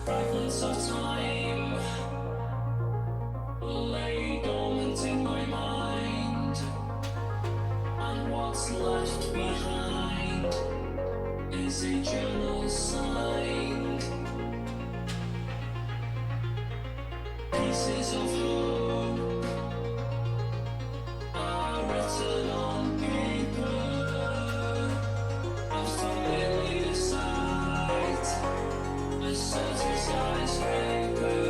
Fragments of time lay dormant in my mind, and what's left behind is a journal signed. Pieces of hope are written on paper of familiar sight, a certain skyscraper.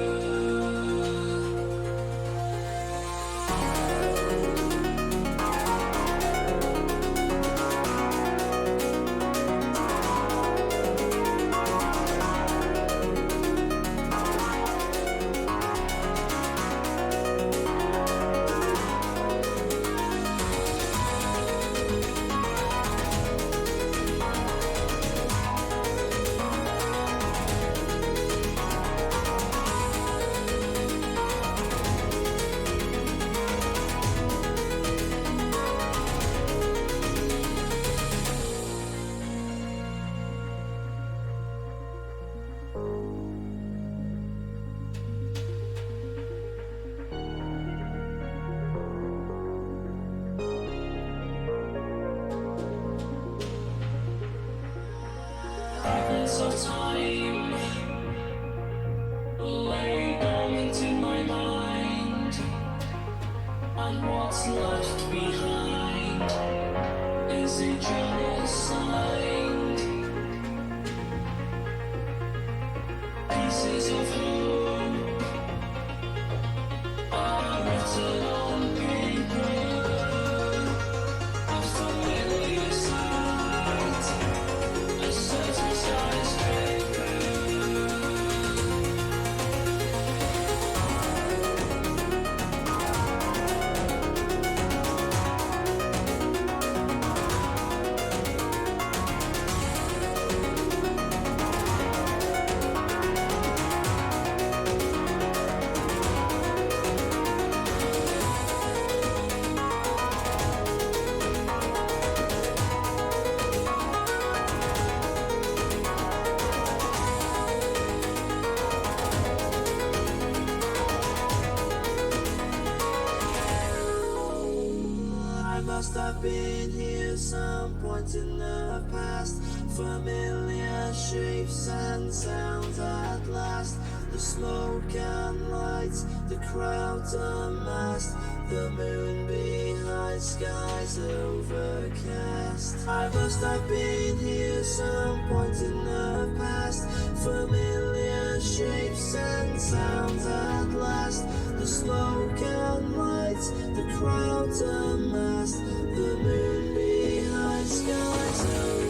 Fragments of time lay dormant in my mind, and what's left behind is a journal signed. Pieces of hope are written on paper of familiar sight, a certain skyscraper. I must have been here some point in the past. Familiar shapes and sounds at last. The smoke and lights, the crowds amassed, the moon behind skies overcast. I must have been here some point in the past. Familiar shapes and sounds at last. The smoke and lights, the crowds amassed, the moon behind skies overcast.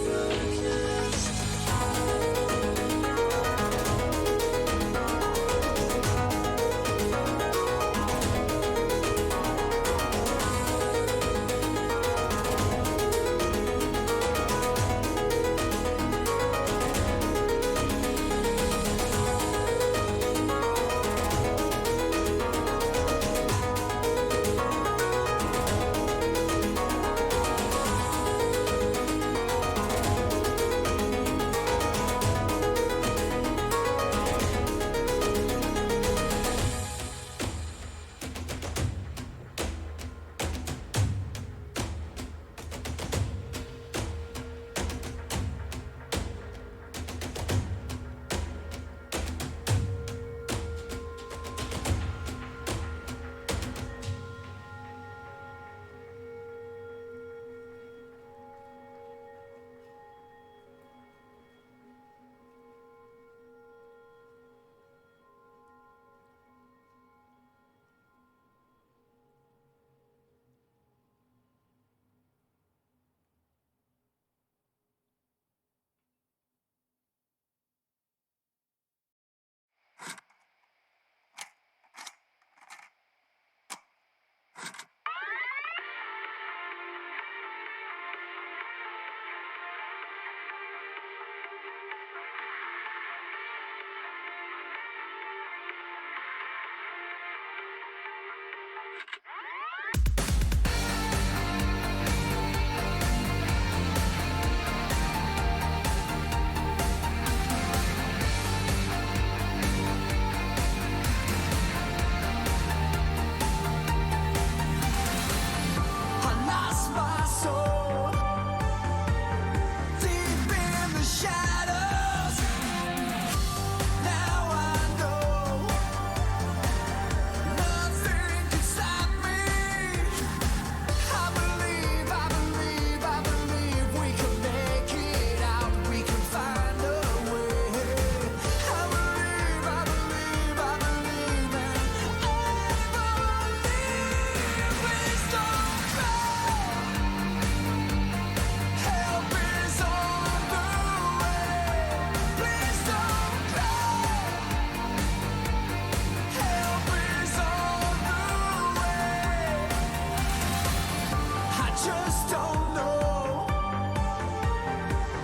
just don't know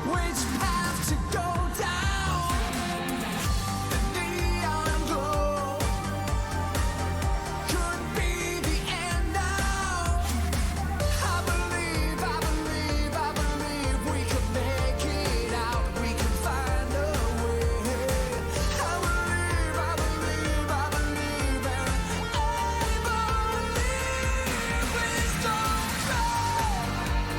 which path to go down. The neon glow could be the end now. I believe we can make it out. We can find a way. I believe, and I believe we don't go.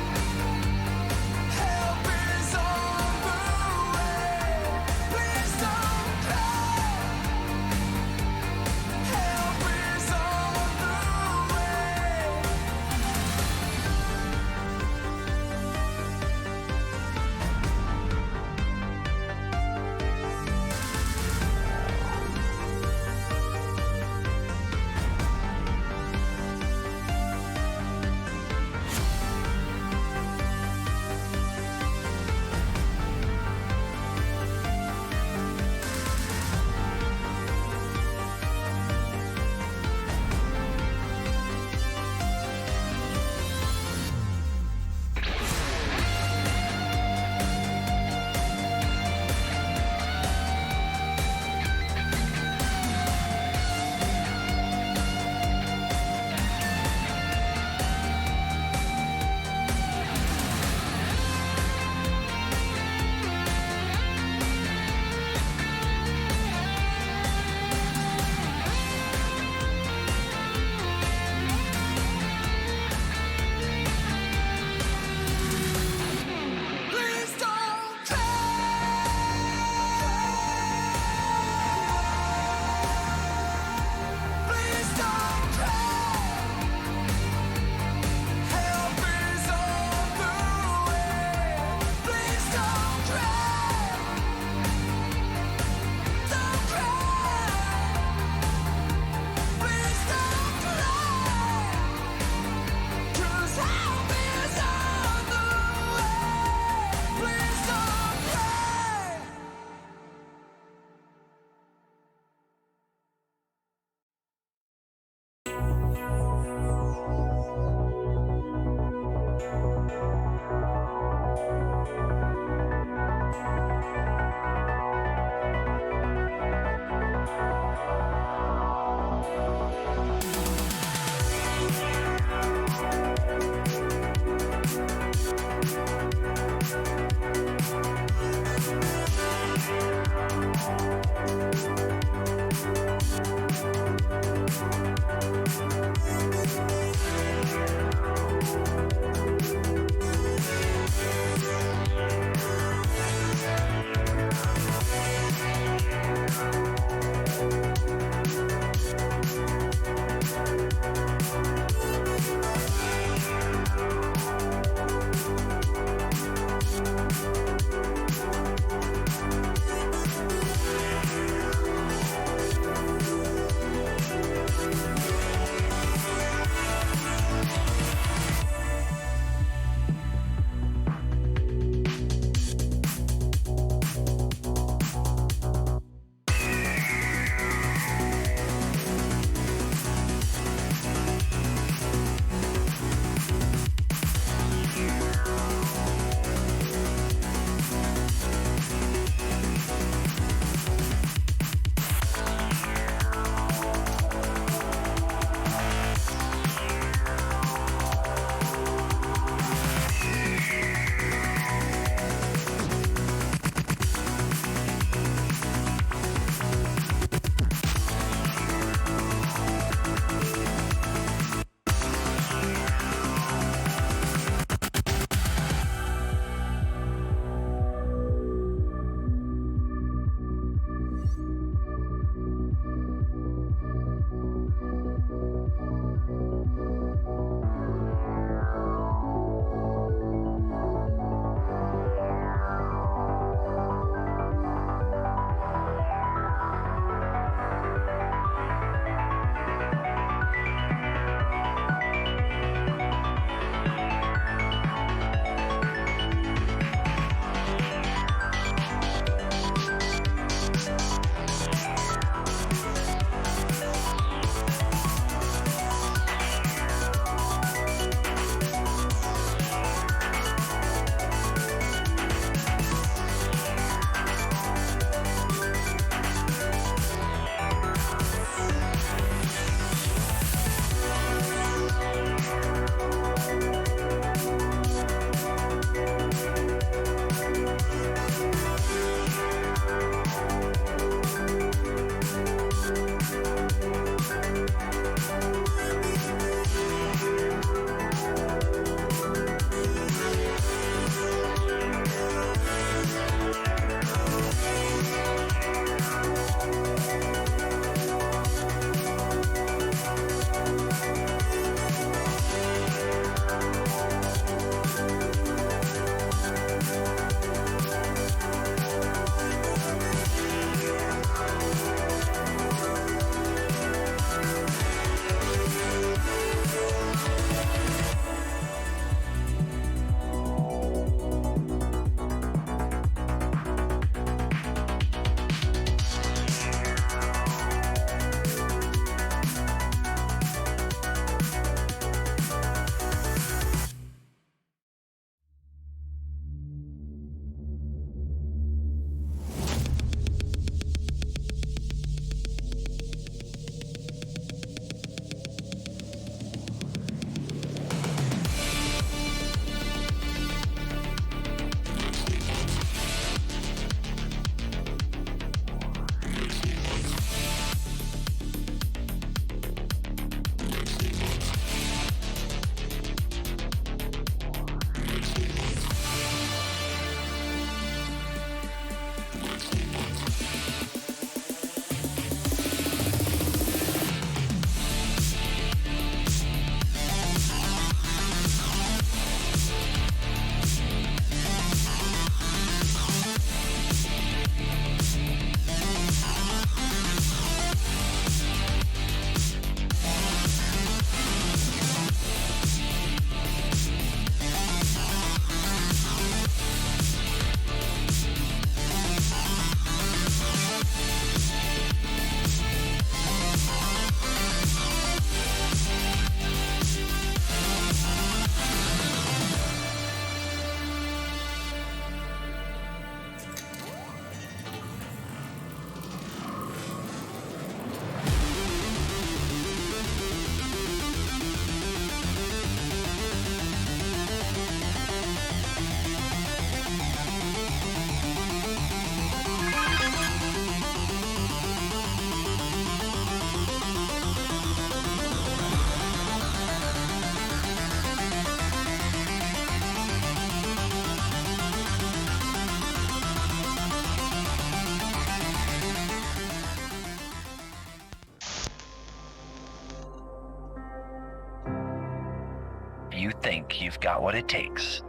you think you've got what it takes,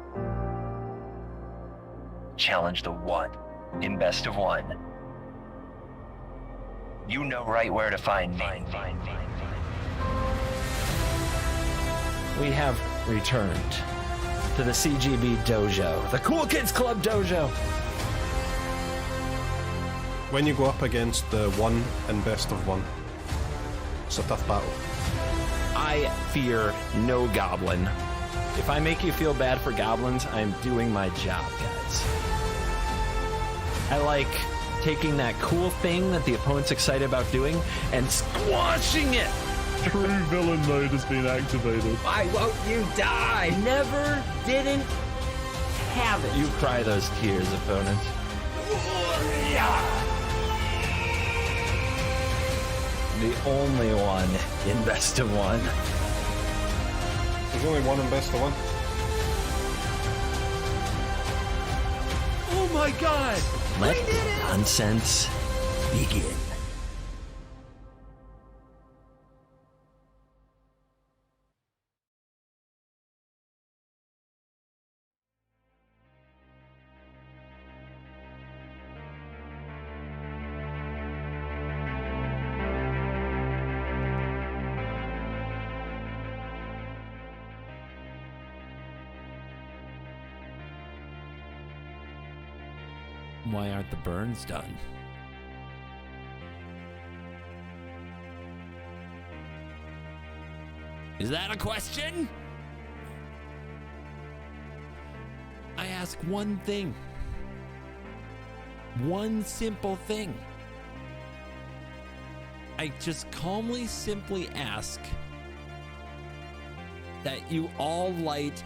challenge the one in best of one. You know right where to find me. We have returned to the CGB Dojo, the Cool Kids Club Dojo. When you go up against the one and best of one, it's a tough battle. I fear no goblin. If I make you feel bad for goblins, I'm doing my job, guys. I like taking that cool thing that the opponent's excited about doing and squashing it. True villain mode has been activated. Why won't you die? Never didn't have it. You cry those tears, opponent. The only one in best of one. There's only one in best of one. Oh my god! Let the nonsense begin. Why aren't the burns done? Is that a question? I ask one thing. One simple thing. I just calmly, simply ask that you all light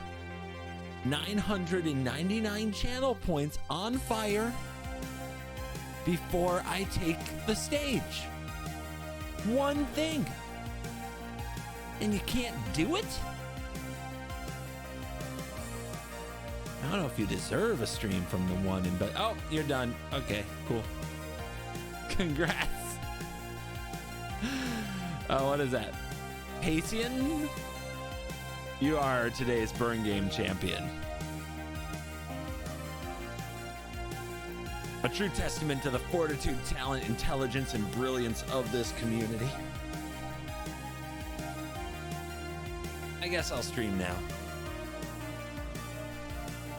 999 channel points on fire before I take the stage. One thing. And you can't do it? I don't know if you deserve a stream from the one, but oh, you're done. Okay, cool. Congrats. Oh, what is that? Pacian? You are today's Burn Game champion. A true testament to the fortitude, talent, intelligence, and brilliance of this community. I guess I'll stream now.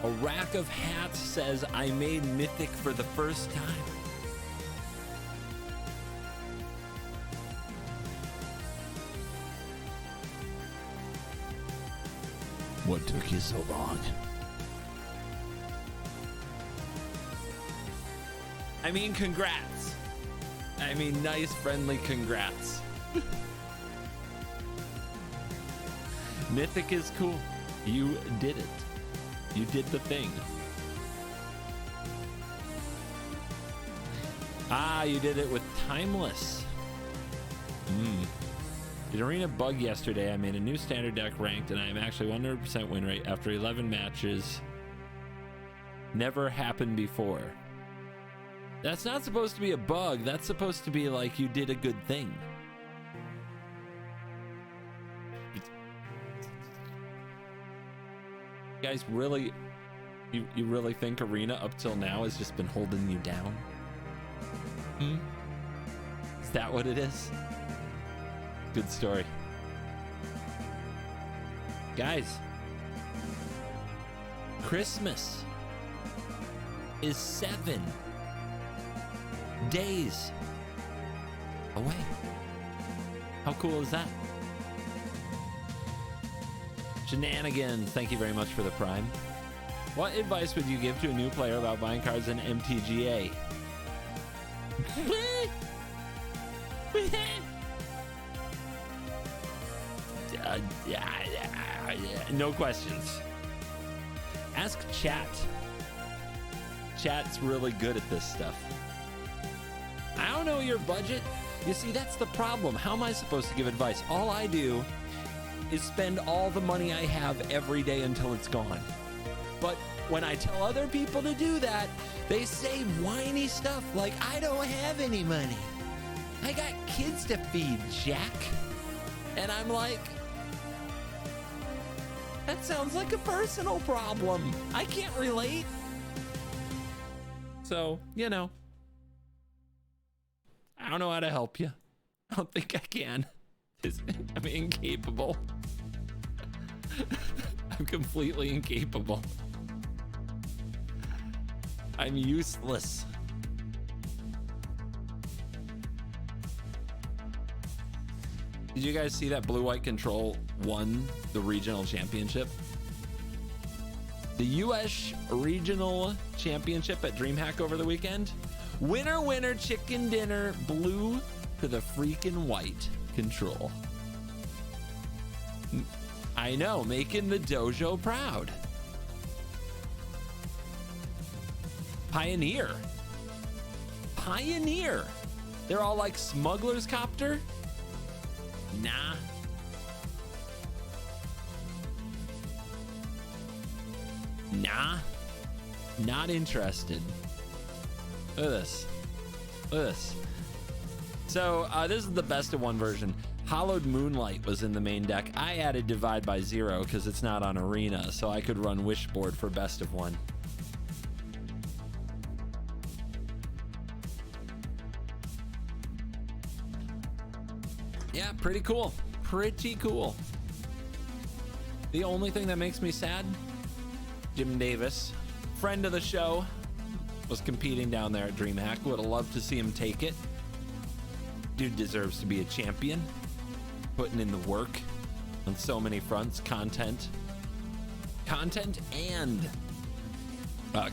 A rack of hats says I made Mythic for the first time. What took you so long? I mean, congrats. I mean, nice, friendly congrats. Mythic is cool. You did it. You did the thing. Ah, you did it with Timeless. Did Arena bug yesterday? I made a new standard deck ranked and I am actually 100% win rate after 11 matches. Never happened before. That's not supposed to be a bug. That's supposed to be like you did a good thing. You guys really, you really think Arena up till now has just been holding you down? Is that what it is? Good story. Guys, Christmas is 7 days away. How cool is that? Shenanigans, thank you very much for the prime. What advice would you give to a new player about buying cards in MTGA? No questions. Ask chat. Chat's really good at this stuff. I don't know your budget. You see, that's the problem. How am I supposed to give advice? All I do is spend all the money I have every day until it's gone. But when I tell other people to do that, they say whiny stuff like, I don't have any money. I got kids to feed, Jack. And I'm like, That sounds like a personal problem. I can't relate. So, you know, I don't know how to help you. I don't think I can. I'm incapable. I'm completely incapable. I'm useless. Did you guys see that Blue White Control won the regional championship? The US regional championship at DreamHack over the weekend? Winner, winner, chicken dinner, blue to the freaking white control. I know, making the dojo proud. Pioneer. Pioneer. They're all like Smuggler's Copter? Nah. Nah. Not interested. Look at this. Look at this. So this is the best of one version. Hollowed Moonlight was in the main deck. I added Divide by Zero because it's not on Arena, so I could run Wishboard for best of one. Yeah, pretty cool. Pretty cool. The only thing that makes me sad, Jim Davis, friend of the show, was competing down there at DreamHack. Would have loved to see him take it. Dude deserves to be a champion. Putting in the work on so many fronts. Content and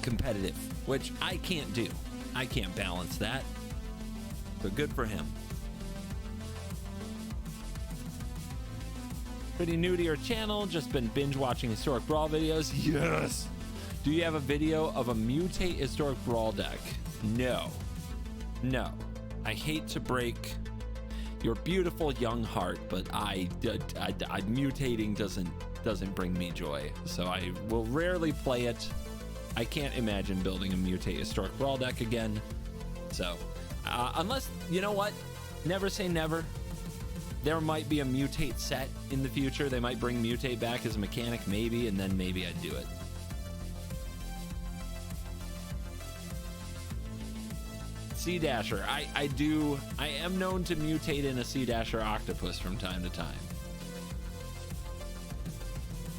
competitive, which I can't do. I can't balance that. So good for him. Pretty new to your channel, just been binge watching historic brawl videos. Yes. Do you have a video of a mutate historic brawl deck? No. I hate to break your beautiful young heart, but I mutating doesn't bring me joy, so I will rarely play it. I can't imagine building a mutate historic brawl deck again. So unless, you know what, never say never. There might be a mutate set in the future. They might bring mutate back as a mechanic, maybe, and then maybe I'd do it. Sea Dasher. I am known to mutate in a Sea Dasher octopus from time to time.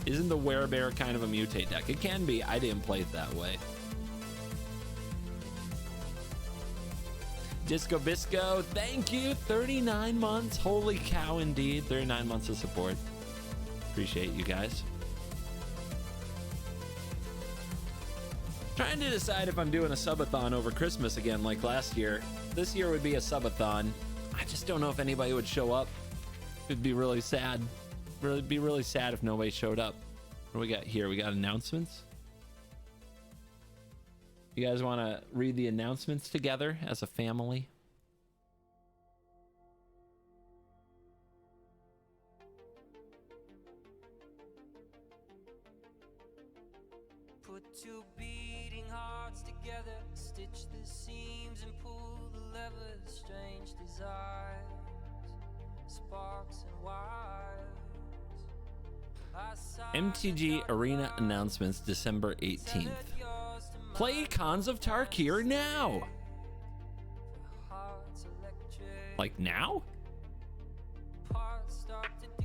Isn't the Werebear kind of a mutate deck? It can be. I didn't play it that way. Disco Bisco, thank you. 39 months. Holy cow, indeed. 39 months of support. Appreciate you guys. Trying to decide if I'm doing a subathon over Christmas again like last year. This year would be a subathon. I just don't know if anybody would show up. It'd be really sad. It'd be really sad if nobody showed up. What do we got here? We got announcements. You guys want to read the announcements together as a family? Put two beating hearts together, stitch the seams and pull the levers, strange desires, sparks and wires. MTG Arena announcements December 18th. Play Cons of Tarkir now! Like now?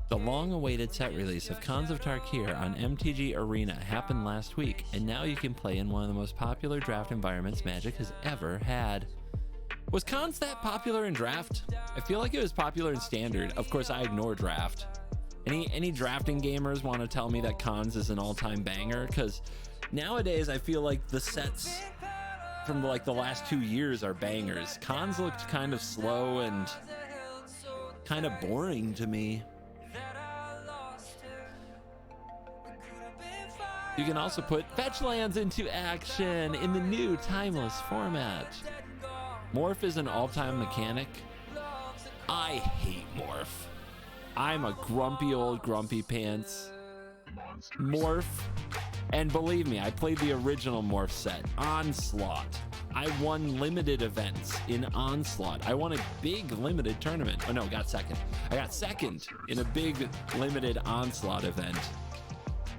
The long-awaited set release of Cons of Tarkir on MTG Arena happened last week, and now you can play in one of the most popular draft environments Magic has ever had. Was Cons that popular in Draft? I feel like it was popular in Standard. Of course, I ignore Draft. Any drafting gamers want to tell me that Cons is an all-time banger? Because nowadays, I feel like the sets from like the last 2 years are bangers. Cons looked kind of slow and kind of boring to me. You can also put fetch lands into action in the new timeless format. Morph is an all-time mechanic. I hate Morph. I'm a grumpy old grumpy pants. Morph. And believe me, I played the original Morph set, Onslaught. I won limited events in Onslaught. I won a big limited tournament. Oh no, got second. I got second in a big limited Onslaught event.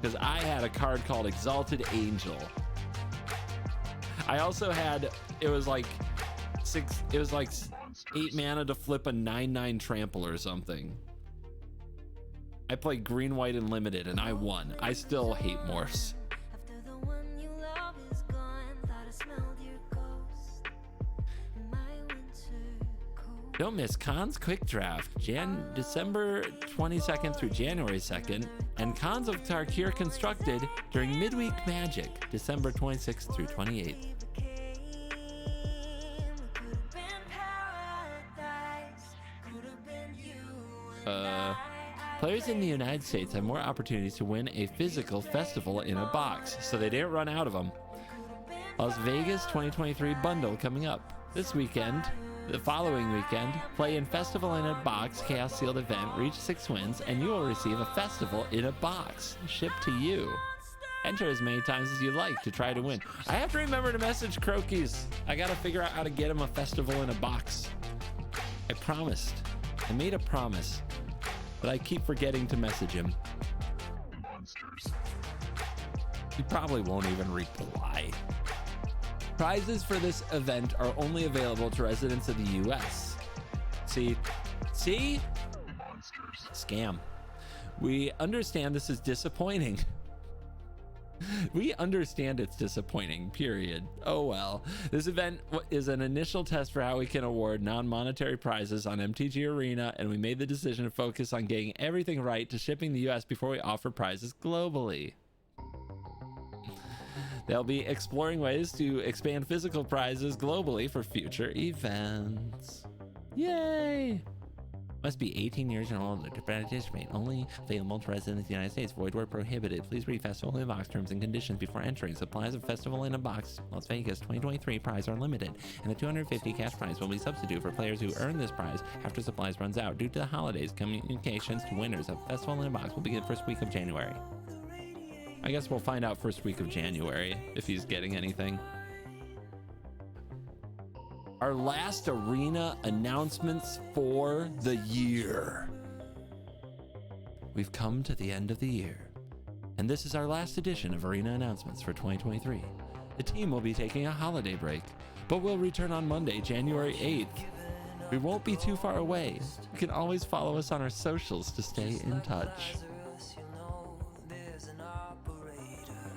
because I had a card called Exalted Angel. I also had, it was like 8 mana to flip a 9/9 trample or something. I played green, white, and limited, and I won. I still hate Morphs. Don't miss Cons Quick Draft, December 22nd through January 2nd, and Cons of Tarkir Constructed during Midweek Magic, December 26th through 28th. Players in the United States have more opportunities to win a physical festival in a box, so they didn't run out of them. Las Vegas 2023 bundle coming up this weekend. The following weekend, play in Festival in a Box Chaos Sealed event, reach 6 wins, and you will receive a Festival in a Box shipped to you. Enter as many times as you like to try to win. I have to remember to message Crokies. I gotta figure out how to get him a Festival in a Box. I promised. I made a promise, but I keep forgetting to message him. He probably won't even reply. Prizes for this event are only available to residents of the US. See? Scam. We understand this is disappointing. We understand it's disappointing, period. Oh well. This event is an initial test for how we can award non-monetary prizes on MTG Arena, and we made the decision to focus on getting everything right to shipping the US before we offer prizes globally. They'll be exploring ways to expand physical prizes globally for future events. Yay! Must be 18 years and older to participate. Only available to residents of the United States. Void where prohibited. Please read Festival in a Box terms and conditions before entering. Supplies of Festival in a Box Las Vegas 2023 prize are limited, and the 250 cash prize will be substitute for players who earn this prize after supplies runs out. Due to the holidays, communications to winners of Festival in a Box will begin first week of January. I guess we'll find out first week of January if he's getting anything. Our last arena announcements for the year. We've come to the end of the year, and this is our last edition of arena announcements for 2023. The team will be taking a holiday break, but we'll return on Monday, January 8th. We won't be too far away. You can always follow us on our socials to stay in touch.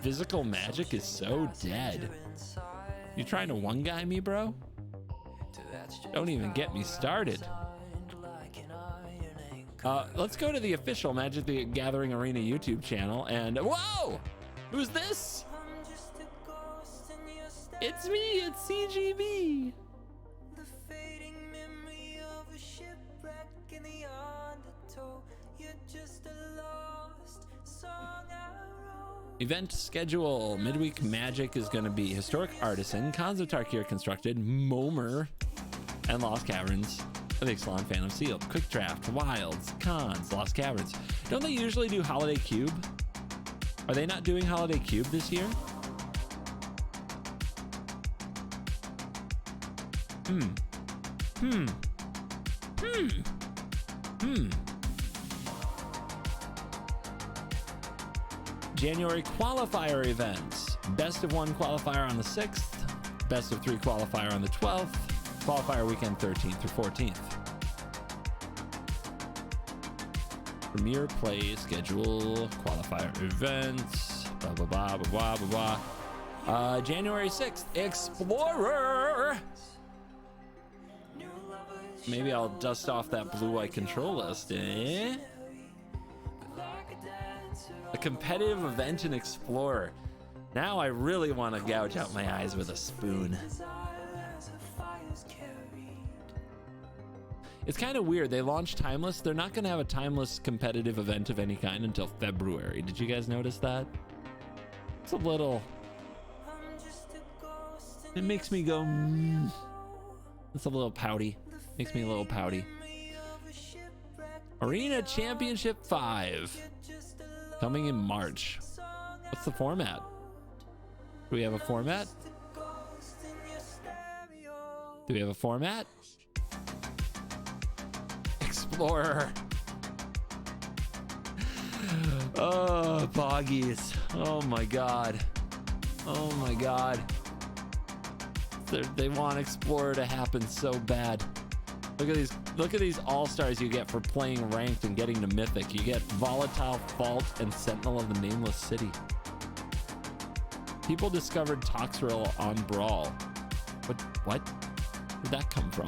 Physical Magic is so dead. You trying to one guy me, bro? Don't even get me started. Let's go to the official Magic the Gathering Arena YouTube channel and whoa! Who's this? It's me, it's CGB. Event schedule. Midweek Magic is going to be Historic Artisan, Cons of Tarkir Constructed, Momer, and Lost Caverns of Ixalan Phantom Sealed. Quick Draft, Wilds, Cons, Lost Caverns. Don't they usually do Holiday Cube? Are they not doing Holiday Cube this year? January qualifier events. Best of 1 qualifier on the 6th, best of 3 qualifier on the 12th, qualifier weekend 13th through 14th. Premier play schedule, qualifier events, blah, blah, blah, blah, blah, blah, blah. January 6th, Explorer. Maybe I'll dust off that blue-eye control list, eh? A competitive event in Explorer. Now I really want to gouge out my eyes with a spoon. It's kind of weird. They launched Timeless. They're not going to have a Timeless competitive event of any kind until February. Did you guys notice that? It's a little... It makes me go... It's a little pouty. Makes me a little pouty. Arena Championship 5. Coming in March. What's the format? Do we have a format? Do we have a format? Explorer. Oh. Boggies. Oh my god. Oh my god. They want Explorer to happen so bad. Look at these all-stars you get for playing ranked and getting to Mythic. You get Volatile, Fault, and Sentinel of the Nameless City. People discovered Toxrill on Brawl. What? Where'd that come from?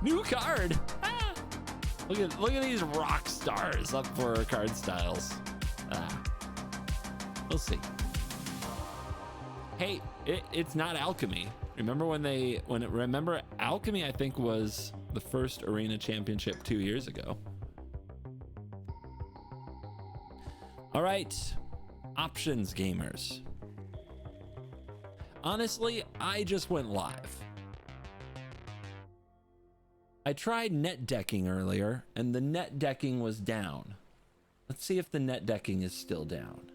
New card! Ah! Look at these rock stars up for card styles. We'll see. Hey, it's not Alchemy. Remember remember Alchemy, I think, was the first Arena Championship 2 years ago. All right, options gamers. Honestly, I just went live. I tried net decking earlier, and the net decking was down. Let's see if the net decking is still down.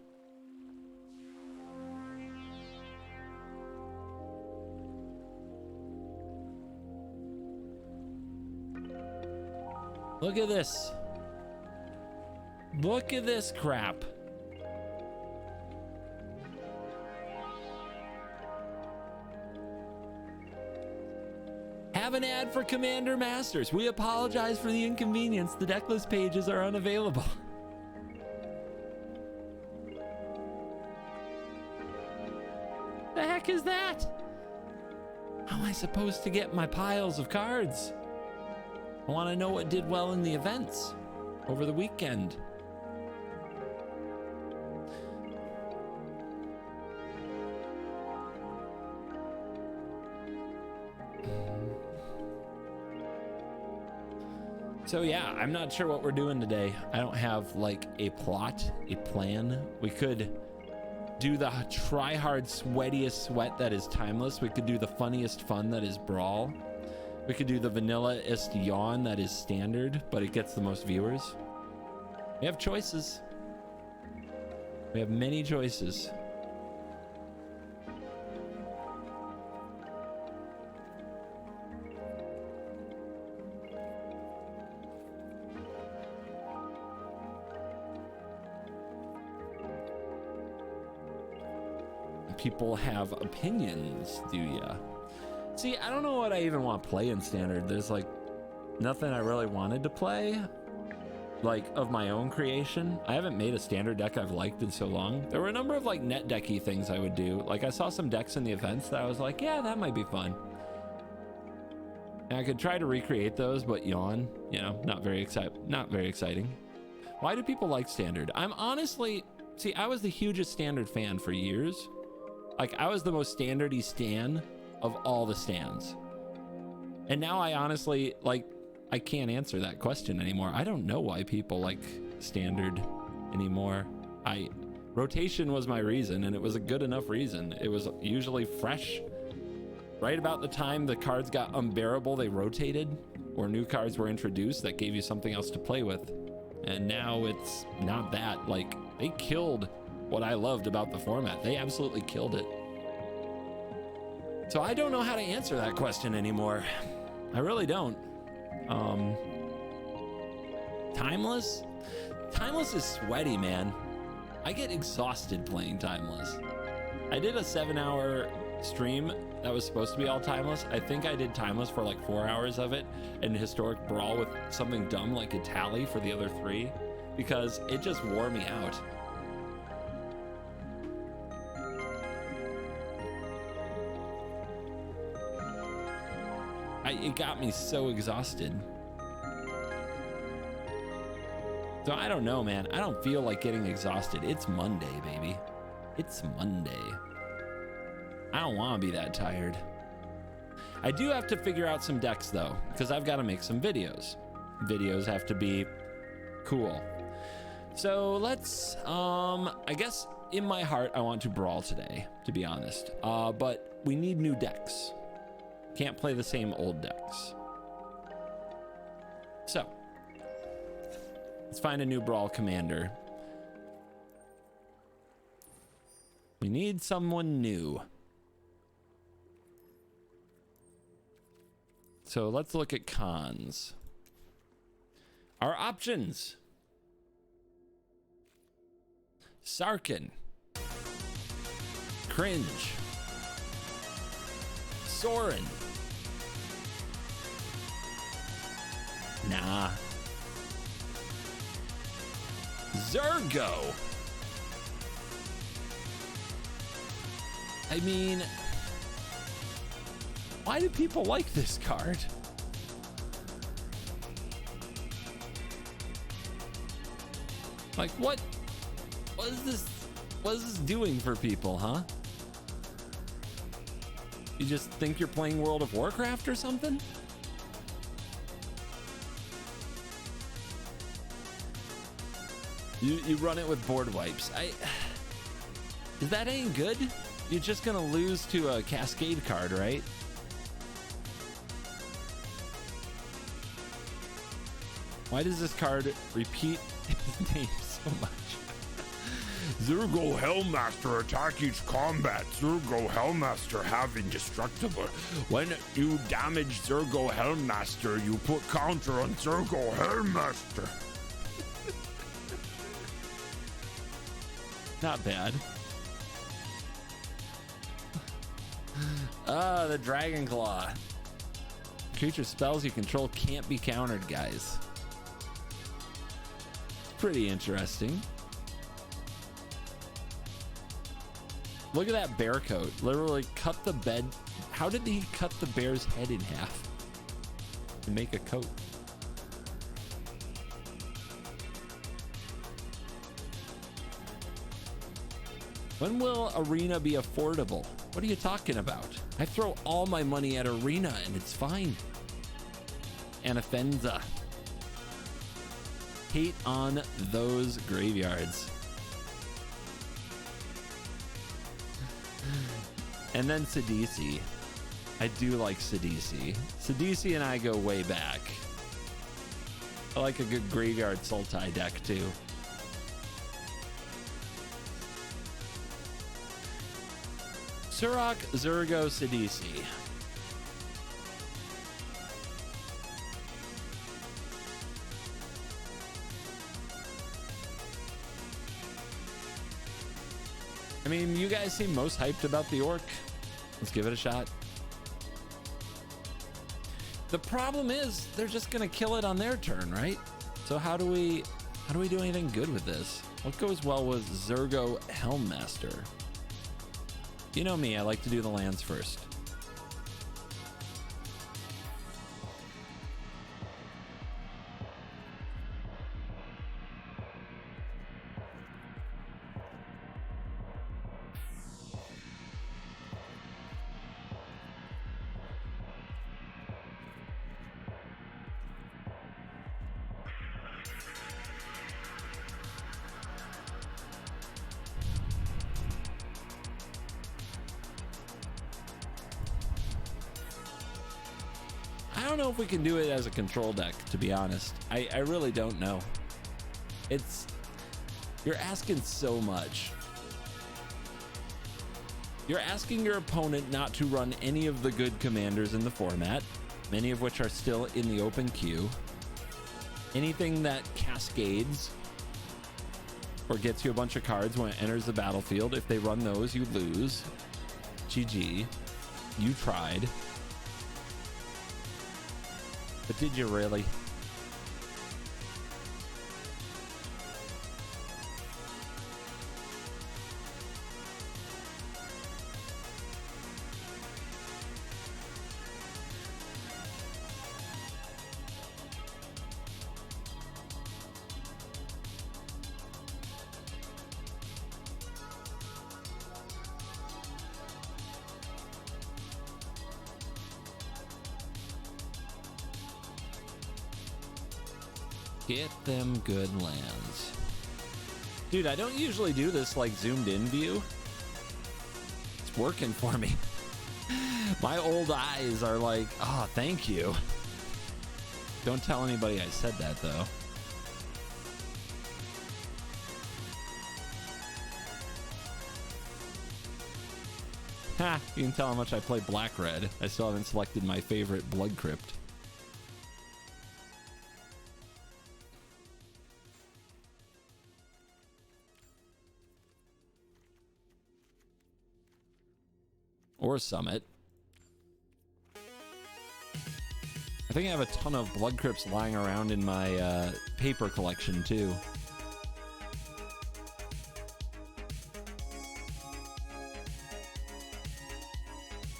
Look at this. Look at this crap. Have an ad for Commander Masters. We apologize for the inconvenience. The decklist pages are unavailable. The heck is that? How am I supposed to get my piles of cards? I want to know what did well in the events over the weekend. So yeah, I'm not sure what we're doing today. I don't have like a plot, a plan. We could do the try hard sweatiest sweat that is timeless. We could do the funniest fun that is brawl. We could do the vanilla-ist yawn that is standard, but it gets the most viewers. We have choices. We have many choices. People have opinions, do ya? See, I don't know what I even want to play in standard. There's like nothing I really wanted to play, like of my own creation. I haven't made a standard deck I've liked in so long. There were a number of like net decky things I would do. Like I saw some decks in the events that I was like, yeah, that might be fun. And I could try to recreate those, but yawn, you know, not very exciting. Why do people like standard? I'm honestly, see, I was the hugest standard fan for years. Like I was the most standardy stan of all the stands. And now I honestly, like, I can't answer that question anymore. I don't know why people like standard anymore. Rotation was my reason, and it was a good enough reason. It was usually fresh. Right about the time the cards got unbearable, they rotated, or new cards were introduced that gave you something else to play with. And now it's not that. Like, they killed what I loved about the format. They absolutely killed it. So I don't know how to answer that question anymore. I really don't. Timeless? Timeless is sweaty, man. I get exhausted playing Timeless. I did a 7-hour stream that was supposed to be all Timeless. I think I did Timeless for like 4 hours of it, and Historic Brawl with something dumb like a tally for the other 3, because it just wore me out. It got me so exhausted. So I don't know, man. I don't feel like getting exhausted. It's Monday, baby. It's Monday. I don't want to be that tired. I do have to figure out some decks though, because I've got to make some videos. Videos have to be cool. So let's, I guess in my heart, I want to brawl today, to be honest. But we need new decks. Can't play the same old decks. So let's find a new brawl commander. We need someone new. So let's look at cons. Our options. Sarkin. Cringe. Soren. Nah. Zergo. I mean, why do people like this card? Like, what is this doing for people, huh? You just think you're playing World of Warcraft or something? You run it with board wipes. Is that any good? You're just gonna lose to a Cascade card, right? Why does this card repeat his name so much? Zurgo Hellmaster attack each combat. Zurgo Hellmaster have indestructible. When you damage Zurgo Hellmaster, you put counter on Zurgo Hellmaster. Not bad. The Dragon Claw. Creature spells you control can't be countered, guys. Pretty interesting. Look at that bear coat. Literally cut the bed. How did he cut the bear's head in half to make a coat? When will Arena be affordable? What are you talking about? I throw all my money at Arena and it's fine. Anafenza. Hate on those graveyards. And then Sadisi. I do like Sadisi. Sadisi and I go way back. I like a good graveyard Sultai deck too. Surok, Zurgo, Sidisi. I mean, you guys seem most hyped about the Orc. Let's give it a shot. The problem is they're just gonna kill it on their turn, right? So how do we do anything good with this? What goes well with Zergo Helmmaster? You know me, I like to do the lands first. I don't know if we can do it as a control deck, to be honest. I really don't know. You're asking so much. You're asking your opponent not to run any of the good commanders in the format, many of which are still in the open queue. Anything that cascades or gets you a bunch of cards when it enters the battlefield, if they run those, you lose. GG. You tried. But did you really? Get them good lands. Dude, I don't usually do this like zoomed in view. It's working for me. My old eyes are like, oh, thank you. Don't tell anybody I said that though. Ha, you can tell how much I play black-red. I still haven't selected my favorite Blood Crypt. or Summit. I think I have a ton of blood crypts lying around in my paper collection too.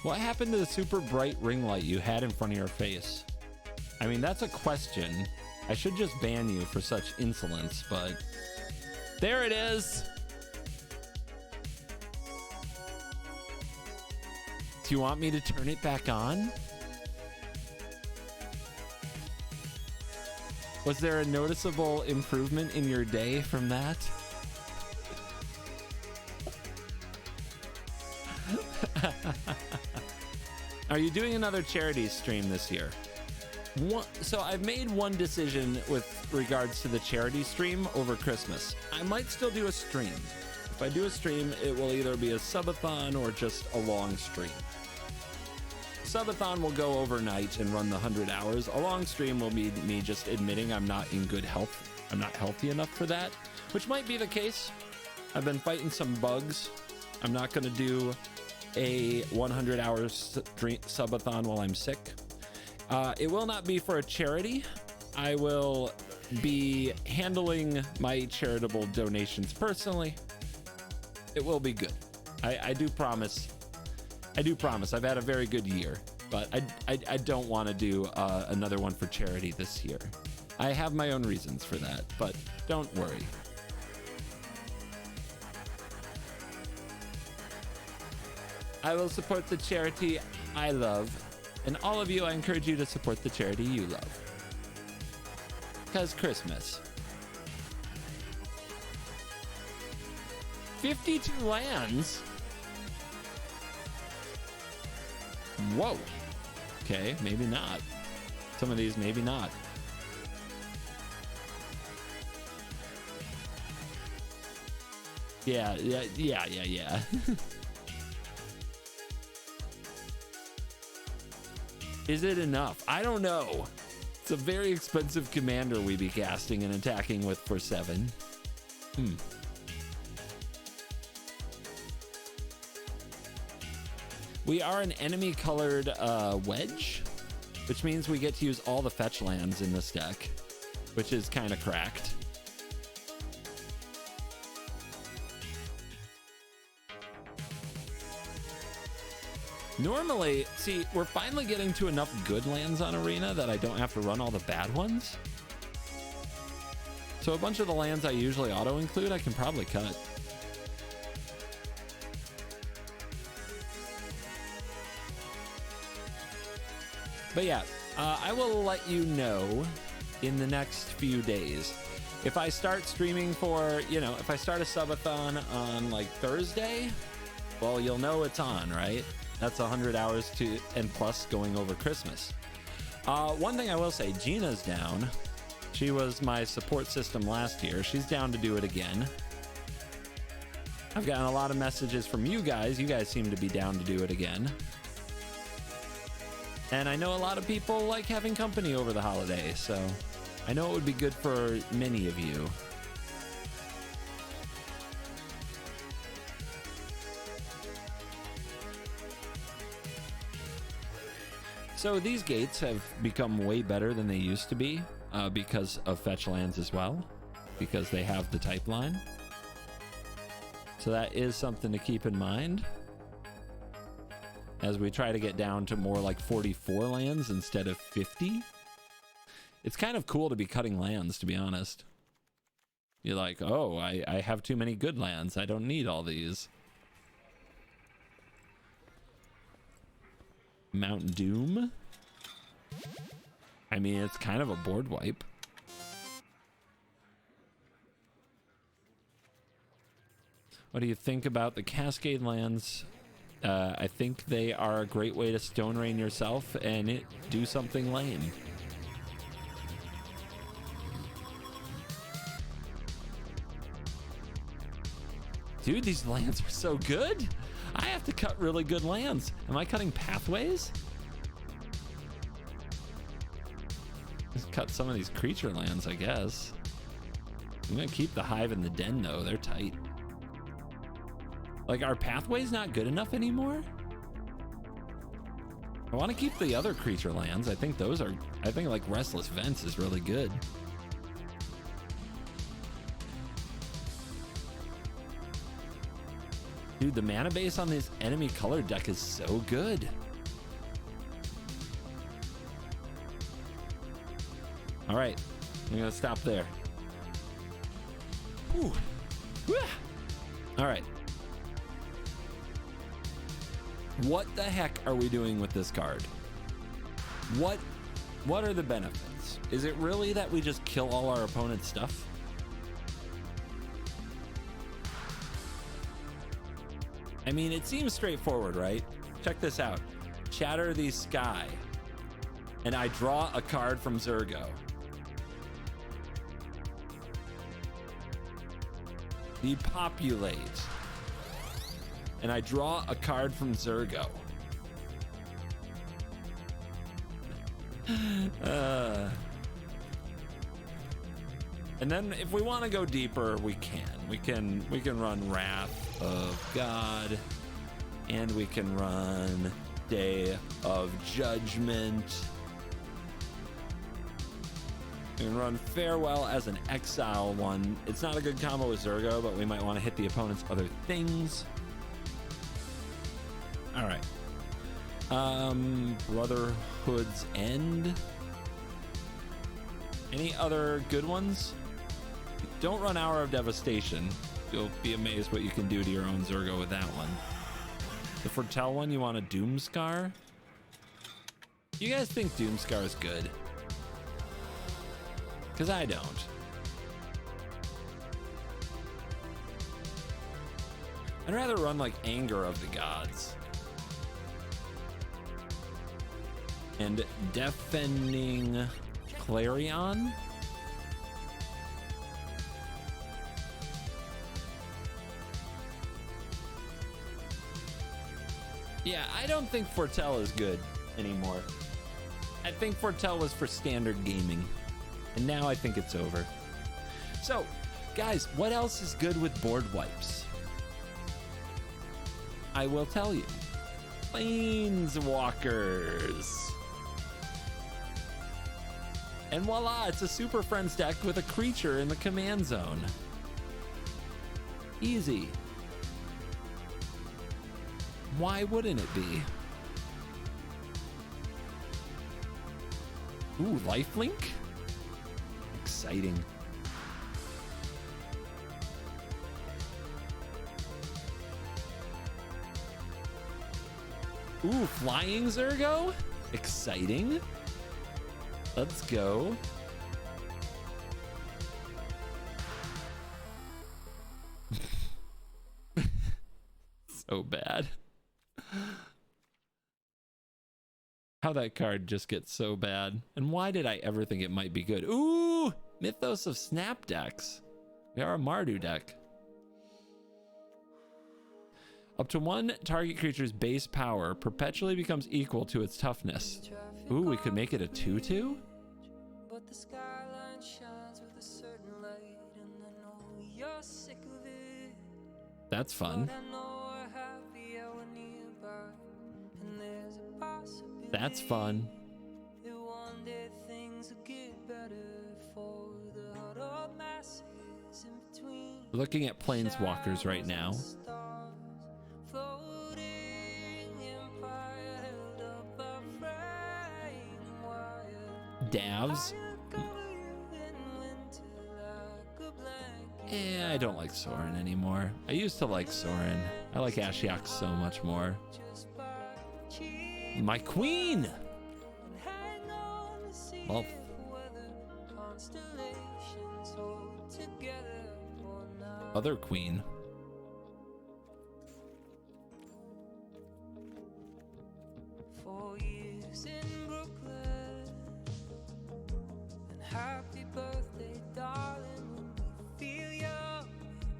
What happened to the super bright ring light you had in front of your face? I mean, that's a question. I should just ban you for such insolence, but there it is. Do you want me to turn it back on? Was there a noticeable improvement in your day from that? Are you doing another charity stream this year? So I've made one decision with regards to the charity stream over Christmas. I might still do a stream. If I do a stream, it will either be a subathon or just a long stream. Subathon will go overnight and run the 100 hours. A long stream will be me just admitting I'm not in good health. I'm not healthy enough for that, which might be the case. I've been fighting some bugs. I'm not going to do a 100-hour subathon while I'm sick. It will not be for a charity. I will be handling my charitable donations personally. It will be good. I do promise. I do promise. I've had a very good year, but I don't want to do another one for charity this year. I have my own reasons for that, but don't worry. I will support the charity I love, and all of you, I encourage you to support the charity you love. Because Christmas. 52 lands? Whoa. Okay, maybe not. Some of these, maybe not. Yeah. Is it enough? I don't know. It's a very expensive commander we be casting and attacking with for 7. We are an enemy colored wedge, which means we get to use all the fetch lands in this deck, which is kind of cracked. Normally, see, we're finally getting to enough good lands on Arena that I don't have to run all the bad ones. So a bunch of the lands I usually auto-include, I can probably cut. But yeah, I will let you know in the next few days. If I start streaming for, if I start a subathon on like Thursday, well, you'll know it's on, right? That's 100 hours and plus going over Christmas. One thing I will say, Gina's down. She was my support system last year. She's down to do it again. I've gotten a lot of messages from you guys. You guys seem to be down to do it again. And I know a lot of people like having company over the holiday, so I know it would be good for many of you. So these gates have become way better than they used to be because of fetch lands as well, because they have the type line. So that is something to keep in mind as we try to get down to more like 44 lands instead of 50. It's kind of cool to be cutting lands, to be honest. You're like, oh, I have too many good lands. I don't need all these. Mount Doom. I mean, it's kind of a board wipe. What do you think about the Cascade lands? I think they are a great way to Stone Rain yourself and do something lame. Dude, these lands are so good. I have to cut really good lands. Am I cutting pathways? Just cut some of these creature lands, I guess. I'm gonna keep the Hive and the Den though. They're tight. Like, are pathways not good enough anymore? I want to keep the other creature lands. I think those are, I think like Restless Vents is really good. Dude, the mana base on this enemy color deck is so good. All right, I'm gonna stop there. Whew. Whew. All right. What the heck are we doing with this card? What are the benefits? Is it really that we just kill all our opponent's stuff? I mean, it seems straightforward, right? Check this out. Shatter the Sky. And I draw a card from Zergo. Depopulate. And I draw a card from Zergo. And then if we want to go deeper, we can. We can run Wrath of God, and we can run Day of Judgment. We can run Farewell as an exile one. It's not a good combo with Zergo, but we might want to hit the opponent's other things. All right. Brotherhood's End. Any other good ones? Don't run Hour of Devastation. You'll be amazed what you can do to your own Zergo with that one. The Foretell one, you want a Doomscar? You guys think Doomscar is good? Because I don't. I'd rather run like Anger of the Gods. And Deafening Clarion. Yeah, I don't think Foretell is good anymore. I think Foretell was for standard gaming, and now I think it's over. So, guys, what else is good with board wipes? I will tell you. Planeswalkers. And voila, it's a Super Friends deck with a creature in the command zone. Easy. Why wouldn't it be? Ooh, lifelink? Exciting. Ooh, flying Zergo? Exciting. Let's go. So bad. How that card just gets so bad. And why did I ever think it might be good? Ooh, Mythos of Snap decks. We are a Mardu deck. Up to one target creature's base power perpetually becomes equal to its toughness. Ooh, we could make it a 2/2? But the skyline shines with a certain light, and I know you're sick of it. That's fun. But I know we're happy hour nearby, and there's a possibility That's fun. that one day things will get better for the huddled masses in between. Looking at Planeswalkers right now. Stars floating empire held up by fraying wire. Davs. I don't like Sorin anymore. I used to like Sorin. I like Ashiok so much more. My queen! Well, other queen. For years in Brooklyn, and happy birthday, darling, when we feel young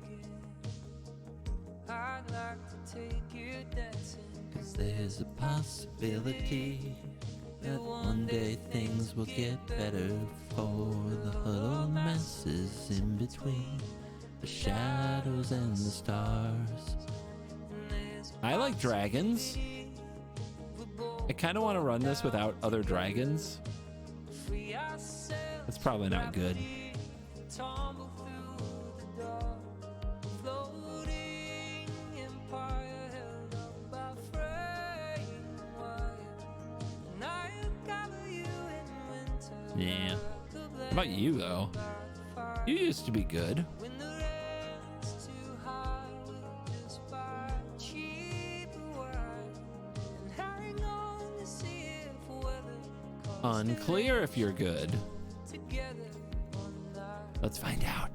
again. I'd like to take you dancing, 'Cause there's a possibility that one day things will get better for the huddled masses in between the shadows and the stars. I like dragons. I kind of want to run this without other dragons. That's probably not good. Yeah. How about you, though? You used to be good. Unclear if you're good. Let's find out.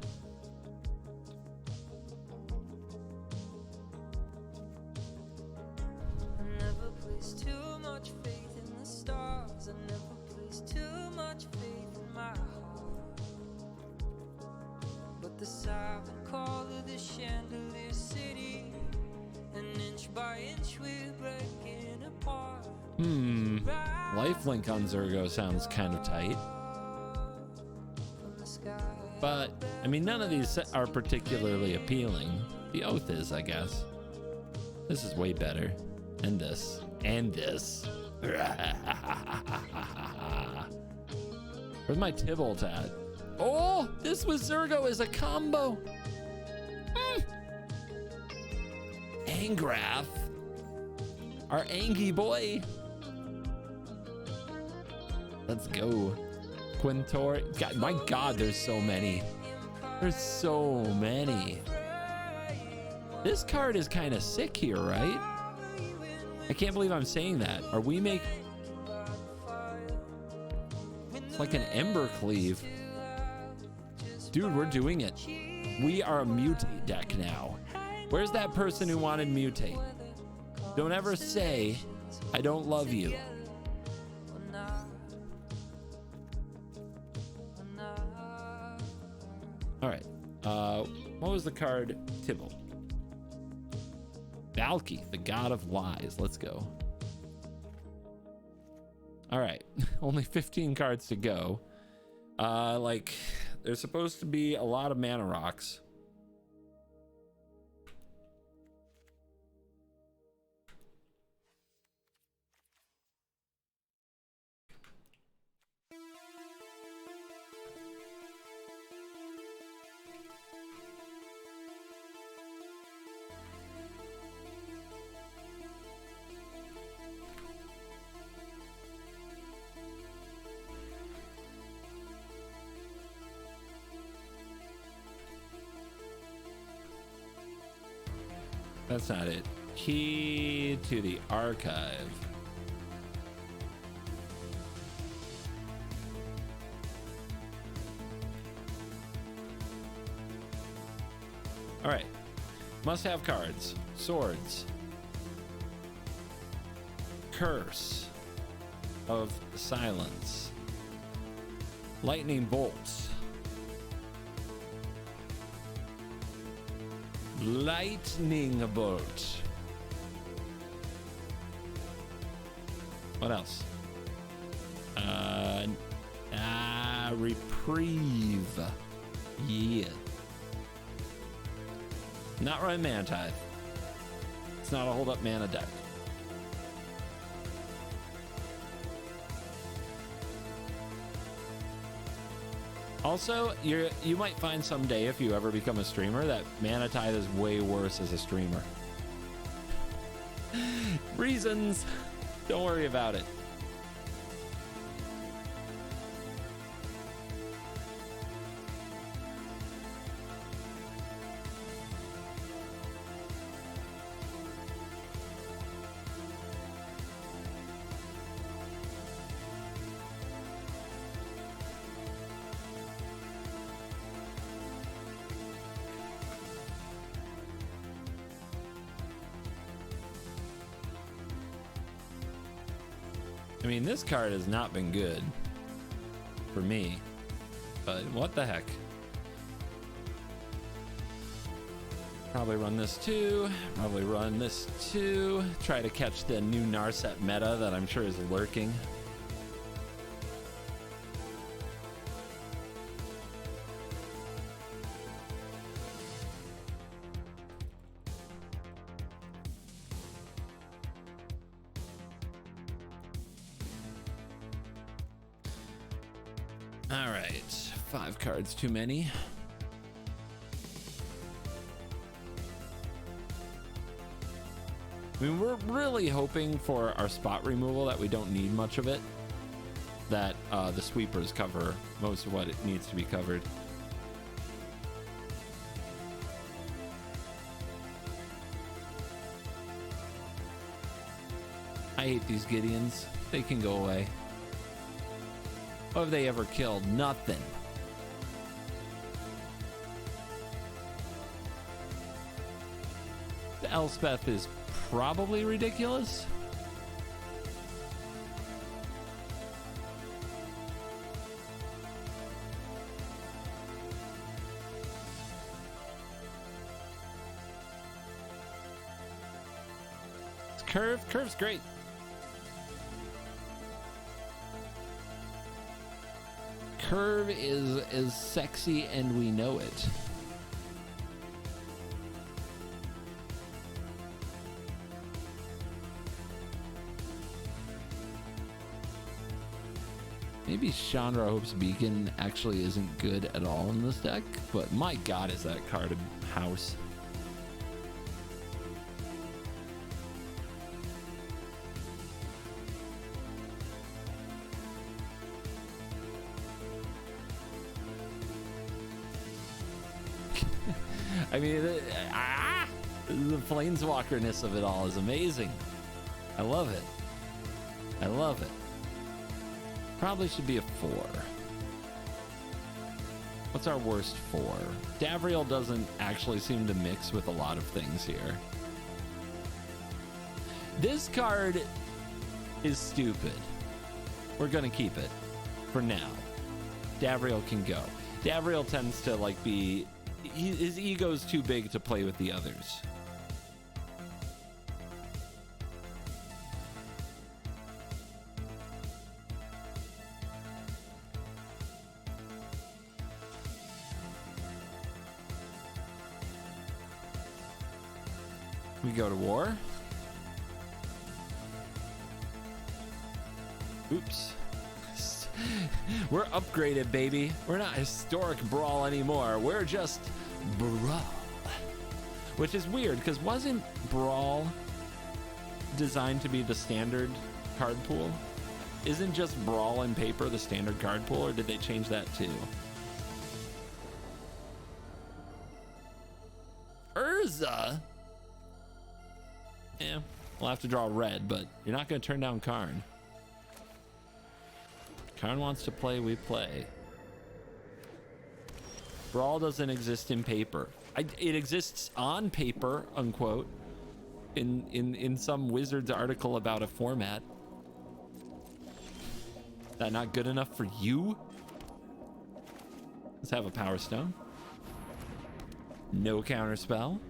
I never placed too much faith in the stars. I never placed too much faith in my heart. But the silent call of the chandelier city, and inch by inch we're breaking apart. Lifelink on Zergo sounds kind of tight. But, I mean, none of these are particularly appealing. The Oath is, I guess. This is way better. And this. And this. Where's my Tybalt at? Oh, this was Zergo as a combo. Angrath. Our Angie boy. Let's go. Quintor. God, my God, there's so many. There's so many. This card is kind of sick here, right? I can't believe I'm saying that. Are we make... It's like an Ember Cleave. Dude, we're doing it. We are a mutate deck now. Where's that person who wanted mutate? Don't ever say, I don't love you. All right. What was the card? Tybalt. Valky, the god of lies. Let's go. All right. Only 15 cards to go. Like, there's supposed to be a lot of mana rocks. That's not it. Key to the archive. All right. Must have cards. Swords. Curse of Silence. Lightning bolts. Lightning bolt. What else? Reprieve. Yeah. Not running Mana Tithe. It's not a hold up mana deck. Also, you might find someday, if you ever become a streamer, that Mana Tithe is way worse as a streamer. Reasons. Don't worry about it. I mean, this card has not been good for me, but what the heck. Probably run this too. Probably run this too. Try to catch the new Narset meta that I'm sure is lurking. All right, 5 cards too many. I mean, we're really hoping for our spot removal that we don't need much of it. That the sweepers cover most of what it needs to be covered. I hate these Gideons. They can go away. What have they ever killed? Nothing. The Elspeth is probably ridiculous. Curve's great. Curve is sexy and we know it. Maybe Chandra Hope's Beacon actually isn't good at all in this deck, but my god is that card a house. I mean, the planeswalkerness of it all is amazing. I love it. I love it. Probably should be a 4. What's our worst 4? Davriel doesn't actually seem to mix with a lot of things here. This card is stupid. We're gonna keep it for now. Davriel can go. Davriel tends to like be... his ego's too big to play with the others. We go to war. Oops. We're upgraded, baby. We're not historic brawl anymore. We're just brawl. Which is weird, because wasn't brawl designed to be the standard card pool? Isn't just brawl and paper the standard card pool, or did they change that too? Urza? Yeah, we'll have to draw red, but you're not going to turn down Karn. Karn wants to play, we play. Brawl doesn't exist in paper. It exists on paper, unquote, in some wizard's article about a format. That not good enough for you? Let's have a Power Stone. No counter spell.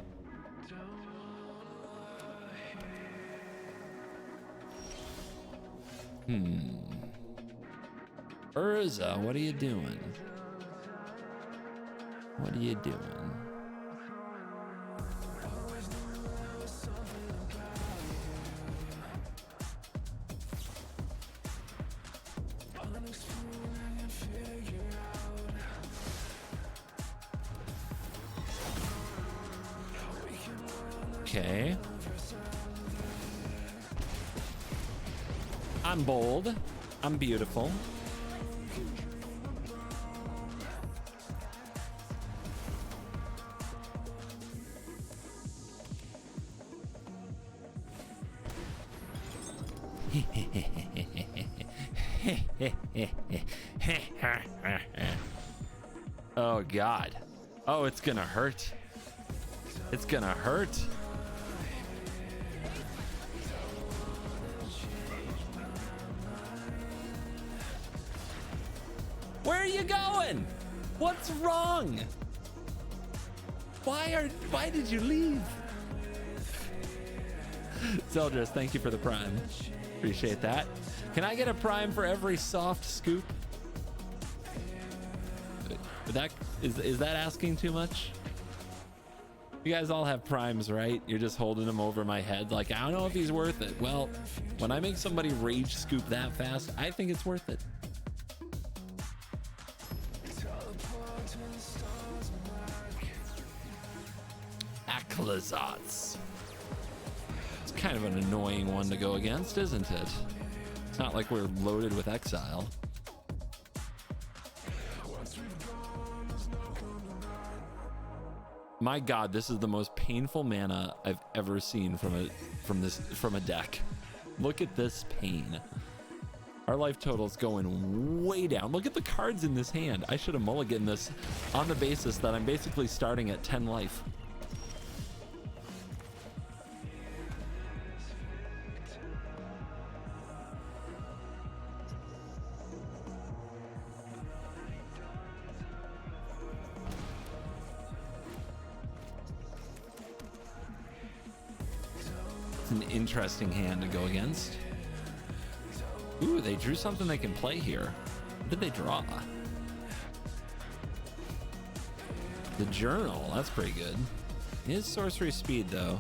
Urza, what are you doing? What are you doing? Okay. I'm bold. I'm beautiful. Oh God. Oh, it's gonna hurt. It's gonna hurt. Where are you going? What's wrong? Why did you leave? Zeldris, thank you for the prime. Appreciate that. Can I get a prime for every soft scoop? Is that asking too much? You guys all have primes, right? You're just holding them over my head like, I don't know if he's worth it. Well, when I make somebody rage scoop that fast, I think it's worth it. Ecclesarts. It's kind of an annoying one to go against, isn't it? It's not like we're loaded with exile. My God, this is the most painful mana I've ever seen from a deck. Look at this pain. Our life total's going way down. Look at the cards in this hand. I should have mulliganed this on the basis that I'm basically starting at 10 life. It's an interesting hand to go against. Ooh, they drew something they can play here. What did they draw? The journal, that's pretty good. It is sorcery speed though.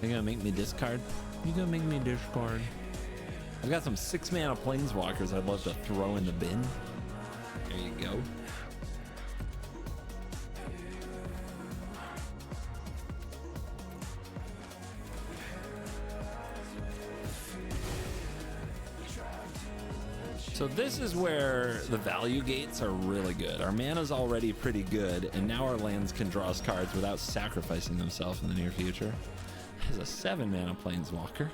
You gonna make me discard? You gonna make me discard? I've got some 6-mana planeswalkers I'd love to throw in the bin. There you go. So this is where the value gates are really good. Our mana's already pretty good, and now our lands can draw us cards without sacrificing themselves in the near future. There's a 7-mana planeswalker.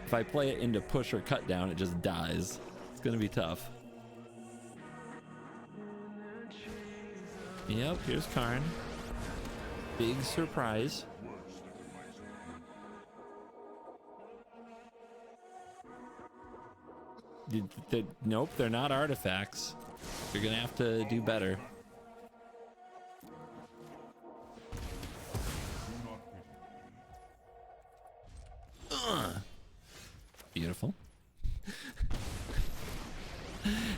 If I play it into push or cut down, it just dies. It's gonna be tough. Yep, here's Karn. Big surprise. Nope, they're not artifacts. You're gonna have to do better. Beautiful.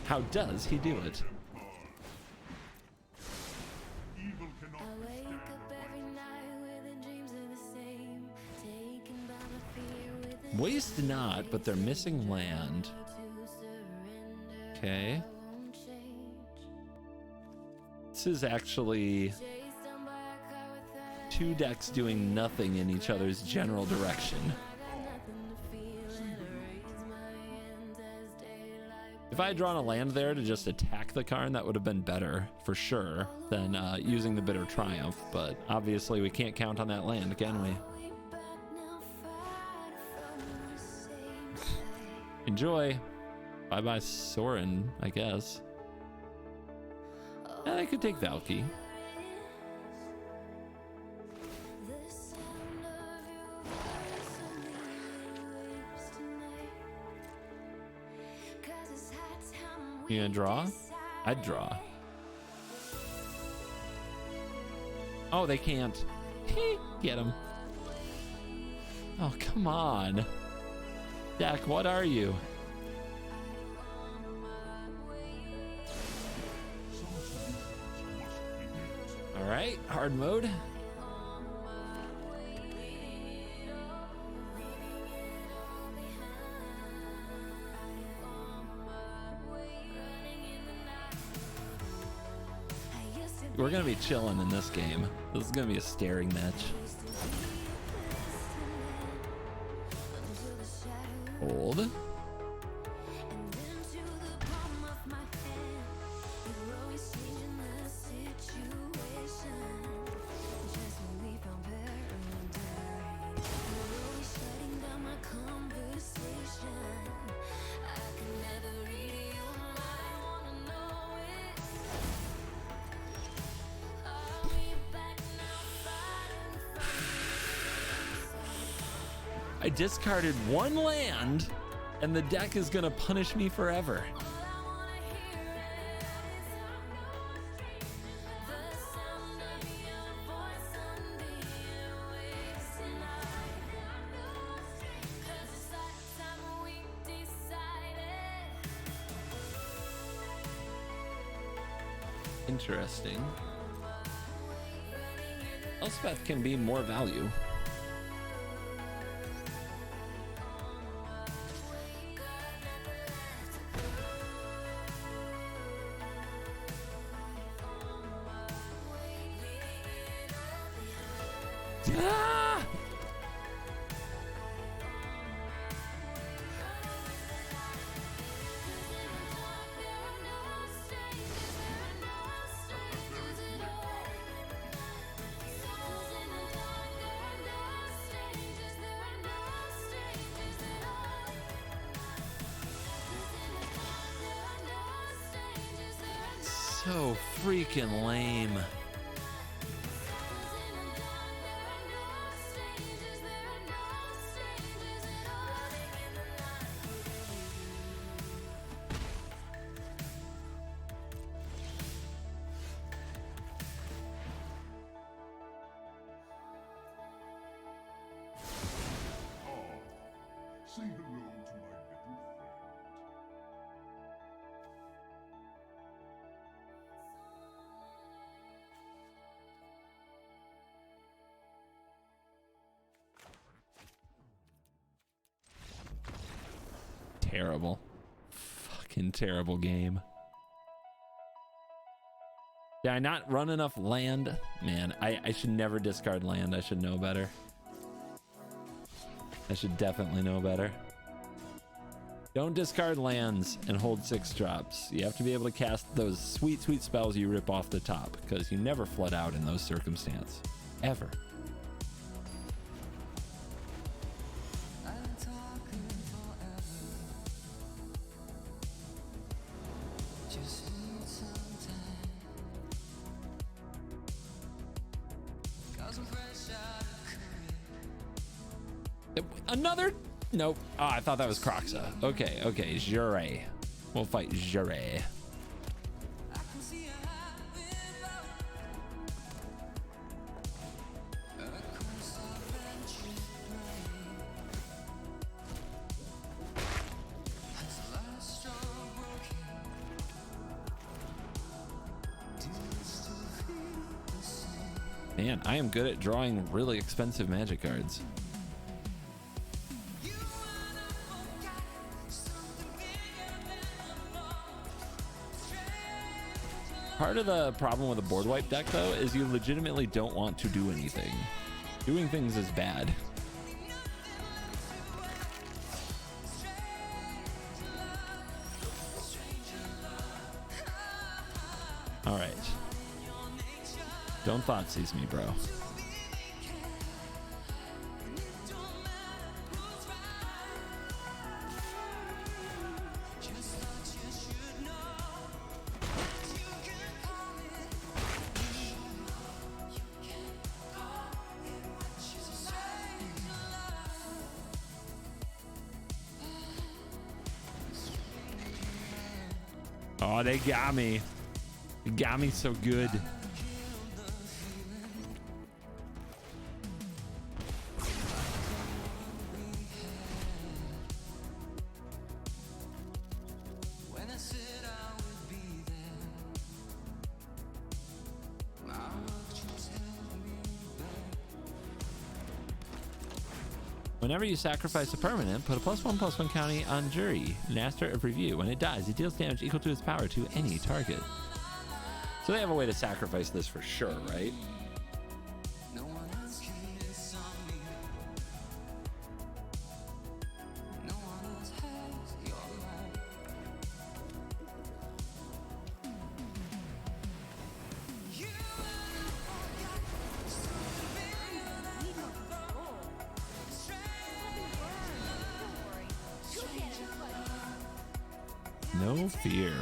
How does he do it? Waste not, but they're missing land. Okay. This is actually 2 decks doing nothing in each other's general direction. If I had drawn a land there to just attack the Karn, that would have been better, for sure, than using the Bitter Triumph, but obviously we can't count on that land, can we? Enjoy. Bye-bye Sorin, I guess. Yeah, I could take Valky. You gonna draw? I'd draw. Oh, they can't. Get him. Oh, come on. Jack, what are you? All right, hard mode. We're gonna be chilling in this game. This is gonna be a staring match. Hold. I discarded 1 land, and the deck is gonna punish me forever. Interesting. Elspeth can be more value. So freaking lame. Say hello to my little friend. Terrible. Fucking terrible game. Did I not run enough land? Man, I should never discard land. I should know better. I should definitely know better. Don't discard lands and hold 6 drops. You have to be able to cast those sweet, sweet spells you rip off the top, because you never flood out in those circumstances. Ever. Another? Nope. Oh, I thought that was Croxa. Okay, okay. Jure. We'll fight Jure. Man, I am good at drawing really expensive magic cards. Part of the problem with a board wipe deck, though, is you legitimately don't want to do anything. Doing things is bad. All right. Don't Thoughtseize me, bro. Oh, they got me. They got me so good. Whenever you sacrifice a permanent, put a +1/+1 counter on Jury and after a review. When it dies, it deals damage equal to its power to any target. So they have a way to sacrifice this for sure, right? No fear.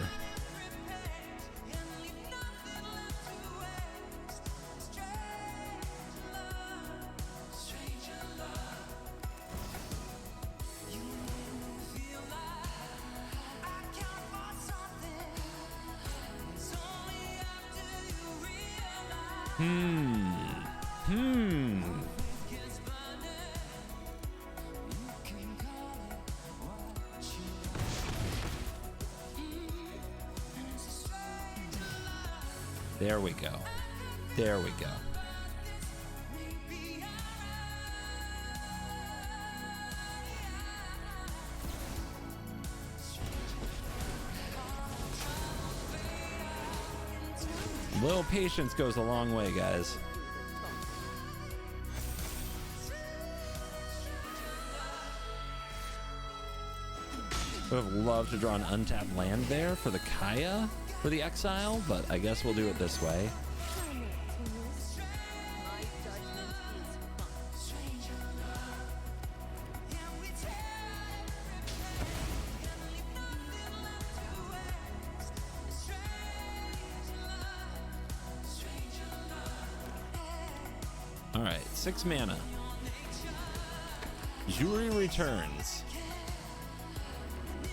There we go. There we go. A little patience goes a long way, guys. Would have loved to draw an untapped land there for the Kaya for the exile, but I guess we'll do it this way. right, 6 mana. Jury returns.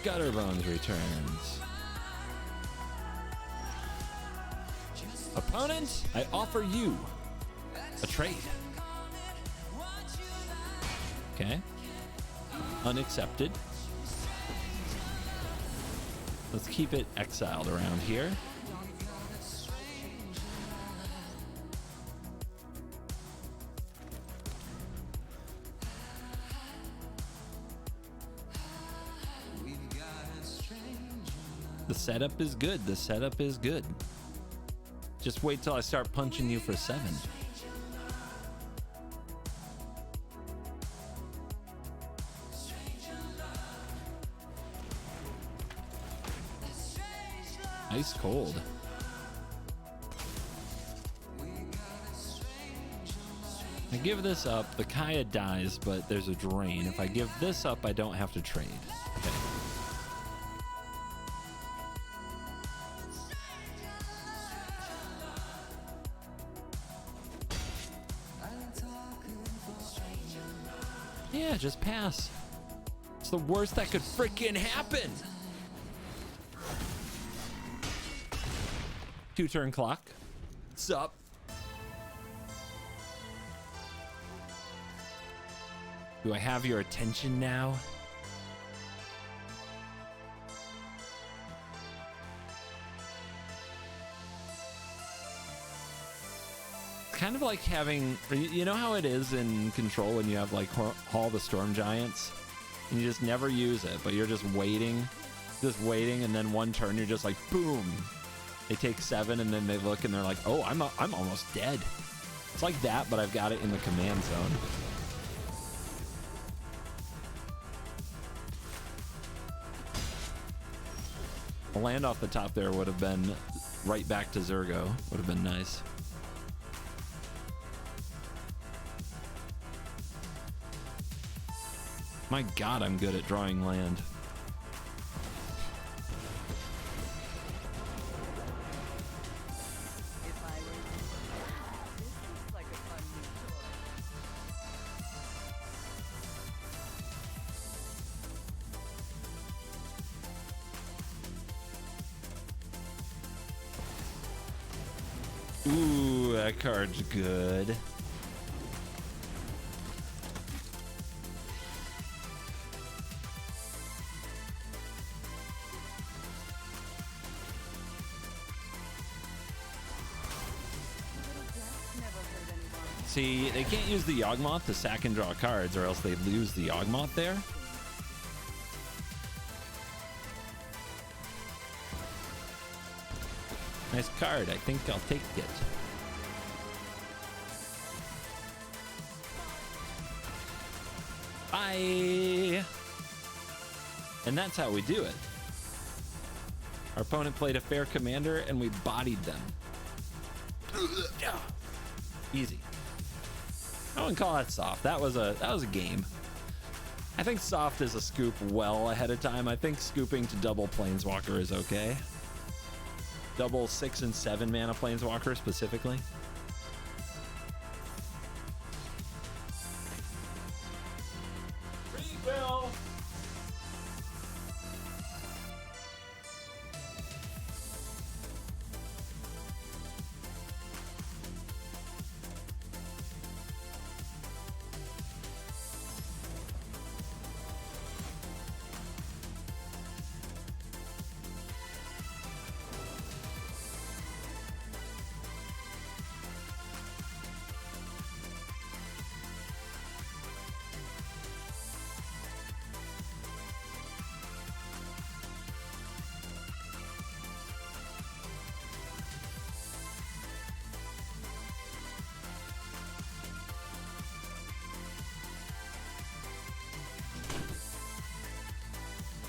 Gutterbones returns. Opponent, I offer you a trade. Okay. Unaccepted. Let's keep it exiled around here. The setup is good. The setup is good. Just wait till I start punching you for 7. Ice cold. I give this up, the Kaya dies, but there's a drain. If I give this up, I don't have to trade. Okay. Yeah, just pass. It's the worst that could freaking happen. 2-turn clock. What's up? Do I have your attention now? Kind of like having, you know how it is in Control when you have like Hall the Storm Giants and you just never use it, but you're just waiting, and then one turn you're just like, boom. They take 7 and then they look and they're like, oh, I'm almost dead. It's like that, but I've got it in the command zone. A land off the top there would have been right back to Zergo. Would have been nice. My God, I'm good at drawing land. Ooh, that card's good. See, they can't use the Yawgmoth to sack and draw cards or else they lose the Yawgmoth there. Nice card. I think I'll take it. Bye. And that's how we do it. Our opponent played a fair commander and we bodied them. Easy. I wouldn't call that soft. That was a game. I think soft is a scoop well ahead of time. I think scooping to double Planeswalker is okay. Double 6 and 7 mana Planeswalker specifically. Refill.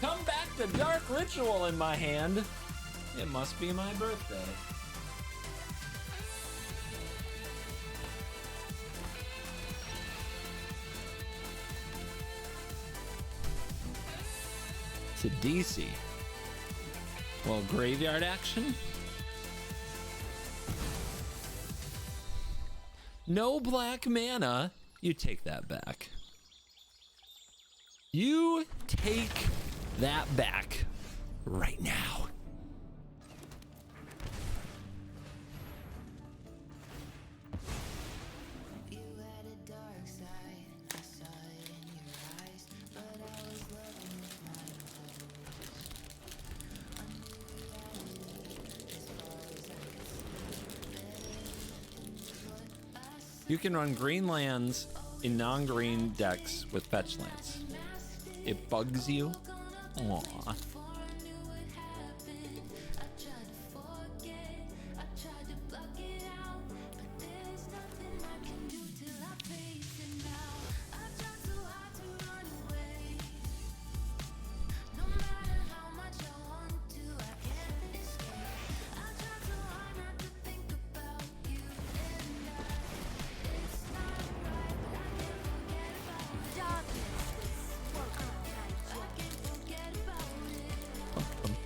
Come back to Dark Ritual in my hand. It must be my birthday. Sadisi. Well, graveyard action? No black mana. You take that back. You take that back right now. You can run green lands in non-green decks with fetch lands. It bugs you? Aww.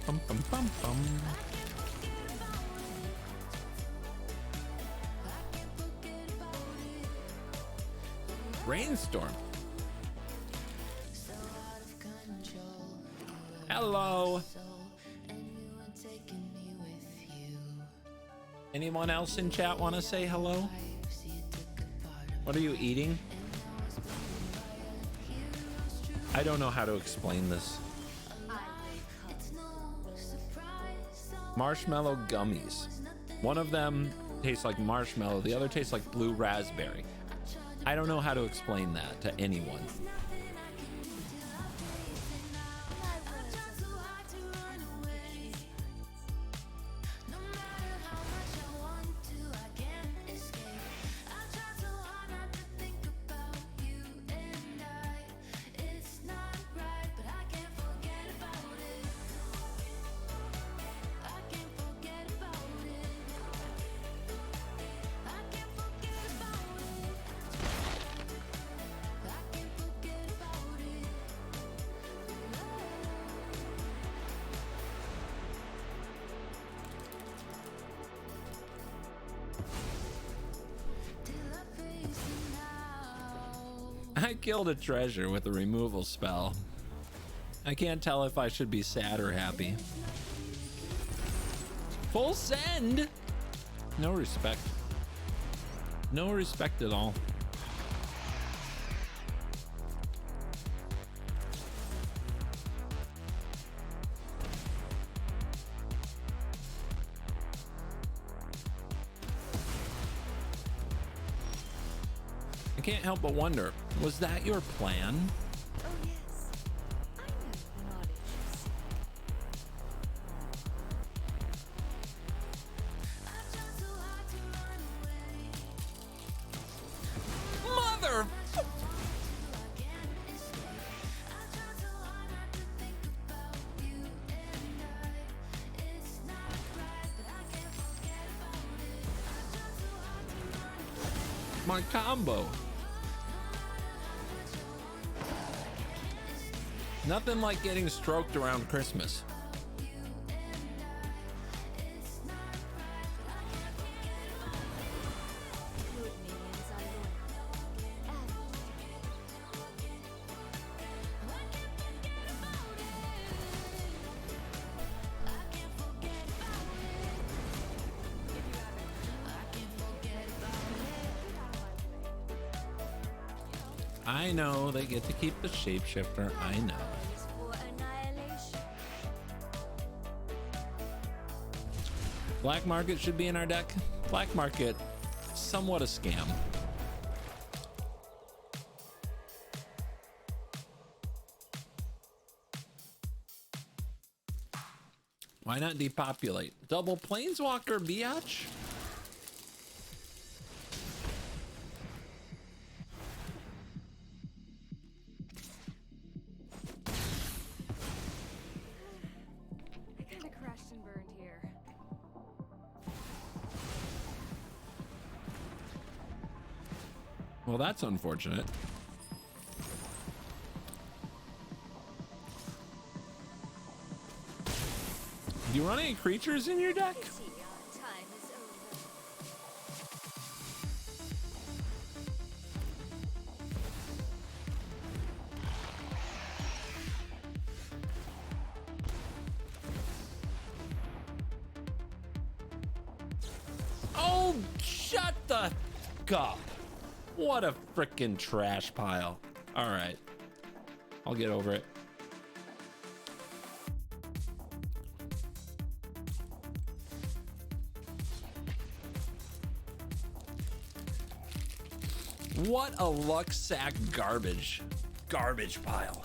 Bum, bum, bum, bum. Rainstorm. Hello. Anyone else in chat want to say hello? What are you eating? I don't know how to explain this. Marshmallow gummies. One of them tastes like marshmallow, the other tastes like blue raspberry. I don't know how to explain that to anyone. I killed a treasure with a removal spell. I can't tell if I should be sad or happy. Full send! No respect. No respect at all. I can't help but wonder, was that your plan? Oh yes, I know knowledge is sick. Mother! My combo. Nothing like getting stroked around Christmas. Good minions are loyal. I know they get to keep the shapeshifter. I know. For annihilation. Black market should be in our deck. Black market, somewhat a scam. Why not depopulate? Double planeswalker, biatch. I kind of crashed and burned here. Well, that's unfortunate. Do you run any creatures in your deck? Pity our time is over. shut the f up. What a freaking trash pile. All right. I'll get over it. What a luck sack garbage pile.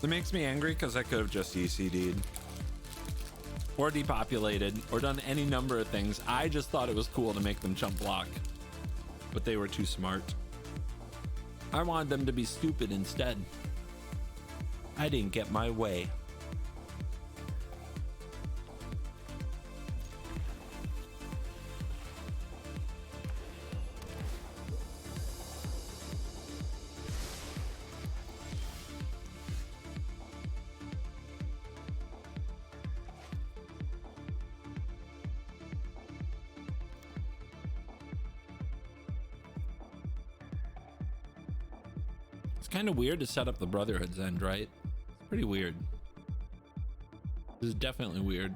It makes me angry because I could have just ECD'd or depopulated or done any number of things. I just thought it was cool to make them chump block, but they were too smart. I wanted them to be stupid instead. I didn't get my way. Kind of weird to set up the Brotherhood's end, right? It's pretty weird. This is definitely weird.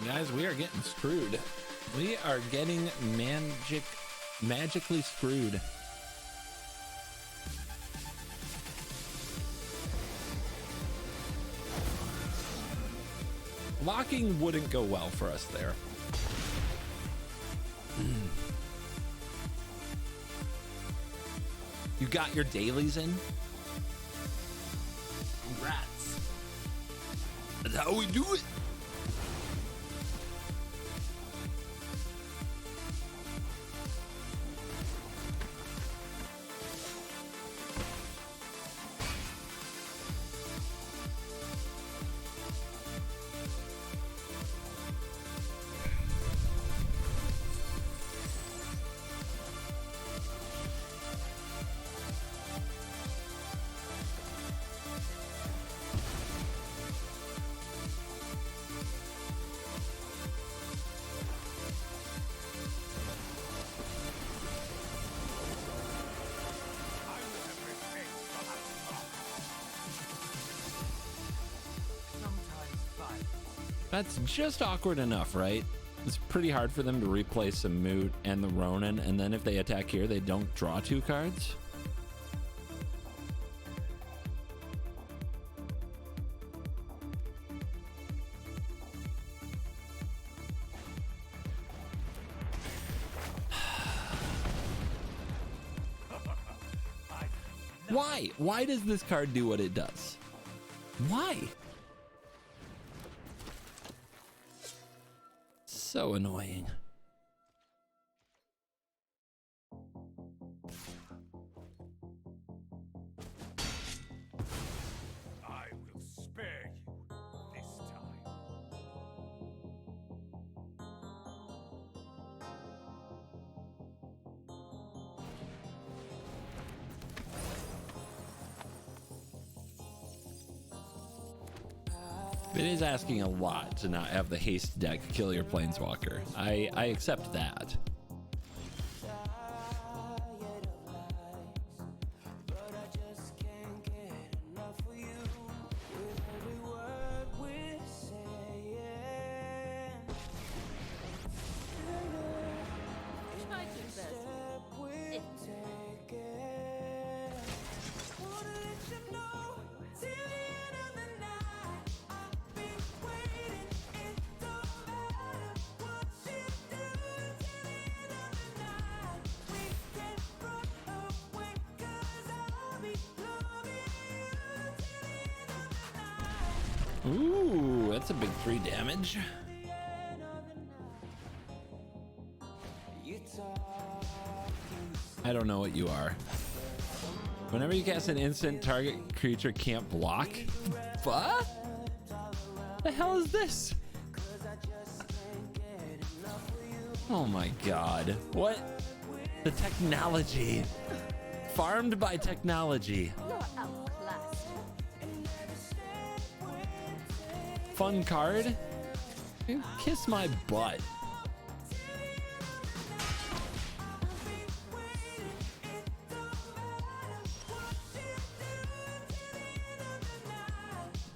Guys, we are getting screwed. We are getting magically screwed. Locking wouldn't go well for us there. You got your dailies in? Congrats. That's how we do it. That's just awkward enough, right? It's pretty hard for them to replace the Moot and the Ronin, and then if they attack here, they don't draw 2 cards. Why? Why does this card do what it does? Why? So annoying. I It is asking a lot to not have the haste deck kill your planeswalker. I accept that. Try to best. Ooh, that's a big 3 damage. I don't know what you are. Whenever you cast an instant, target creature can't block. What? The hell is this? Oh my god. What? The technology. Farmed by technology. You're outclassed. Fun card? Kiss my butt.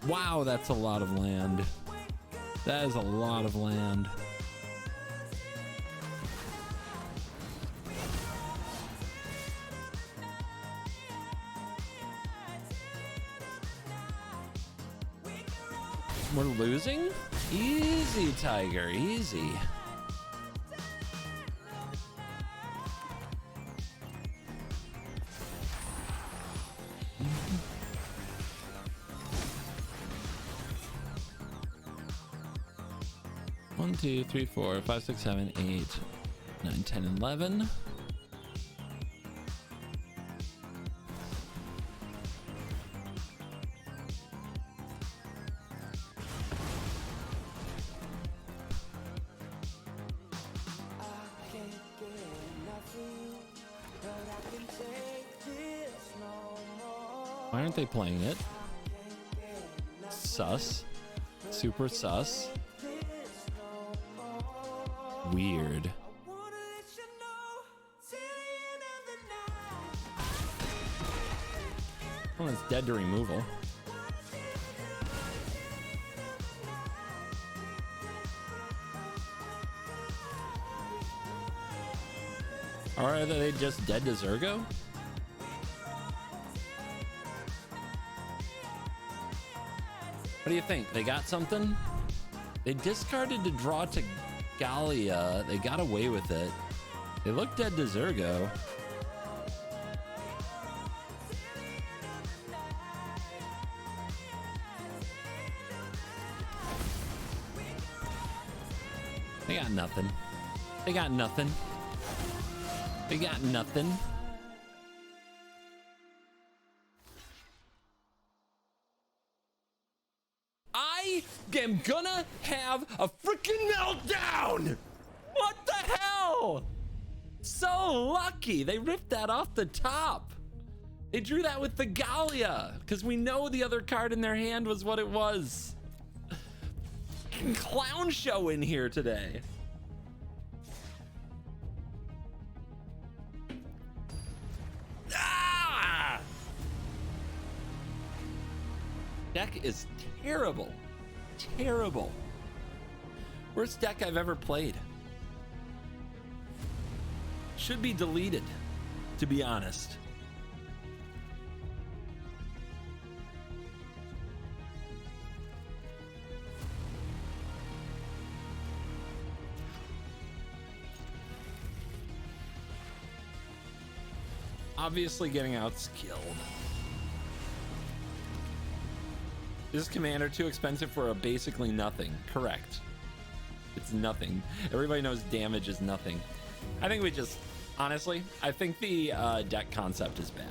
Wow, that's a lot of land. That is a lot of land. We're losing? Easy, Tiger, easy. One, 2, 3, 4, 5, 6, 7, 8, 9, 10, and 11. Why aren't they playing it? Sus. Super sus. Weird. Well, it's dead to removal. Or are they just dead to Zergo? What do you think? They got something? They discarded to draw to Gallia. They got away with it. They look dead to Zergo. They got nothing. They got nothing. They got nothing. I am gonna have a freaking meltdown! What the hell? So lucky. They ripped that off the top. They drew that with the Gallia because we know the other card in their hand was what it was. Clown show in here today. Ah! Deck is terrible. Terrible. Worst deck I've ever played. Should be deleted, to be honest. Obviously getting outskilled. Is Commander too expensive for a basically nothing? Correct. It's nothing. Everybody knows damage is nothing. I think we just, honestly, I think the deck concept is bad.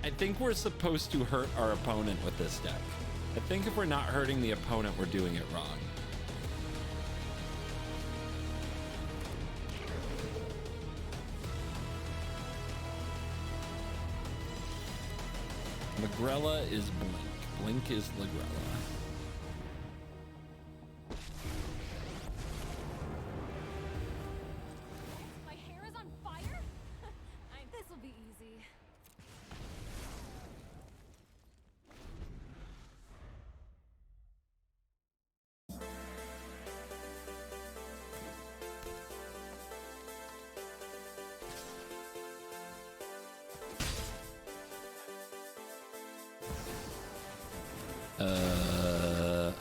I think we're supposed to hurt our opponent with this deck. I think if we're not hurting the opponent, we're doing it wrong. Lagrella is Blink. Blink is Lagrella. My hair is on fire? This will be easy.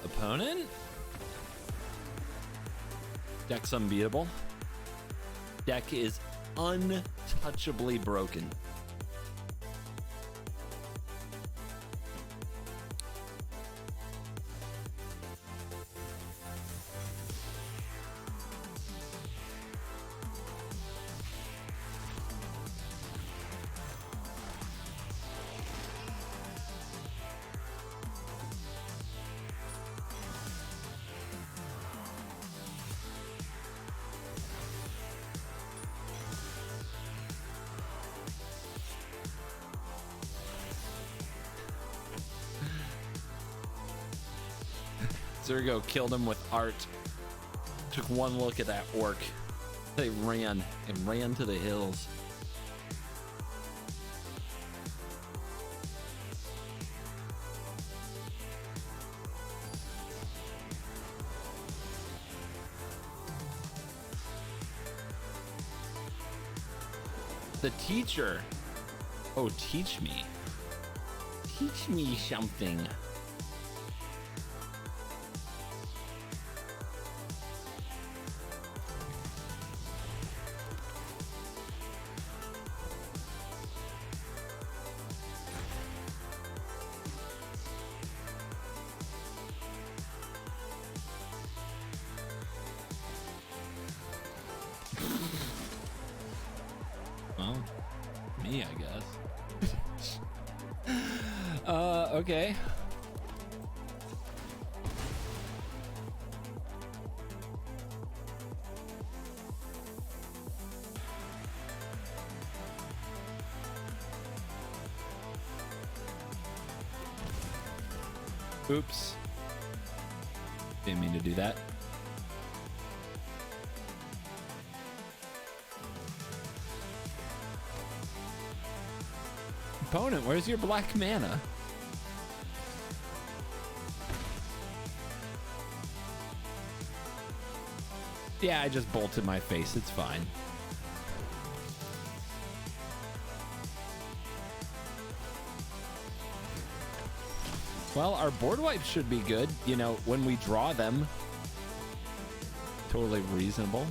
Opponent? Deck's unbeatable. Deck is untouchably broken. Zergo killed him with art. Took one look at that orc. They ran and ran to the hills. The teacher. Oh, teach me. Teach me something. Well, me, I guess. Okay. Oops. Didn't mean to do that. Opponent, where's your black mana? Yeah, I just bolted my face. It's fine. Well, our board wipes should be good. You know, when we draw them. Totally reasonable.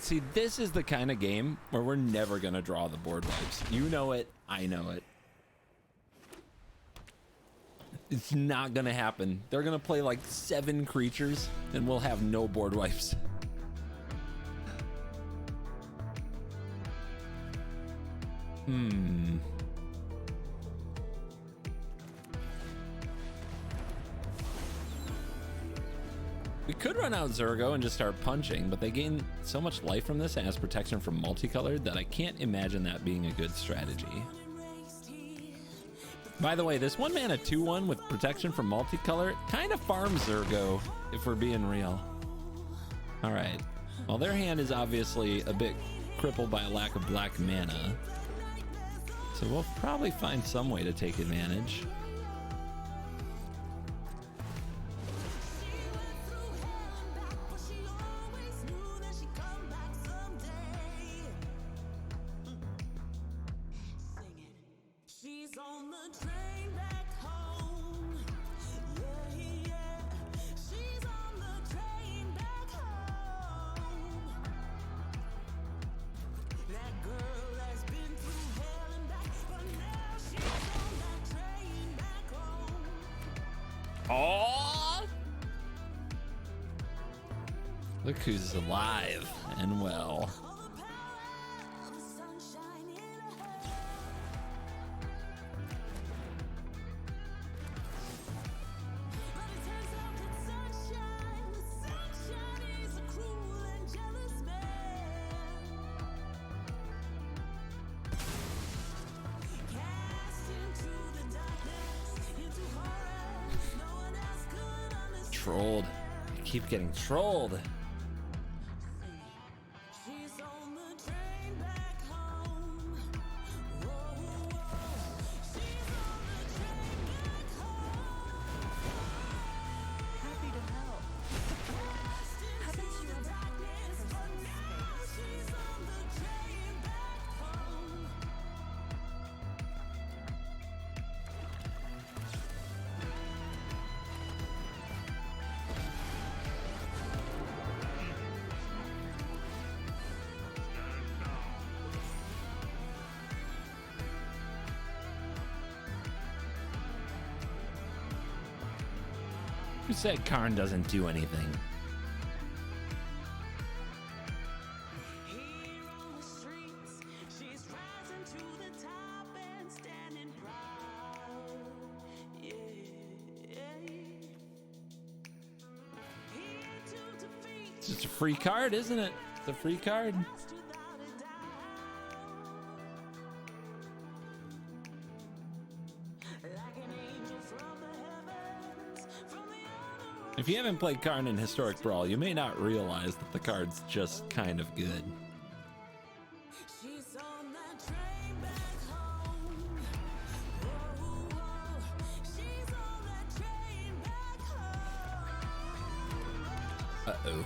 See, this is the kind of game where we're never going to draw the board wipes. You know it. I know it. It's not going to happen. They're going to play like 7 creatures and we'll have no board wipes. We could run out Zurgo and just start punching, but they gain so much life from this and has protection from multicolored that I can't imagine that being a good strategy. By the way, this 1 mana 2/1 with protection from multicolor kind of farms Zurgo, if we're being real. All right. Well, their hand is obviously a bit crippled by a lack of black mana, so we'll probably find some way to take advantage. Oh! Look who's alive and well. trolled. I keep getting trolled. She's on the train back home. Whoa, she's on the train back home. Happy to help. Haven't you ever had personal space? She's on the train back home. Who said Karn doesn't do anything? Here on the streets, she's rising to the top and standing proud. Yeah. Here to defeat, It's a free card, isn't it? It's a free card. just without a doubt. Like an angel from the heavens, from the other. If you haven't played Karn in Historic Brawl, you may not realize that the card's just kind of good. She's on that train back home. Whoa, she's on that train back home. Uh-oh.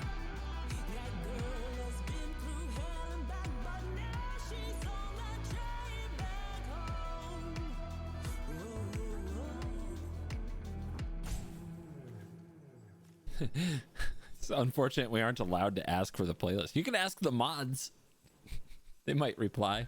That girl has been through hell and back, but now she's on that train back home. It's unfortunate we aren't allowed to ask for the playlist. You can ask the mods. They might reply.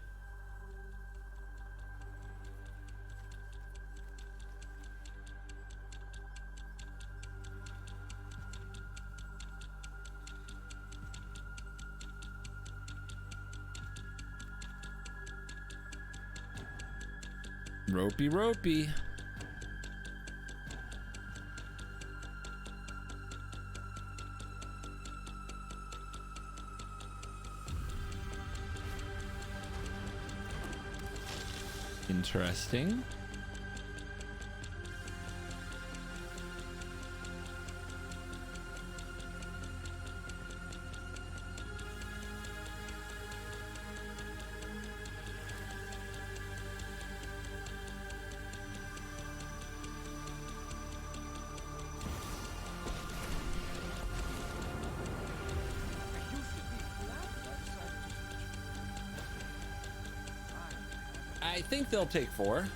Ropey, ropey. Interesting. I think they'll take 4.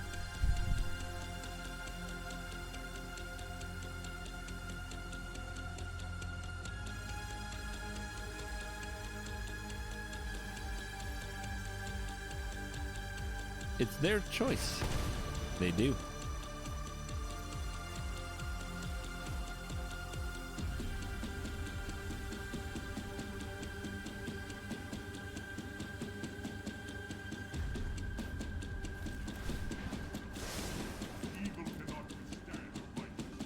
It's their choice. They do. Evil cannot withstand the might of God.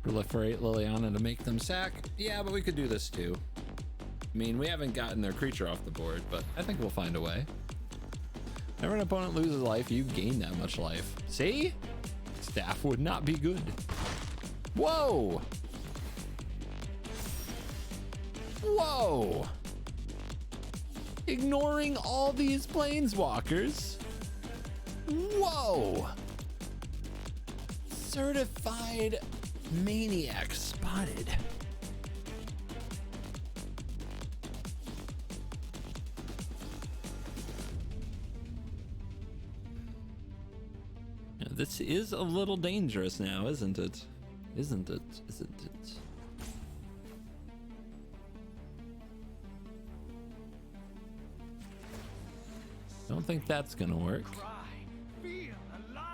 Proliferate Liliana to make them sack. Yeah, but we could do this too. I mean, we haven't gotten their creature off the board, but I think we'll find a way. Whenever an opponent loses life, you gain that much life. See? Staff would not be good. Whoa! Whoa! Ignoring all these planeswalkers. Whoa! Certified maniac spotted. Now, this is a little dangerous now, isn't it? Isn't it? Isn't it? Don't think that's gonna work. Feel alive.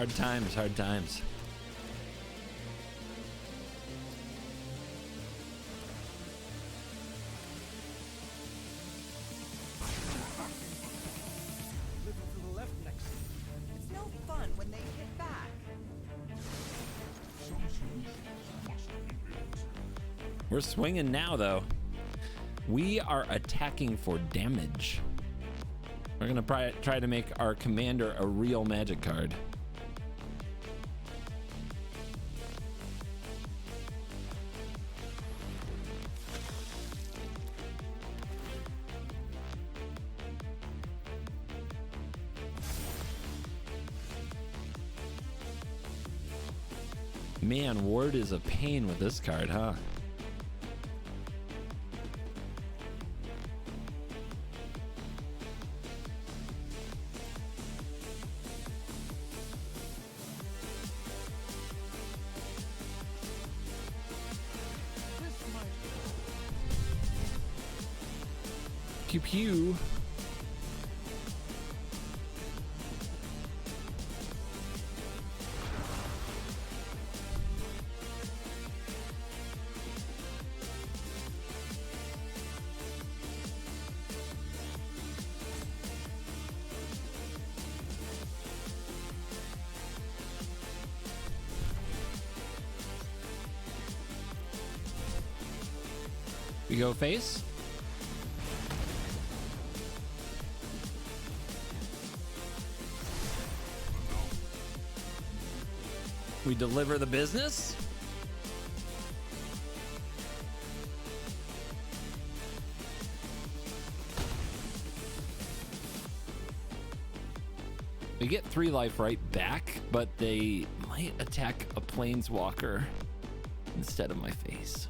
Hard times, hard times. Little to the left next. It's no fun when they hit back. Some solutions must be built. We're swinging now, though. We are attacking for damage. We're gonna try to make our commander a real magic card. Man, Ward is a pain with this card, huh? Pew pew. We go face. We deliver the business. We get 3 life right back, but they might attack a planeswalker instead of my face.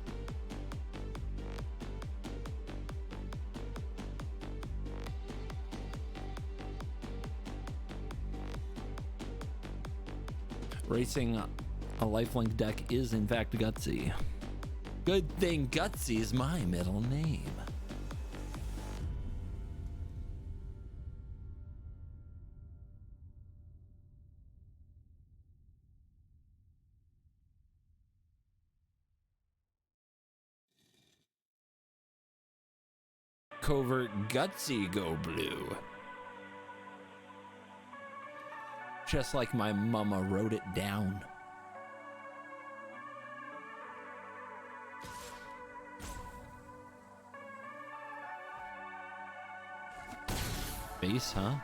Racing a lifelink deck is in fact gutsy. Good thing Gutsy is my middle name. Covert Gutsy go blue. Just like my mama wrote it down. Base, huh?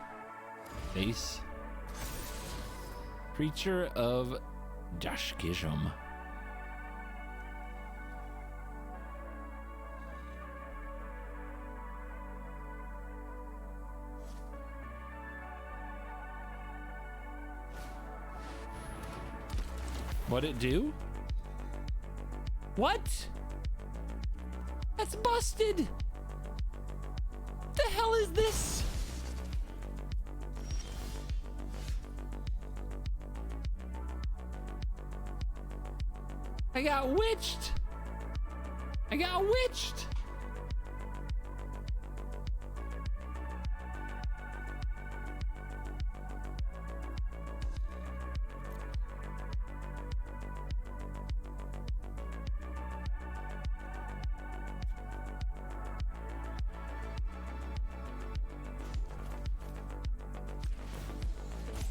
Base. Creature of Dashkisham. What'd it do? What? That's busted. The hell is this? I got witched. I got witched.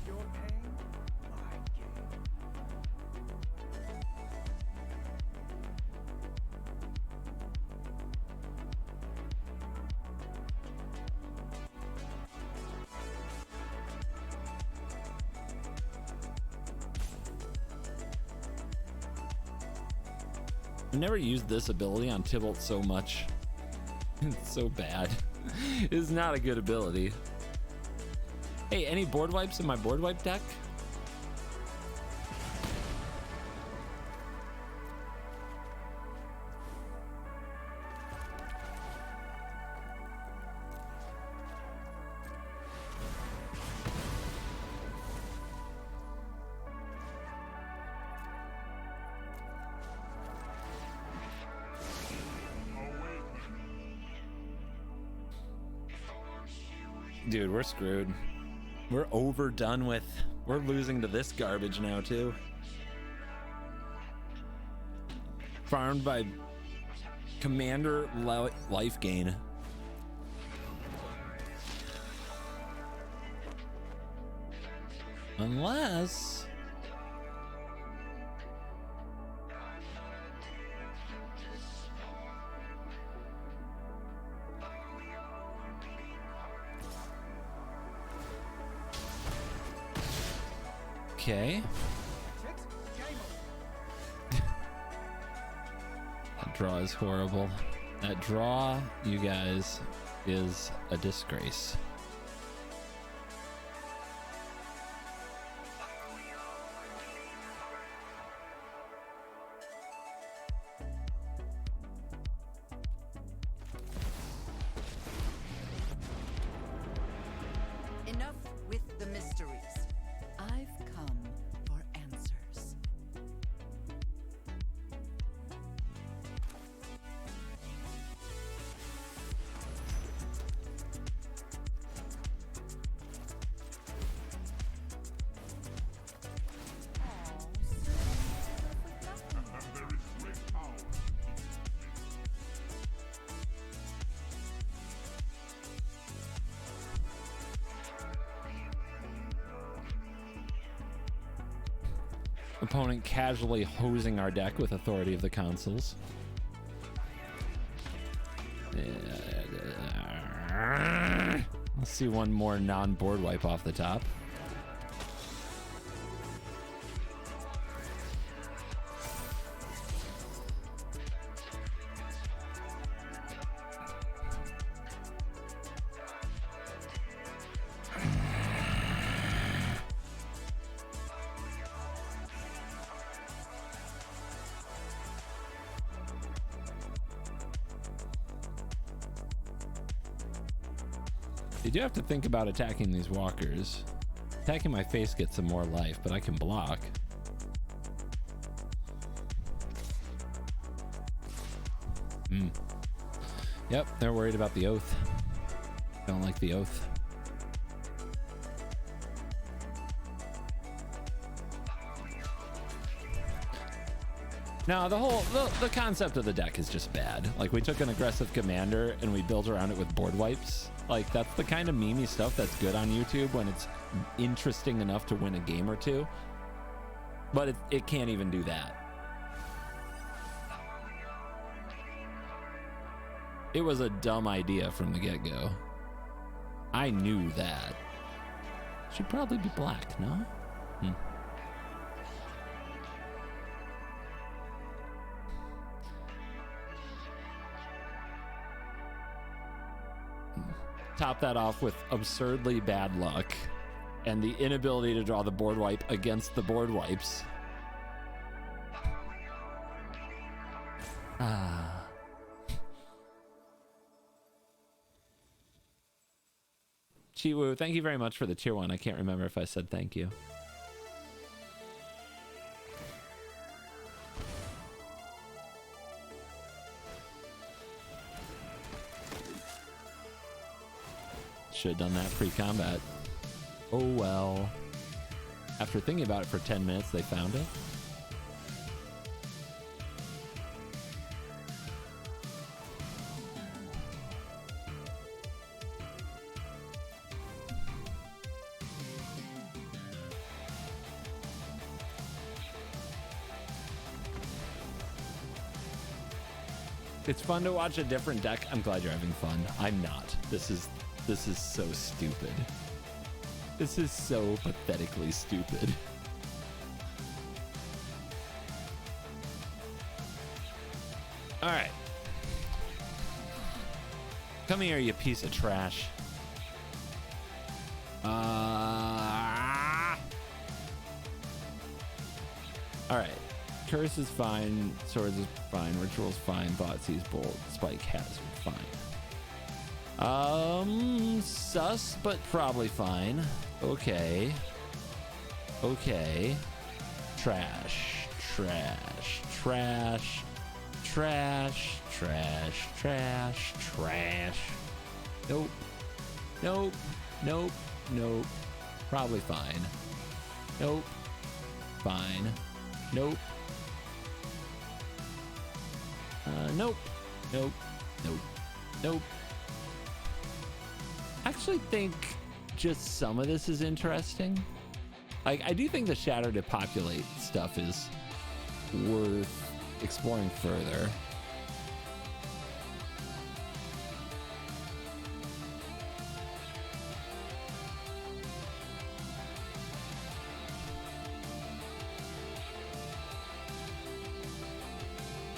Your pain, my gain. I've never used this ability on Tybalt so much. It's so bad. It's not a good ability. Hey, any board wipes in my board wipe deck? Dude, we're screwed. We're overdone with. We're losing to this garbage now too. Farmed by Commander life gain. Unless okay. That draw is horrible. That draw, you guys, is a disgrace. Enough with the mysteries. I've come for answers. There is great power. Opponent casually hosing our deck with authority of the consuls. Let's see one more non-board wipe off the top. You do have to think about attacking these walkers. Attacking my face gets some more life, but I can block. Yep, they're worried about the oath. Don't like the oath. Now, the concept of the deck is just bad. Like, we took an aggressive commander and we built around it with board wipes. Like, that's the kind of memey stuff that's good on YouTube when it's interesting enough to win a game or two. But it can't even do that. It was a dumb idea from the get-go. I knew that. Should probably be black, no? Top that off with absurdly bad luck and the inability to draw the board wipe against the board wipes. Chiwu, thank you very much for the tier 1. I can't remember if I said thank you. Should have done that pre-combat. Oh well. After thinking about it for 10 minutes, they found it. It's fun to watch a different deck. I'm glad you're having fun. I'm not. This is so stupid. This is so pathetically stupid. All right. Come here, you piece of trash. All right. Curse is fine. Swords is fine. Ritual's fine. Thoughtseize Bolt. Spike has fine. Sus, but probably fine. Okay. Okay. Trash. Trash. Trash. Trash. Trash. Trash. Trash. Nope. Nope. Nope. Nope. Probably fine. Nope. Fine. Nope. Nope. Nope. Nope. Nope. I actually think just some of this is interesting. Like, I do think the Shatter to Populate stuff is worth exploring further.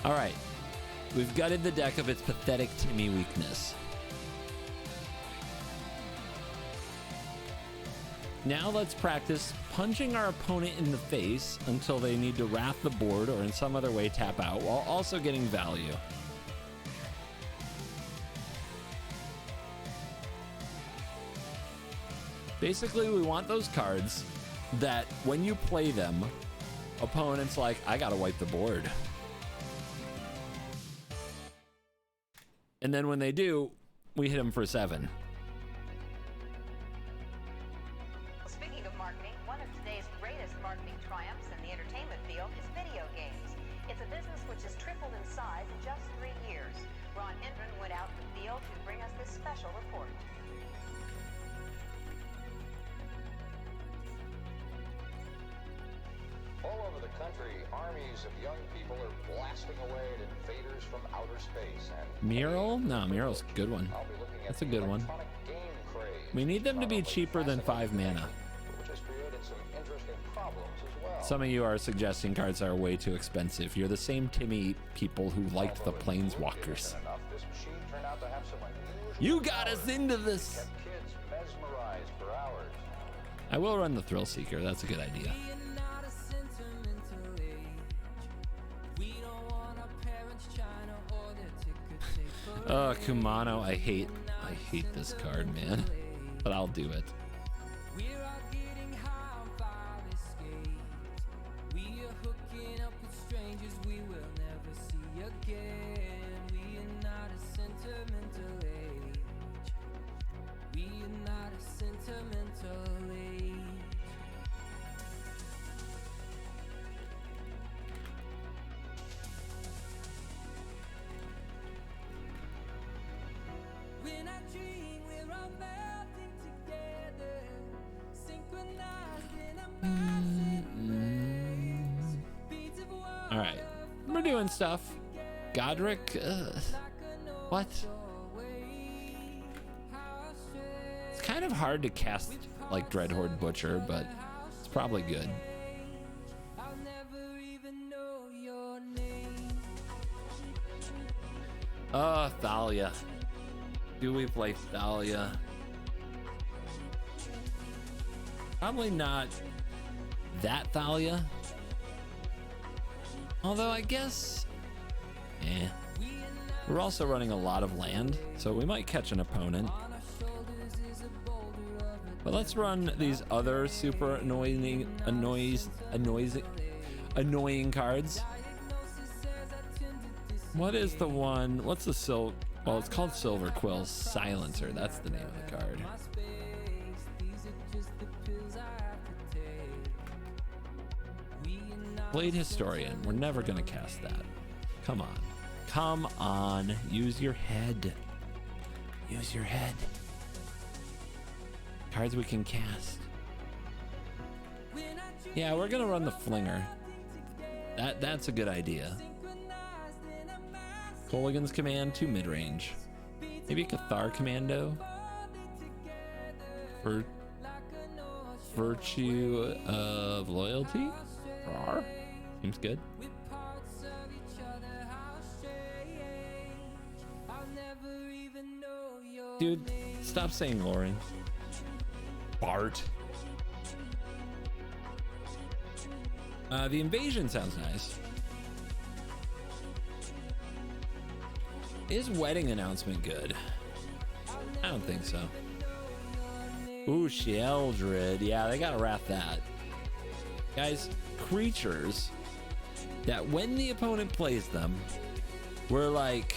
All right, we've gutted the deck of its pathetic Timmy weakness. Now let's practice punching our opponent in the face until they need to wrath the board or in some other way tap out, while also getting value. Basically, we want those cards that when you play them, opponents like, I gotta wipe the board. And then when they do, we hit them for 7. Speaking of marketing, one of today's greatest marketing triumphs in the entertainment field is video games. It's a business which has tripled in size in just 3 years. Ron Endren went out in the field to bring us this special report. All over the country, armies of young people are blasting away at invaders from outer space. And Mural? No, Mural's a good one. I'll be looking at That's a the good one. electronic game craze, We need them to be probably cheaper than 5 mana. which has created some interesting problems as well. Some of you are suggesting cards are way too expensive. You're the same Timmy people who liked the Planeswalkers. Enough, this machine turned out to have some unusual You got us powers into that this. kept kids mesmerized for hours. I will run the Thrill Seeker. That's a good idea. Kumano, I hate this card, man. But I'll do it. All right, we're doing stuff. Godric, what? It's kind of hard to cast like Dreadhorde Butcher, but it's probably good. Thalia. Do we play Thalia? Probably not that Thalia. Although I guess, we're also running a lot of land, so we might catch an opponent. But let's run these other super annoying cards. What is the one? What's the well, it's called Silver Quill Silencer. That's the name of the card. Blade Historian. We're never gonna cast that. Come on. Come on. Use your head. Use your head. Cards we can cast. Yeah, we're gonna run the Flinger. That's a good idea. Colligan's Command to mid-range. Maybe Cathar Commando. For Virtue of Loyalty. Rawr. Seems good. Dude, stop saying Lauren. Bart. The Invasion sounds nice. Is Wedding Announcement good? I don't think so. Ooh, Sheldred. Yeah, they gotta wrap that. Guys, creatures that when the opponent plays them, we're like,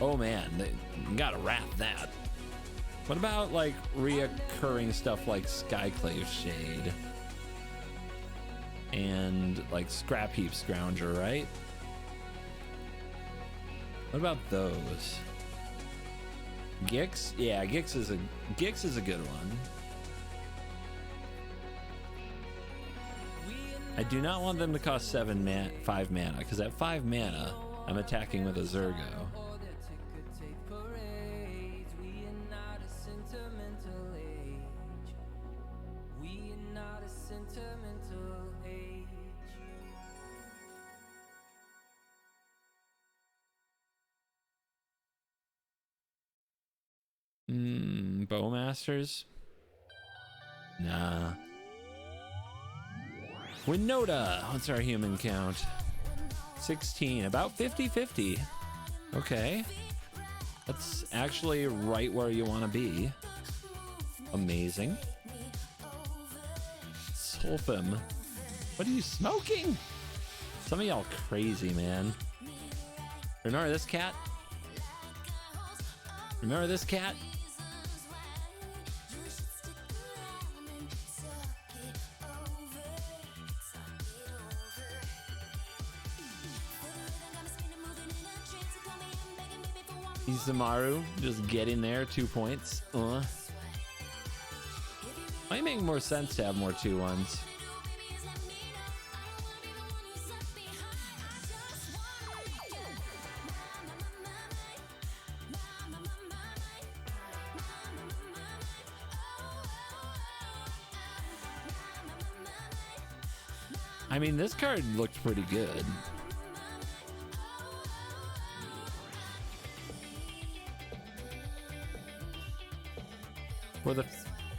oh man, they gotta wrap that. What about like reoccurring stuff like Skyclave Shade and like Scrap Heap Scrounger, right? What about those? Gix? Yeah, Gix is a good one. I do not want them to cost 5 mana, because at 5 mana, I'm attacking with a Zergo. Bowmasters? Nah. Winota, what's our human count? 16, about 50-50. Okay. That's actually right where you want to be. Amazing. Sulfim. What are you smoking? Some of y'all crazy, man. Remember this cat? Remember this cat? Izamaru just getting there, 2 points. Might make more sense to have more 2-1s. I mean, this card looked pretty good. For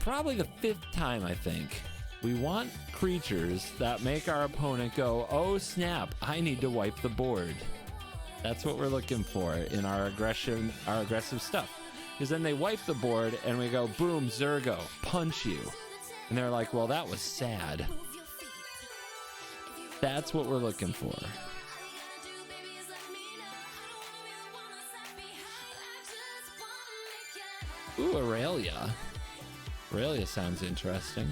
probably the 5th time, I think. We want creatures that make our opponent go, oh snap, I need to wipe the board. That's what we're looking for in our aggressive stuff. Because then they wipe the board and we go, boom, Zergo, punch you. And they're like, well, that was sad. That's what we're looking for. Ooh, Aurelia. Aurelia sounds interesting.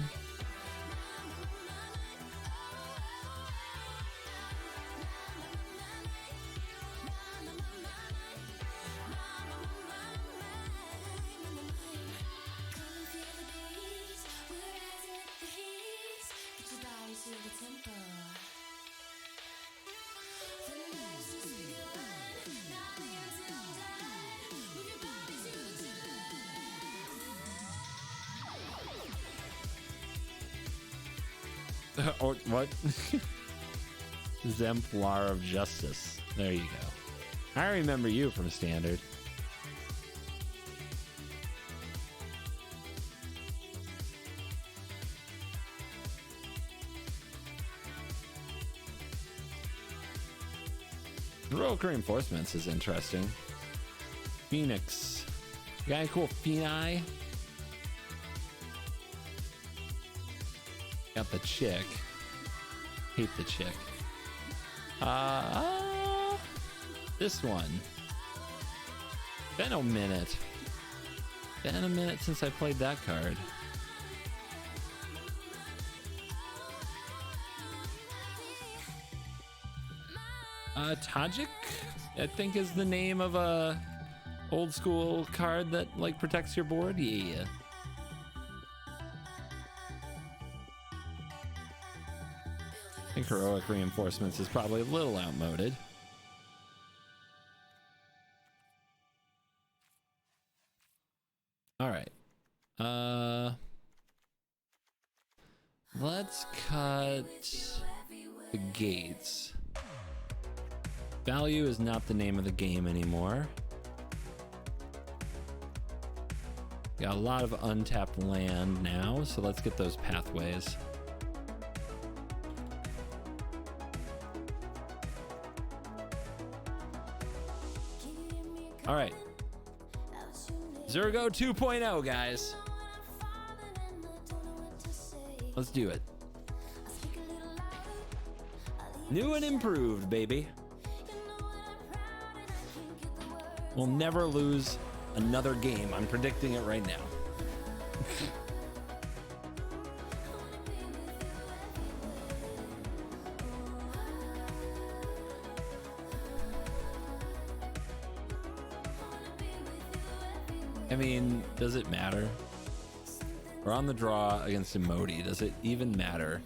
Or what? Exemplar of Justice. There you go. I remember you from Standard. Heroic Reinforcements is interesting. Phoenix. You got any cool Phoenix? Got the chick. Hate the chick. This one. Been a minute. Been a minute since I played that card. Tajik, I think, is the name of a old school card that like protects your board. Yeah. I think Heroic Reinforcements is probably a little outmoded. All right. Let's cut the gates. Value is not the name of the game anymore. Got a lot of untapped land now, so let's get those pathways. All right. Zurgo 2.0, guys. Let's do it. New and improved, baby. We'll never lose Another game. I'm predicting it right now. I mean, does it matter? We're on the draw against Emoti. Does it even matter?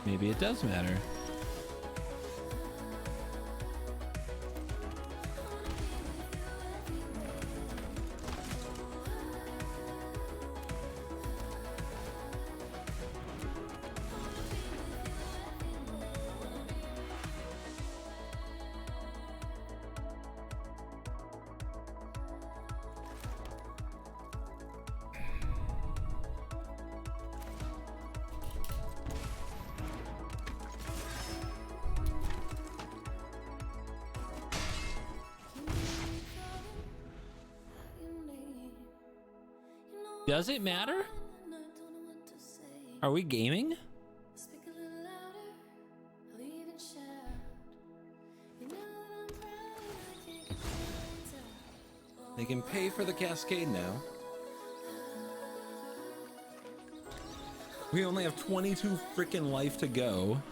Maybe it does matter. Does it matter? Are we gaming? They can pay for the cascade now. We only have 22 freaking life to go.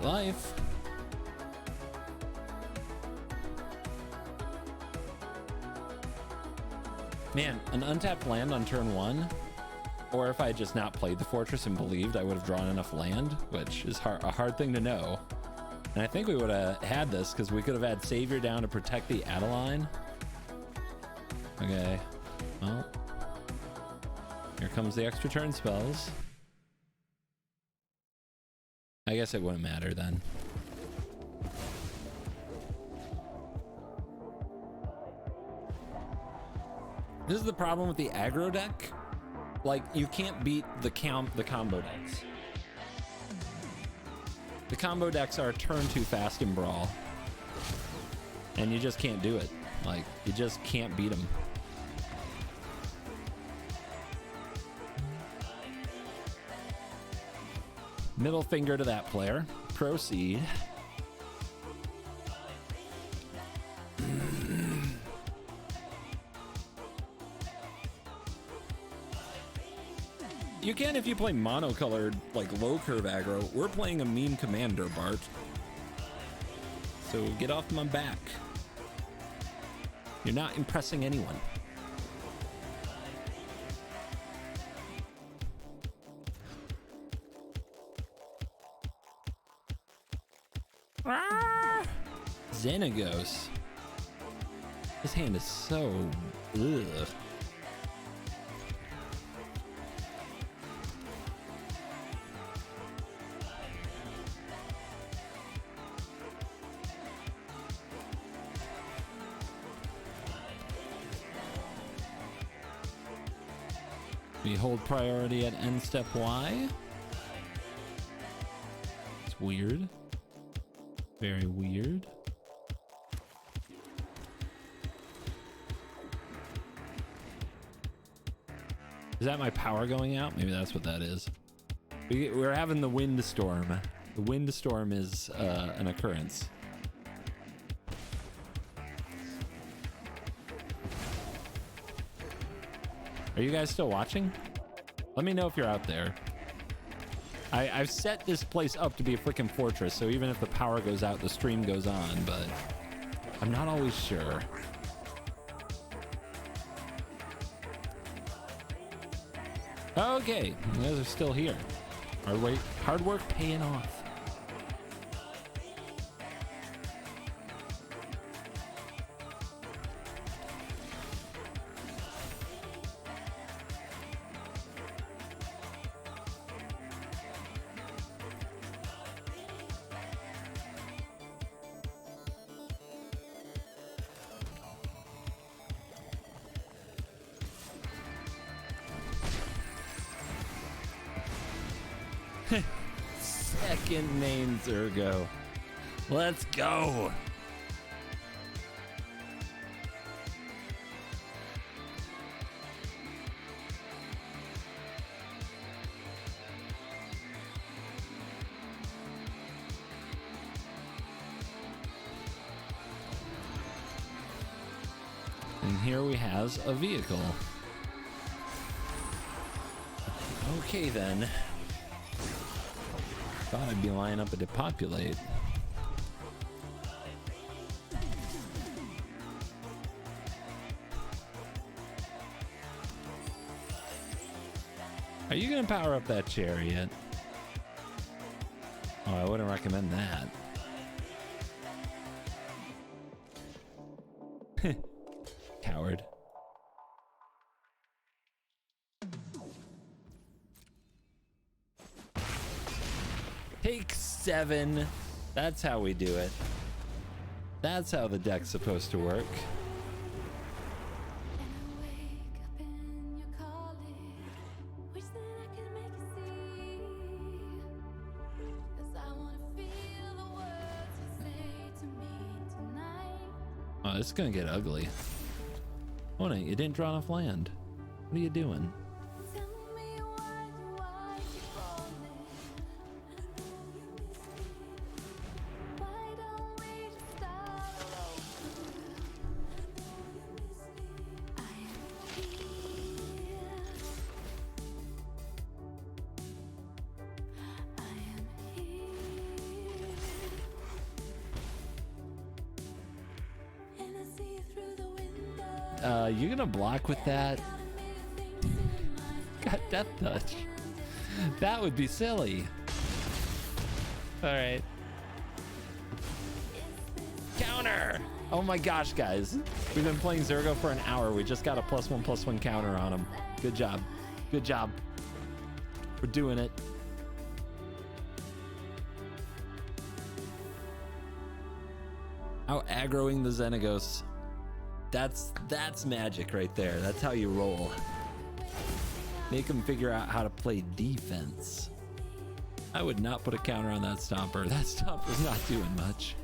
Life. Man, an untapped land on turn 1, or if I had just not played the fortress and believed I would have drawn enough land, which is a hard thing to know. And I think we would have had this because we could have had Savior down to protect the Adeline. Okay, well, here comes the extra turn spells. I guess it wouldn't matter then. This is the problem with the aggro deck. Like, you can't beat the combo decks. The combo decks are turn too fast in Brawl. And you just can't do it. Like, you just can't beat them. Middle finger to that player. Proceed. You can if you play monocolored, like low curve aggro. We're playing a meme commander, Bart. So get off my back. You're not impressing anyone. Xenagos. This hand is so ugh. We hold priority at end step Y. It's weird. Very weird. Is that my power going out? Maybe that's what that is. We're having the wind storm. The wind storm is an occurrence. Are you guys still watching? Let me know if you're out there. I've set this place up to be a freaking fortress, so even if the power goes out, the stream goes on, but I'm not always sure. Okay, you guys are still here. Hard work paying off. Second name Zergo. Let's go. And here we have a vehicle. Okay then. Thought I'd be lining up to depopulate. Are you gonna power up that chariot? Oh, I wouldn't recommend that. Coward. Take 7. That's how we do it. That's how the deck's supposed to work. Oh, this is gonna get ugly. Oh no, you didn't draw enough land. What are you doing? You're gonna block with that? Got Death Touch. That would be silly. Alright. Counter! Oh my gosh, guys. We've been playing Zergo for an hour. We just got a +1/+1 counter on him. Good job. Good job. We're doing it. Out aggroing the Xenagos. That's magic right there. That's how you roll. Make them figure out how to play defense. I would not put a counter on that Stomper. That Stomper's not doing much.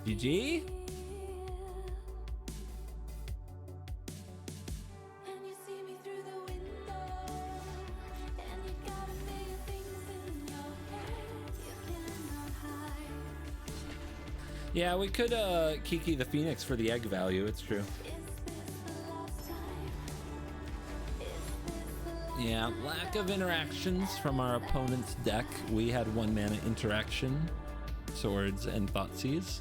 GG? Yeah, we could Kiki the Phoenix for the egg value, it's true. Yeah, lack of interactions from our opponent's deck. We had 1 mana interaction, swords and Thoughtseize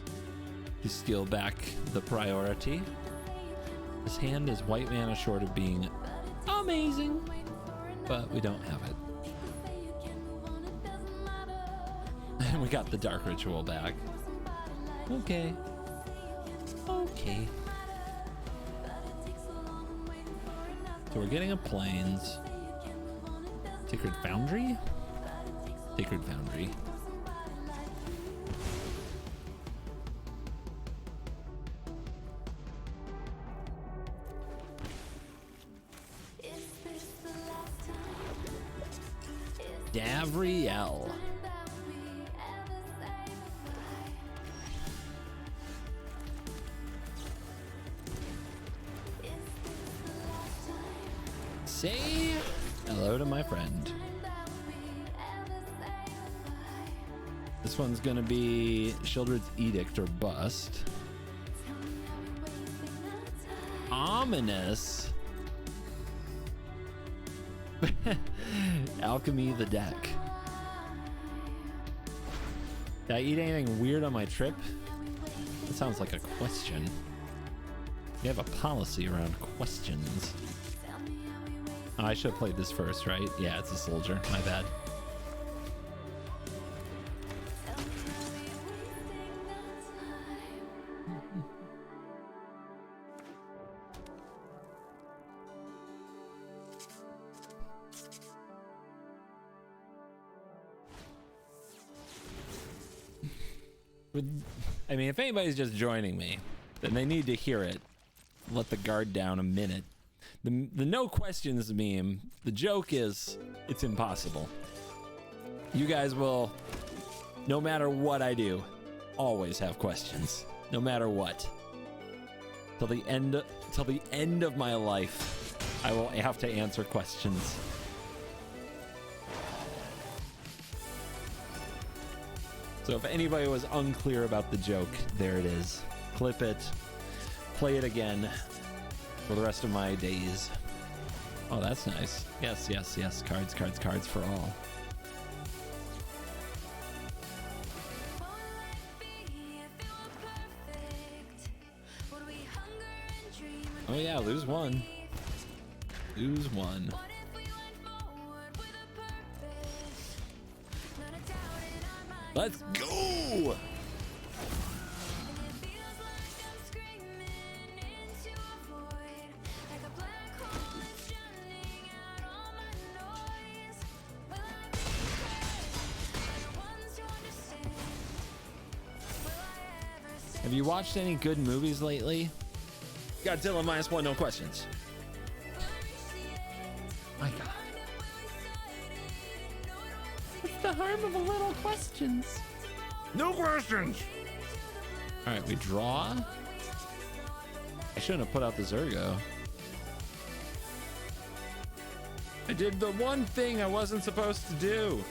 to steal back the priority. His hand is white mana short of being amazing, but we don't have it. And we got the Dark Ritual back. Okay. Okay. So we're getting a Plains. Sacred Foundry? Sacred Foundry. Davriel. Say hello to my friend. This one's gonna be Shieldred's Edict or bust. Ominous. Alchemy the deck. Did I eat anything weird on my trip? That sounds like a question. You have a policy around questions. Oh, I should have played this first, right? Yeah, it's a soldier. My bad. I mean, if anybody's just joining me, then they need to hear it. Let the guard down a minute. The no questions meme, the joke is it's impossible. You guys will, no matter what I do, always have questions. No matter what. Till the end of my life, I will have to answer questions. So if anybody was unclear about the joke, there it is. Clip it, play it again for the rest of my days. Oh, that's nice. Yes, yes, yes. Cards, cards, cards for all. Oh yeah, lose one. Lose one. Let's go! Have you watched any good movies lately? Godzilla -1, no questions. My God. What's the harm of a little questions? No questions. All right, we draw. I shouldn't have put out the Zergo. I did the one thing I wasn't supposed to do.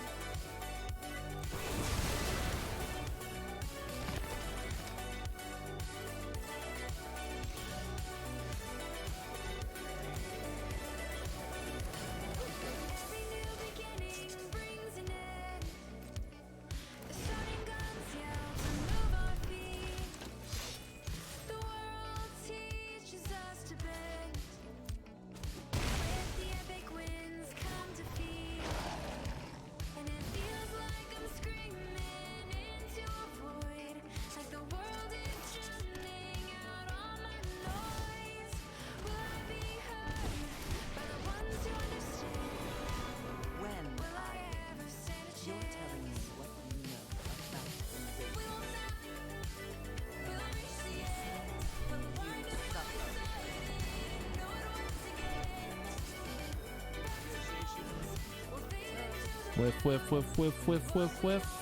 Whiff, whiff, whiff, whiff, whiff, whiff, whiff.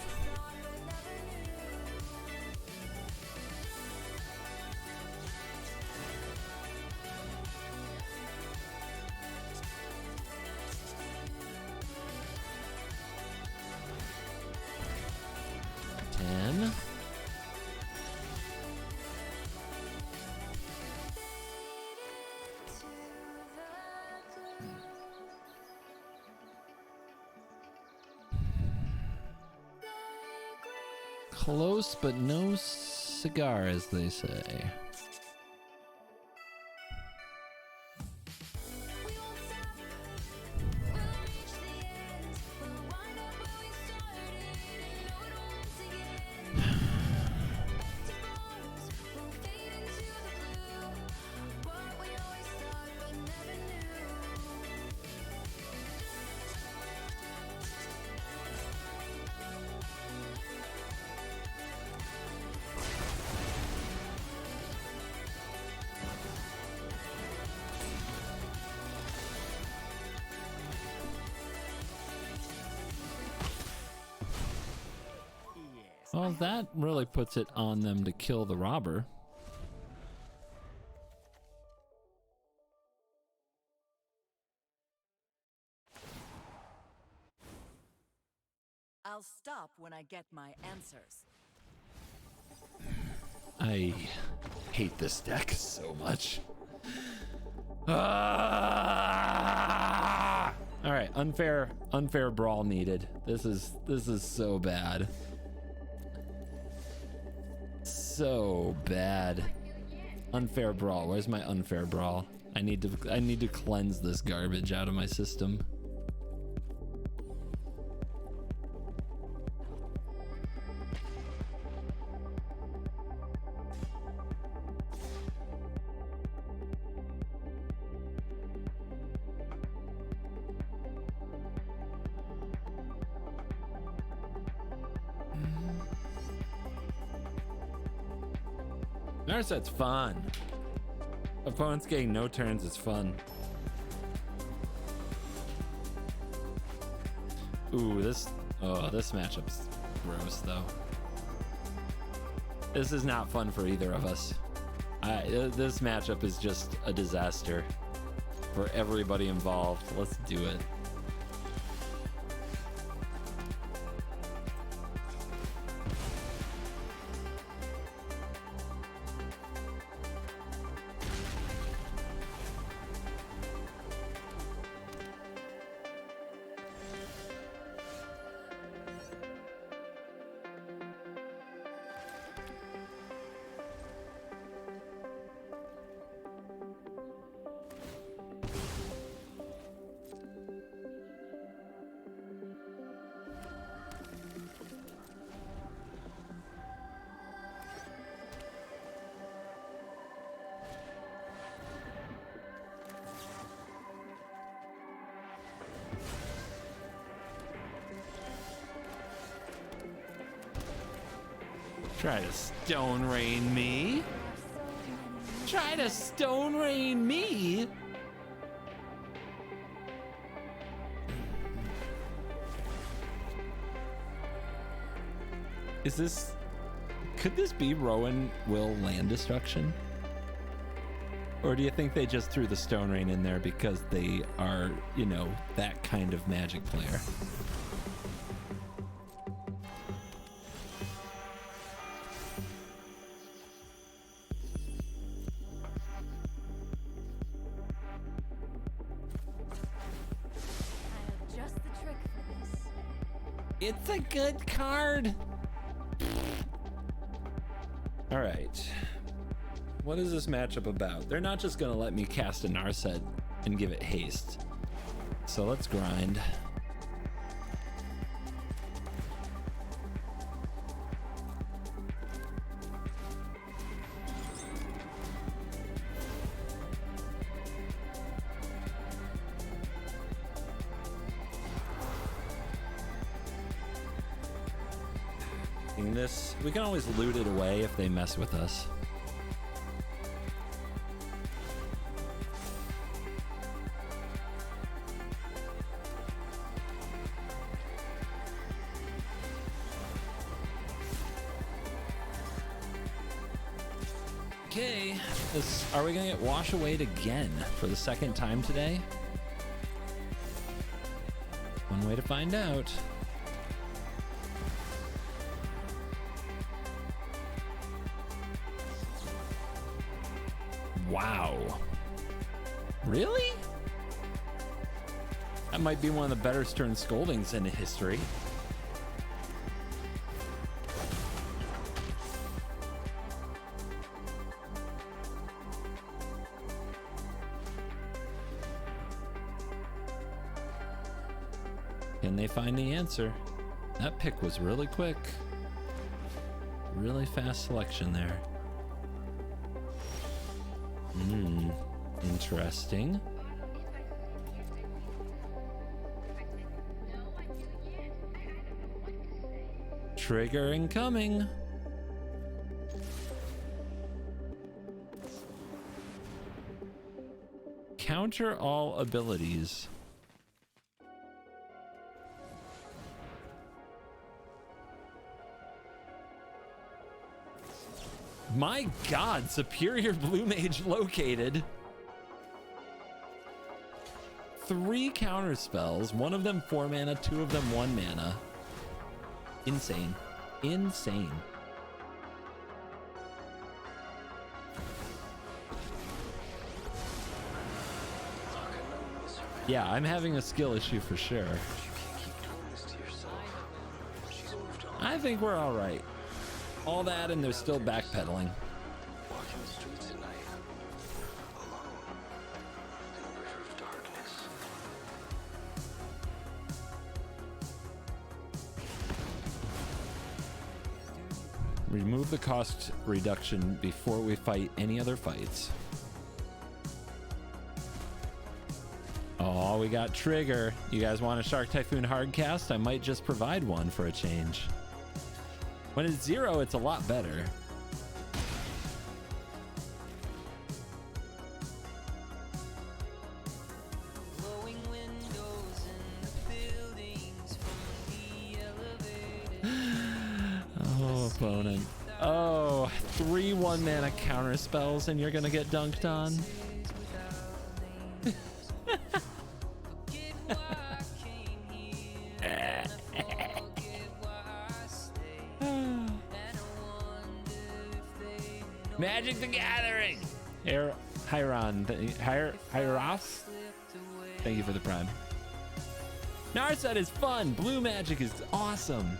Close, but no cigar, as they say. Well, that really puts it on them to kill the robber. I'll stop when I get my answers. I hate this deck so much. Ah! All right, unfair brawl needed. This is so bad. So bad. Unfair brawl. Where's my unfair brawl? I need to cleanse this garbage out of my system. Narset's fun. Opponents getting no turns is fun. Ooh, this matchup's gross though. This is not fun for either of us. This matchup is just a disaster for everybody involved. Let's do it. Try to stone rain me. Try to stone rain me. Is this... Could this be Rowan will land destruction? Or do you think they just threw the stone rain in there because they are, you know, that kind of Magic player? It's a good card. All right. What is this matchup about? They're not just gonna let me cast a Narset and give it haste. So let's grind. This, we can always loot it away if they mess with us. Okay, are we gonna get wash away again for the second time today? One way to find out. Wow. Really? That might be one of the better Stern Scoldings in history. Can they find the answer? That pick was really quick. Really fast selection there. Interesting. Trigger incoming. Counter all abilities. My God, Superior Blue Mage located. 3 counter spells, one of them 4 mana, 2 of them 1 mana. Insane. Insane. Yeah, I'm having a skill issue for sure. I think we're all right. All that and they're still backpedaling. Remove the cost reduction before we fight any other fights. Oh, we got Trigger. You guys want a Shark Typhoon hardcast? I might just provide one for a change. When it's 0, it's a lot better. opponent. Oh, 3 1-mana counter spells and you're gonna get dunked on. Magic the Gathering. Hyros. Thank you for the prime. Narset is fun. Blue Magic is awesome.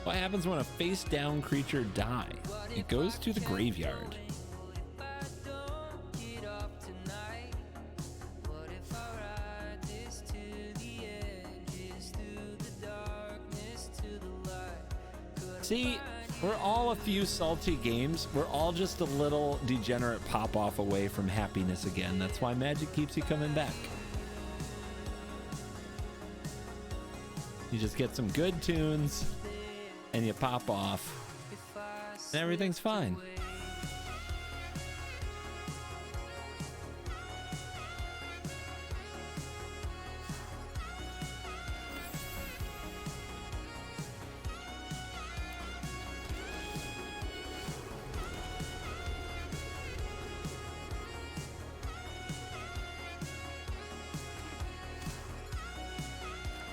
What happens when a face-down creature dies? It goes to the graveyard. See, we're all a few salty games. We're all just a little degenerate pop-off away from happiness again. That's why Magic keeps you coming back. You just get some good tunes and you pop off and everything's fine.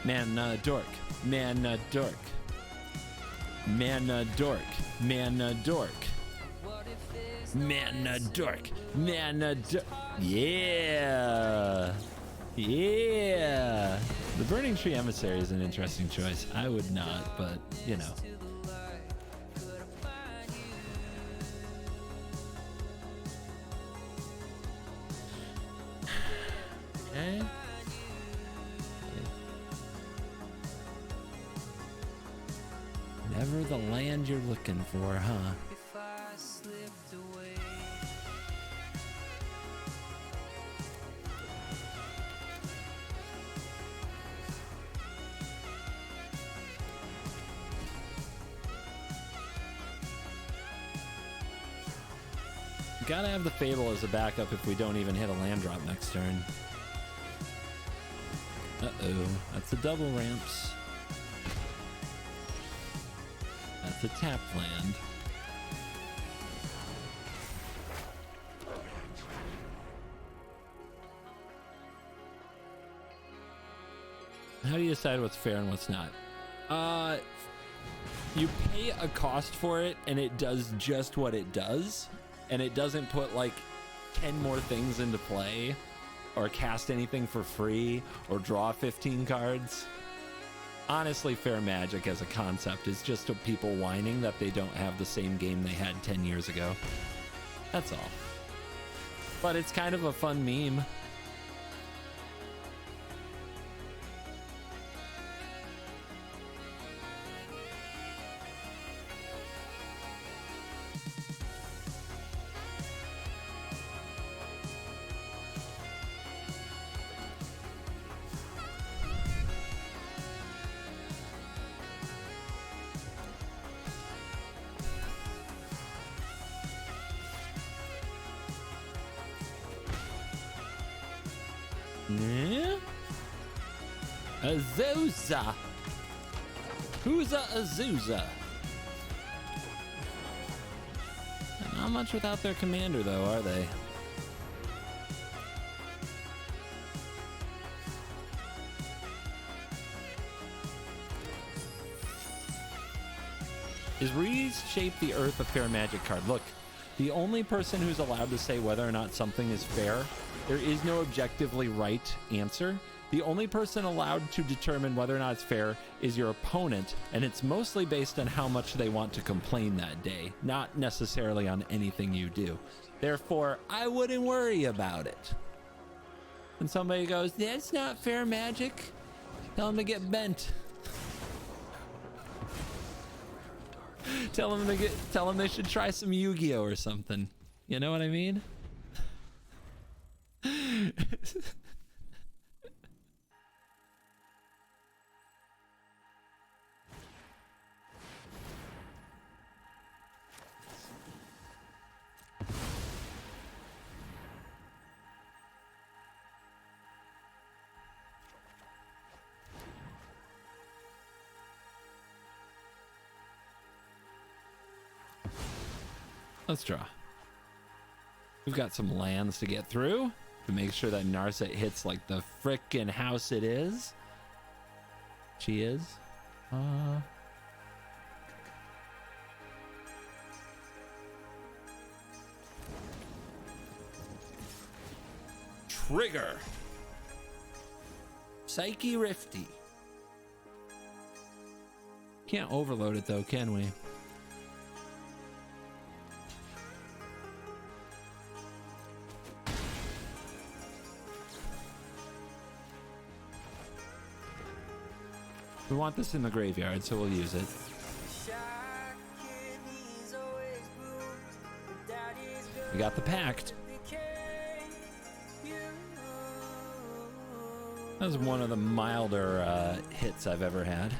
Man, dork. Man, dork. Man, dork. Man, dork. Man, dork. Man, dork. Yeah. Yeah. The Burning Tree Emissary is an interesting choice. I would not, but, you know. Okay. Never the land you're looking for, huh? Gotta have the Fable as a backup if we don't even hit a land drop next turn. Uh-oh, that's the double ramps. That's a tap land. How do you decide what's fair and what's not? You pay a cost for it and it does just what it does, and it doesn't put like 10 more things into play or cast anything for free or draw 15 cards. Honestly, fair Magic as a concept is just people whining that they don't have the same game they had 10 years ago. That's all. But it's kind of a fun meme. Azusa. Who's a Azusa? Not much without their commander, though, are they? Is Reshape the Earth a fair Magic card? Look, the only person who's allowed to say whether or not something is fair, there is no objectively right answer. The only person allowed to determine whether or not it's fair is your opponent, and it's mostly based on how much they want to complain that day, not necessarily on anything you do. Therefore, I wouldn't worry about it. When somebody goes, that's not fair Magic, tell them to get bent. Tell them they should try some Yu-Gi-Oh or something. You know what I mean? Let's draw. We've got some lands to get through to make sure that Narset hits like the frickin' house it is. She is. Trigger. Psyche Rifty. Can't overload it though, can we? We want this in the graveyard, so we'll use it. We got the pact. That was one of the milder hits I've ever had.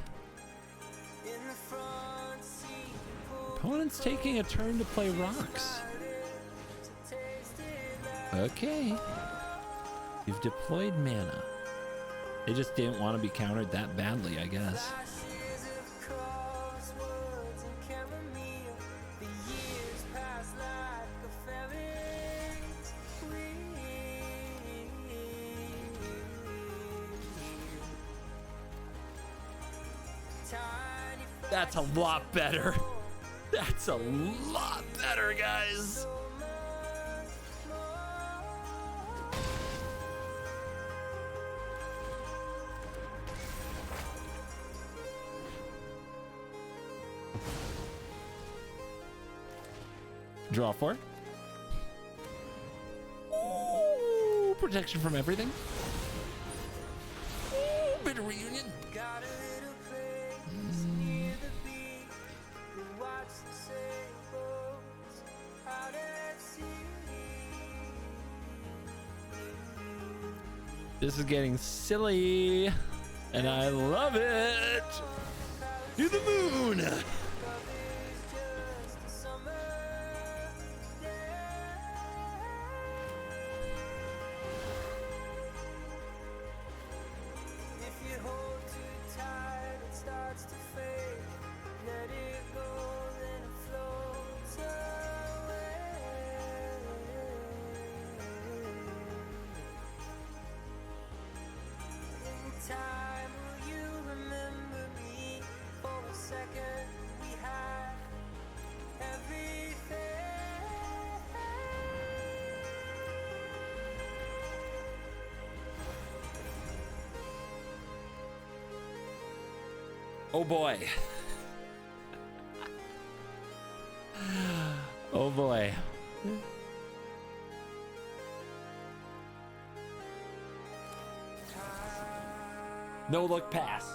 Opponent's taking a turn to play rocks. Okay. You've deployed mana. They just didn't want to be countered that badly, I guess. That's a lot better. That's a lot better, guys. Draw 4. Ooh, protection from everything. Ooh, bitter reunion. This is getting silly, and I love it. To the moon. Oh boy. Oh boy. No look pass.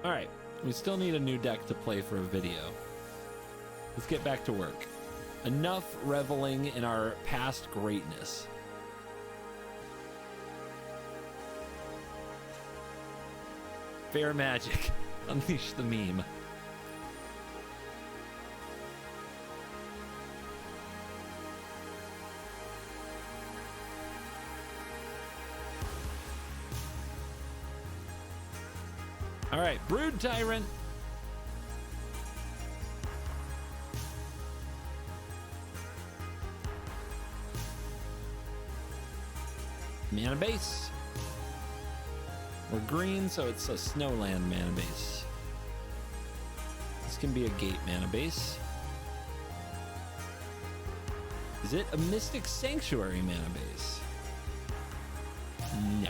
All right, we still need a new deck to play for a video. Let's get back to work. Enough reveling in our past greatness. Fair magic. Unleash the meme. All right, Brood Tyrant. Mana base. We're green, so it's a Snowland mana base. This can be a Gate mana base. Is it a Mystic Sanctuary mana base? No.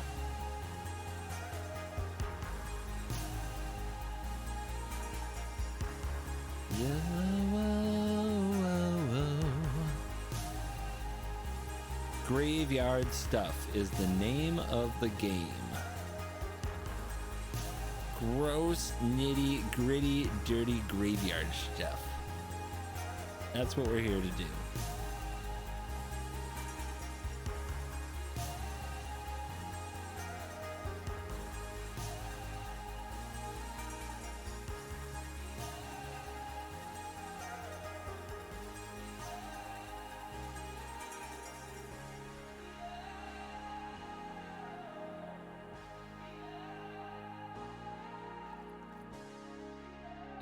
Graveyard stuff is the name of the game. Gross, nitty, gritty, dirty graveyard stuff. That's what we're here to do.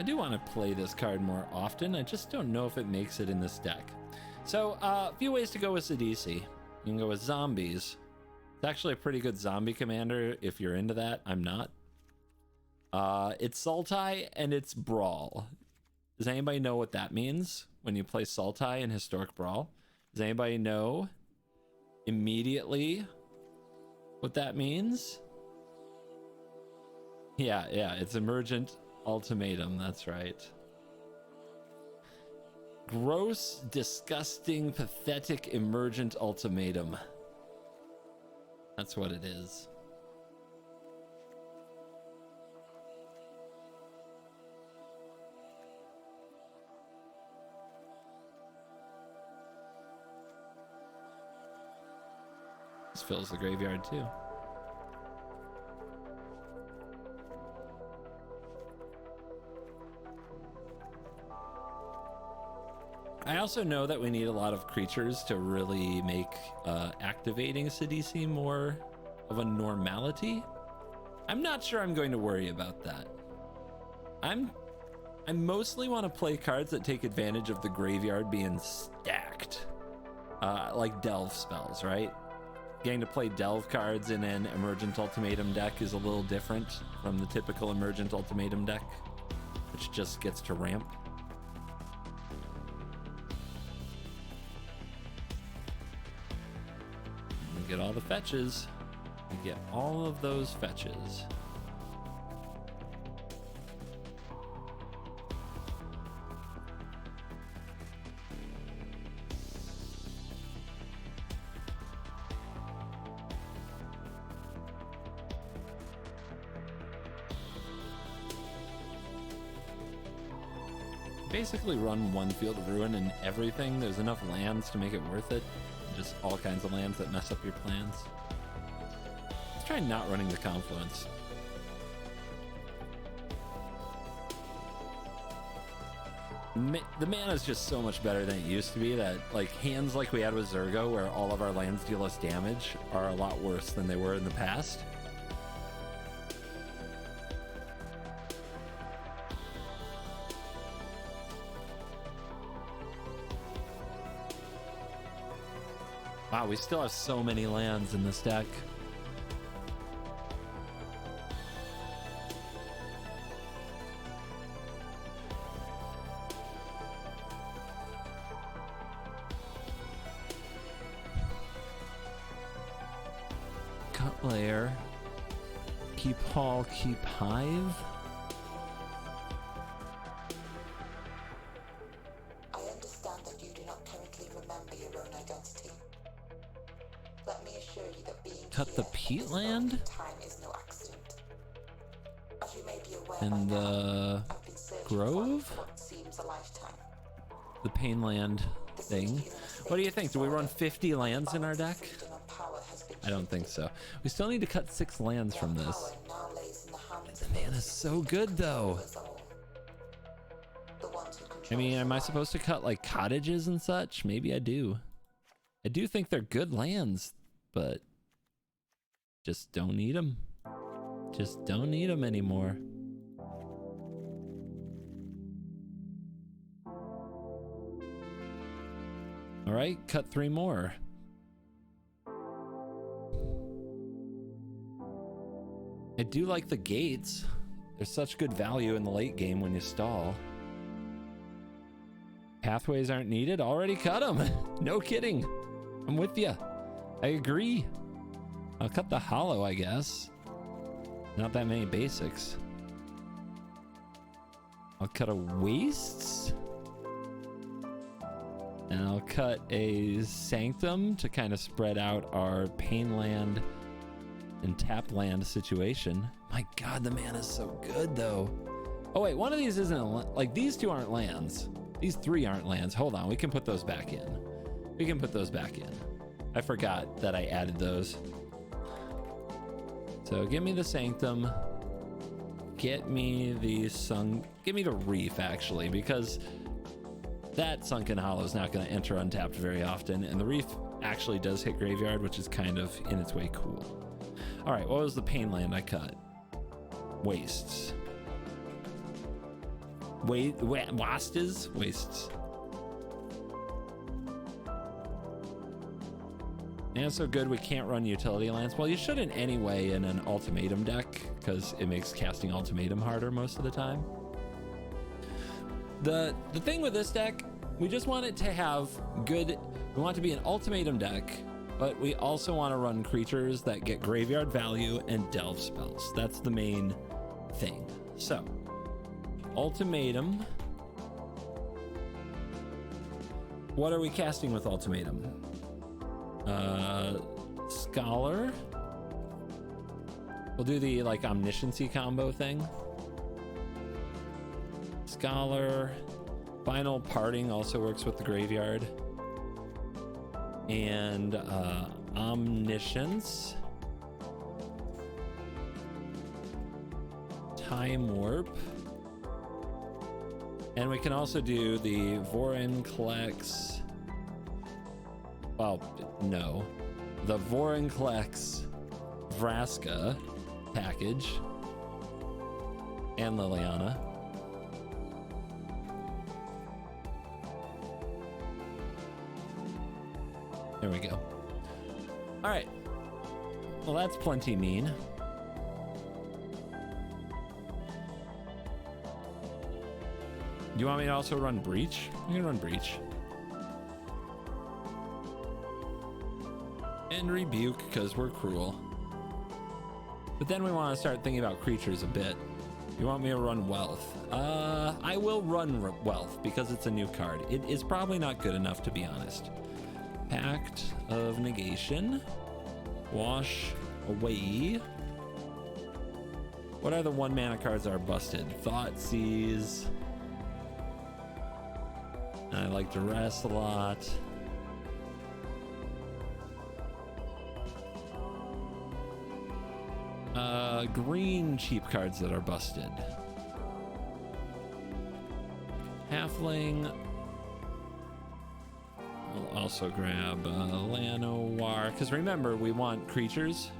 I do want to play this card more often. I just don't know if it makes it in this deck. So a few ways to go with Sadisi. You can go with zombies. It's actually a pretty good zombie commander if you're into that. I'm not. It's Sultai and it's Brawl. Does anybody know what that means when you play Sultai in Historic Brawl? Does anybody know immediately what that means? Yeah, it's Emergent Ultimatum, that's right. Gross, disgusting, pathetic Emergent Ultimatum. That's what it is. This fills the graveyard too. I also know that we need a lot of creatures to really make activating Sadisi more of a normality. I'm not sure I'm going to worry about that. I mostly want to play cards that take advantage of the graveyard being stacked. Like delve spells, right? Getting to play delve cards in an Emergent Ultimatum deck is a little different from the typical Emergent Ultimatum deck, which just gets to ramp. We get all the fetches. We get all of those fetches. Basically run one Field of Ruin and everything. There's enough lands to make it worth it. Just all kinds of lands that mess up your plans. Let's try not running the Confluence. The mana is just so much better than it used to be, that like hands like we had with Zergo, where all of our lands deal us damage, are a lot worse than they were in the past. Wow, we still have so many lands in this deck. Cut layer. Keep Hall, keep Hive. Cut the peatland and the grove, the painland thing. What do you think? Do we run 50 lands in our deck? I don't think so. We still need to cut 6 lands from this. The mana's so good though. I mean, am I supposed to cut like cottages and such? Maybe I do. I do think they're good lands, but just don't need them. Just don't need them anymore. All right, cut 3 more. I do like the gates. There's such good value in the late game when you stall. Pathways aren't needed. Already cut them. No kidding. I'm with you. I agree. I'll cut the hollow, I guess. Not that many basics. I'll cut a wastes. And I'll cut a sanctum to kind of spread out our painland and tap land situation. My god, the mana is so good though. Oh wait, one of these isn't, like these 2 aren't lands. These 3 aren't lands. Hold on, we can put those back in. We can put those back in. I forgot that I added those. So give me the sanctum. Get me the give me the reef actually, because that sunken hollow is not going to enter untapped very often, and the reef actually does hit graveyard, which is kind of in its way cool. All right, what was the painland I cut? Wastes. Wastes. And it's so good we can't run utility lands. Well, you shouldn't anyway in an ultimatum deck because it makes casting ultimatum harder most of the time. The thing with this deck, we just want it to have good, we want it to be an ultimatum deck, but we also want to run creatures that get graveyard value and delve spells. That's the main thing. So, ultimatum. What are we casting with ultimatum? Scholar. We'll do the like omnisciency combo thing. Scholar. Final Parting also works with the graveyard. And Omniscience. Time Warp. And we can also do the Vorinclex. Well, no. The Vorinclex Vraska package. And Liliana. There we go. All right. Well, that's plenty mean. Do you want me to also run Breach? I'm gonna run Breach. And Rebuke, because we're cruel. But then we want to start thinking about creatures a bit. You want me to run Wealth? I will run Wealth, because it's a new card. It is probably not good enough, to be honest. Pact of Negation. Wash away. What are the 1-mana cards that are busted? Thoughtseize. I like Duress a lot. Green cheap cards that are busted. Halfling. We'll also grab Llanowar, because remember, we want creatures.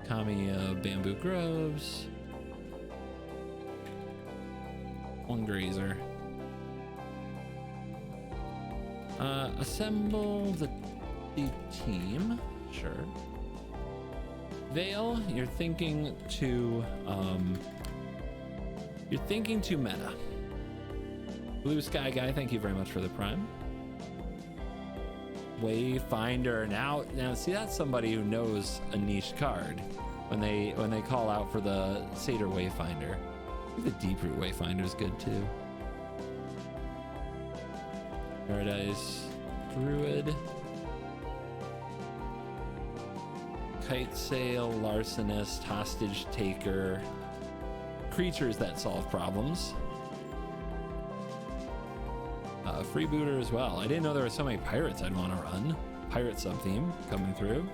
Kami Bamboo Groves. One Grazer. Assemble the team. Sure. Veil, you're thinking too meta. Blue Sky Guy, thank you very much for the prime. Wayfinder. Now see, that's somebody who knows a niche card when they call out for the Satyr Wayfinder. I think the Deeproot Wayfinder is good too. Paradise Druid. Kite Sail, Larcenist, Hostage Taker. Creatures that solve problems. Freebooter as well. I didn't know there were so many pirates I'd want to run. Pirate sub-theme coming through.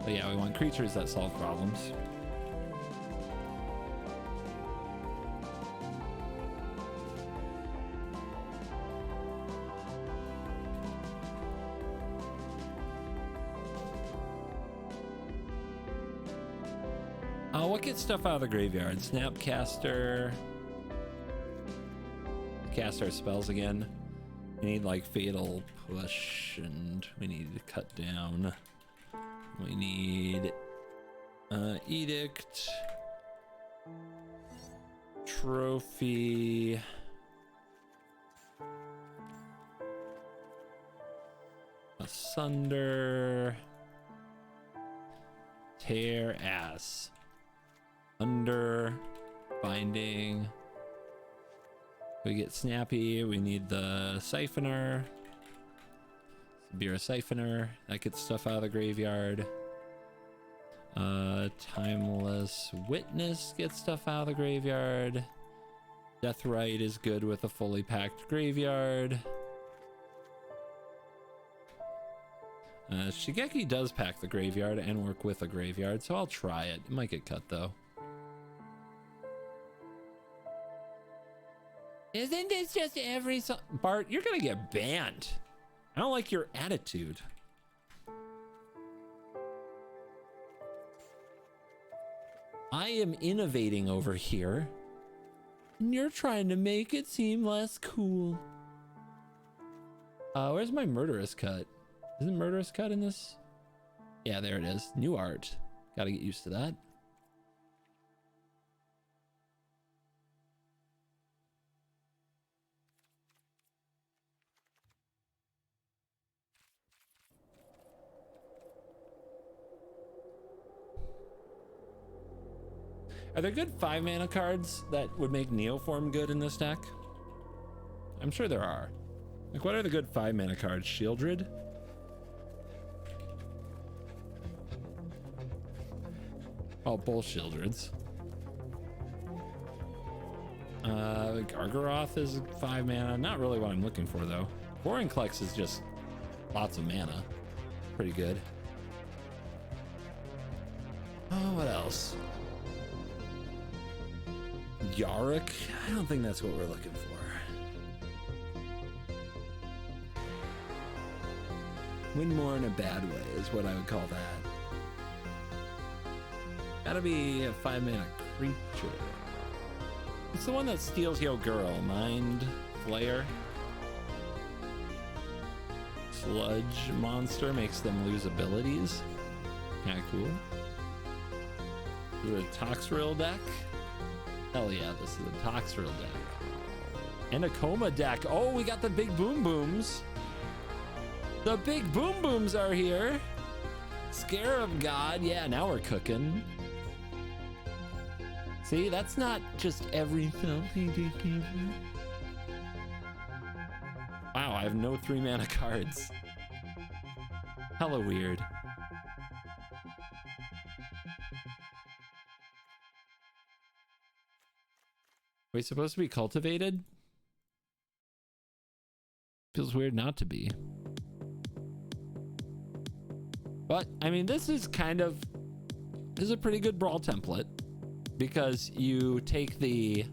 But yeah, we want creatures that solve problems. What gets stuff out of the graveyard? Snapcaster. Cast our spells again. We need like Fatal Push, and we need to cut down. We need Edict. Trophy. Asunder. Tear Ass. Under. Binding. We get Snappy. We need the Siphoner. Beer Siphoner. That gets stuff out of the graveyard. Timeless Witness gets stuff out of the graveyard. Deathrite is good with a fully packed graveyard. Shigeki does pack the graveyard and work with a graveyard, so I'll try it. It might get cut though. Isn't this just every song? Bart, you're gonna get banned. I don't like your attitude. I am innovating over here, and you're trying to make it seem less cool. Where's my murderous cut? Isn't murderous cut in this? Yeah, there it is. New art. Gotta get used to that. Are there good 5 mana cards that would make Neoform good in this deck? I'm sure there are. Like, what are the good 5 mana cards? Shieldred? Oh, both Shieldreds. Gargaroth is 5 mana. Not really what I'm looking for, though. Vorinclex is just lots of mana. Pretty good. Oh, what else? Yarick? I don't think that's what we're looking for. Win more in a bad way is what I would call that. Gotta be a 5 mana creature. It's the one that steals your girl. Mind Flayer. Sludge monster makes them lose abilities. Kinda cool. Is it a Toxrill deck? Hell yeah, this is a Toxrill deck. And a Coma deck. Oh, we got the big boom booms. The big boom booms are here. Scarab God. Yeah, now we're cooking. See, that's not just everything. Wow, I have no 3 mana cards. Hella weird. Are we supposed to be cultivated? Feels weird not to be. But, I mean, this is a pretty good brawl template. Because you take the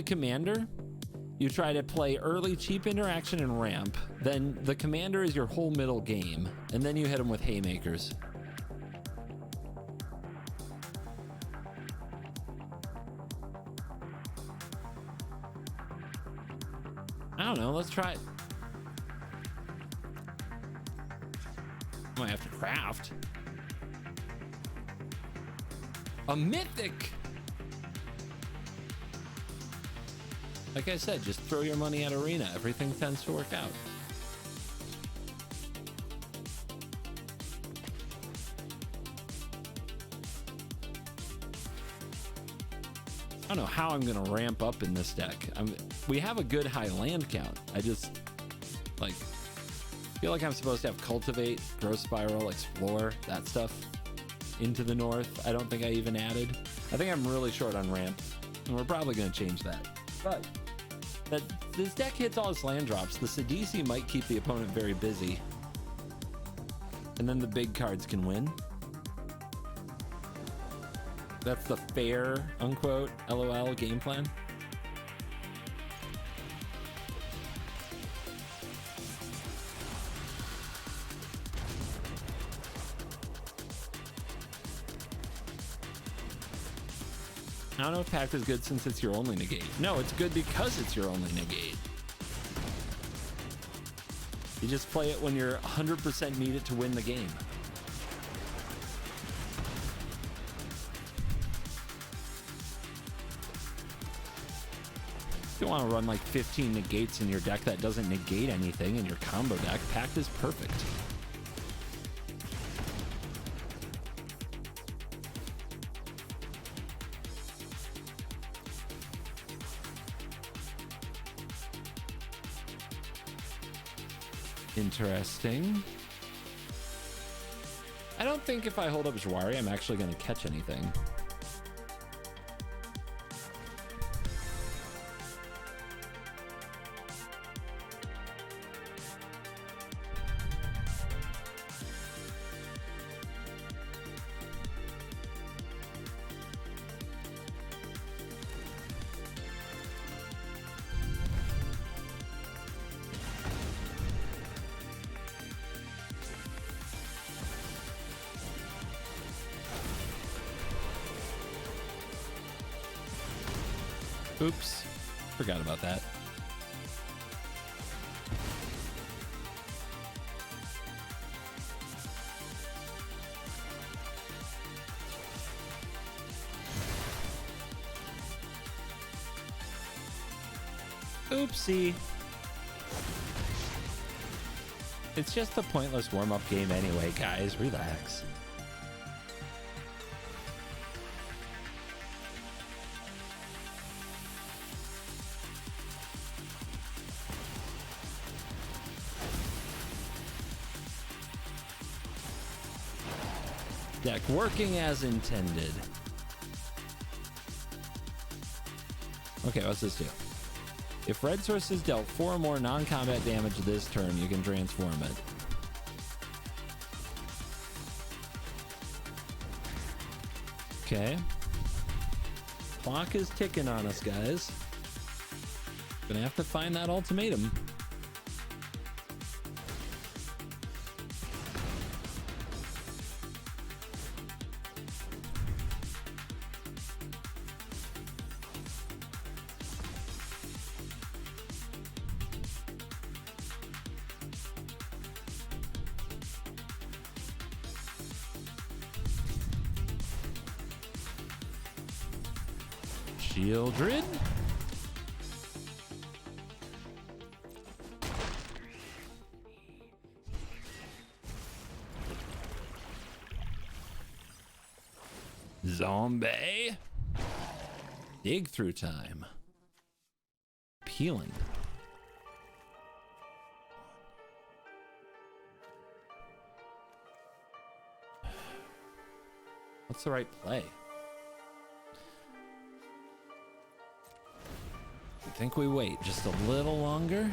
commander, you try to play early cheap interaction and ramp, then the commander is your whole middle game, and then you hit them with haymakers. I don't know, let's try it. I might have to craft. A mythic! Like I said, just throw your money at Arena. Everything tends to work out. I don't know how I'm going to ramp up in this deck. We have a good high land count. I just, feel like I'm supposed to have Cultivate, Growth Spiral, Explore, that stuff. Into the north. I don't think I even added. I think I'm really short on ramp, and we're probably going to change that. But this deck hits all its land drops. The Sadisi might keep the opponent very busy, and then the big cards can win. That's the fair, unquote, LOL game plan. I don't know if Pact is good since it's your only negate. No, it's good because it's your only negate. You just play it when you're 100% need it to win the game. If you want to run like 15 negates in your deck that doesn't negate anything in your combo deck, Pact is perfect. Interesting. I don't think if I hold up Jwari, I'm actually going to catch anything. Oops. Forgot about that. Oopsie. It's just a pointless warm-up game anyway, guys. Relax. Deck working as intended. Okay, what's this do? If red source is dealt 4 or more non-combat damage this turn, you can transform it. Okay. Clock is ticking on us, guys. Gonna have to find that ultimatum. Shieldred. Zombie. Dig through time. Peeling. What's the right play? I think we wait just a little longer.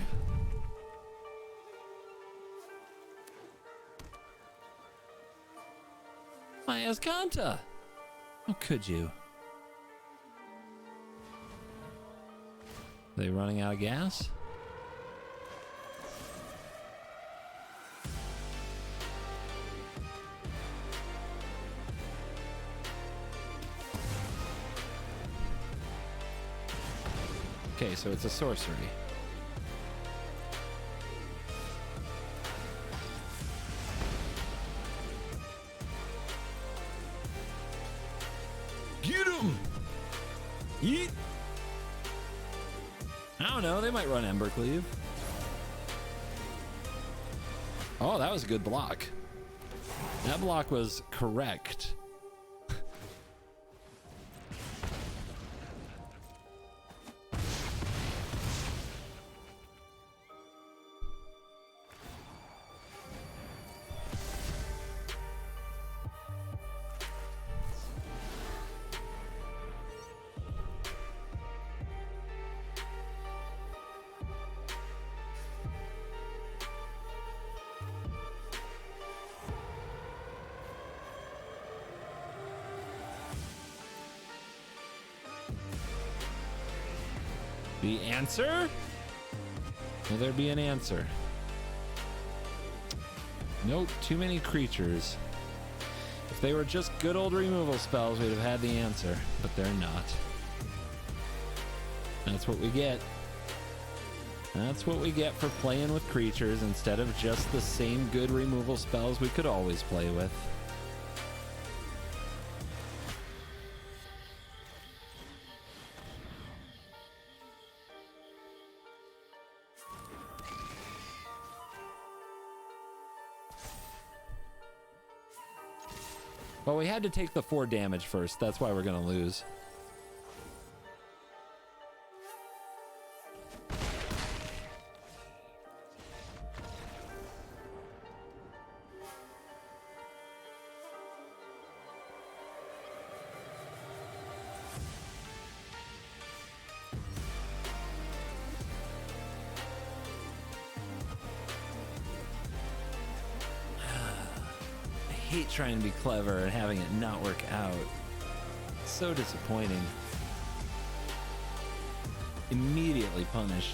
My Ascanta. How could you? Are they running out of gas? Okay, so it's a sorcery. Get him! Yeet! I don't know, they might run Embercleave. Oh, that was a good block. That block was correct. The answer? Will there be an answer? Nope, too many creatures. If they were just good old removal spells, we'd have had the answer, but they're not. That's what we get. That's what we get for playing with creatures instead of just the same good removal spells we could always play with. Well, we had to take the 4 damage first. That's why we're going to lose. Trying to be clever and having it not work out. It's so disappointing. Immediately punished.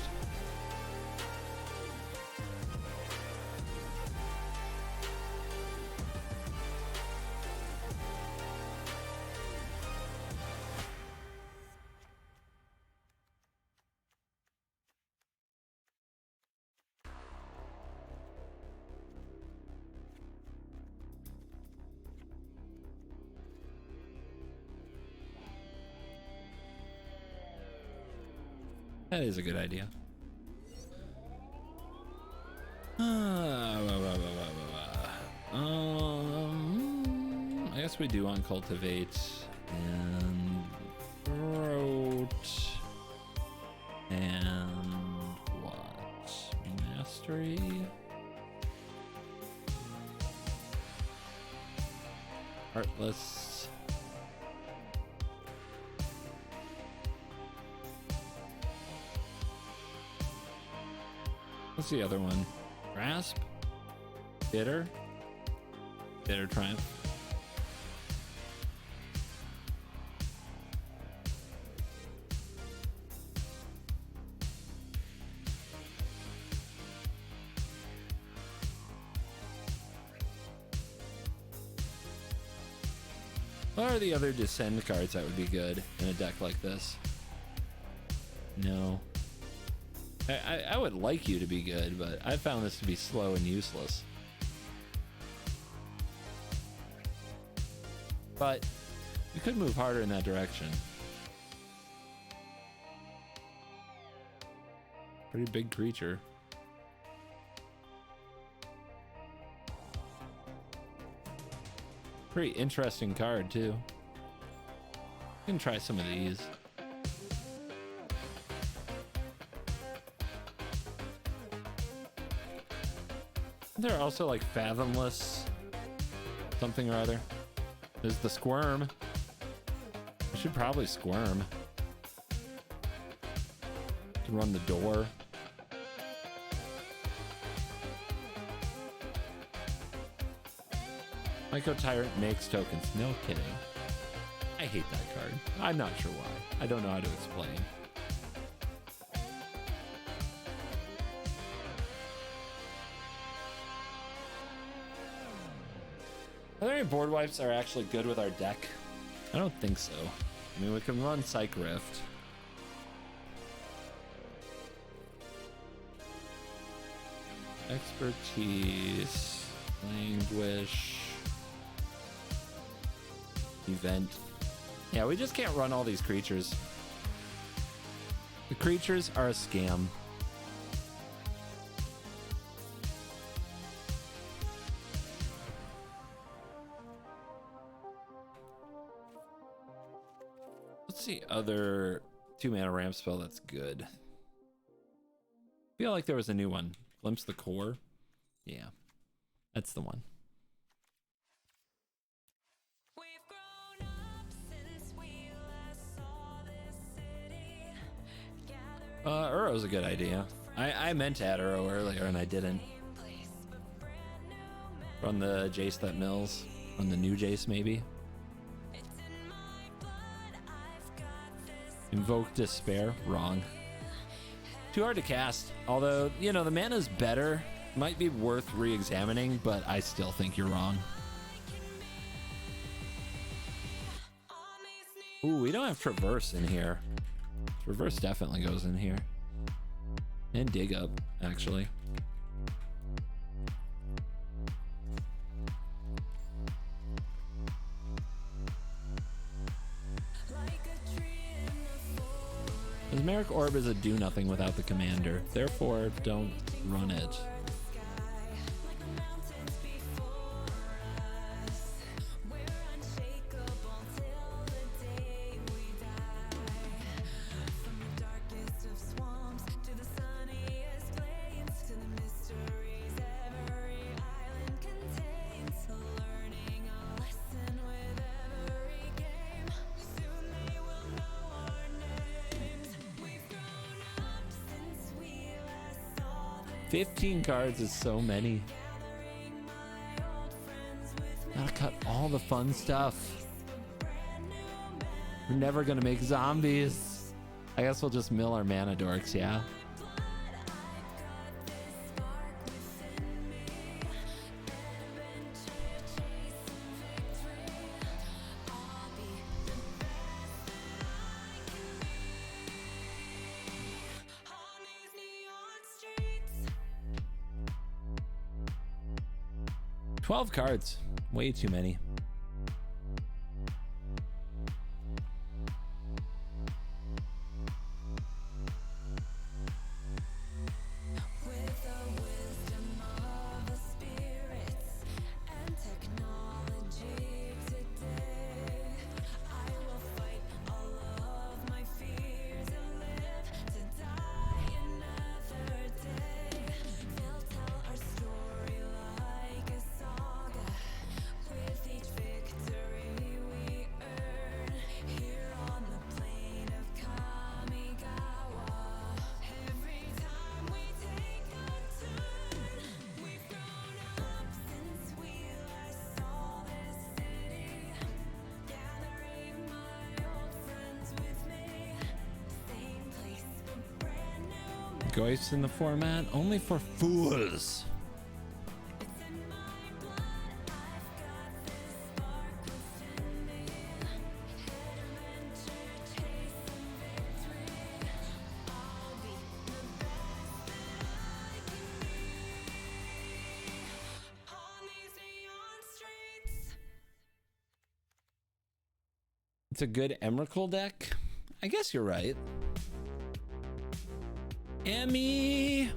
That is a good idea. I guess we do on cultivate and throat and what? Mastery. Heartless. What's the other one? Grasp? Bitter? Bitter Triumph. What are the other descend cards that would be good in a deck like this? No. I would like you to be good, but I found this to be slow and useless. But we could move harder in that direction. Pretty big creature. Pretty interesting card too. Can try some of these. They're also like fathomless something or other. There's the squirm. I should probably squirm. Can run the door. Myco Tyrant makes tokens. No kidding. I hate that card. I'm not sure why. I don't know how to explain. Are there any board wipes that are actually good with our deck? I don't think so. I mean, we can run Psych Rift. Expertise. Languish. Event. Yeah, we just can't run all these creatures. The creatures are a scam. What's the other 2-mana ramp spell that's good? I feel like there was a new one. Glimpse the Core. Yeah, that's the one. Uro's a good idea. I meant to add Uro earlier and I didn't. Run the Jace that mills. Run the new Jace maybe. Invoke Despair. Wrong. Too hard to cast. Although, you know, the mana's better. Might be worth re-examining, but I still think you're wrong. Ooh, we don't have Traverse in here. Traverse definitely goes in here. And Dig Up, actually. Mesmeric Orb is a do-nothing without the commander. Therefore, don't run it. $15 cards is so many. Gotta cut all the fun stuff. We're never gonna make zombies. I guess we'll just mill our mana dorks, yeah? Cards, way too many. Ghosts in the format? Only for fools. It's a good Emrakul deck? I guess you're right. Emmy!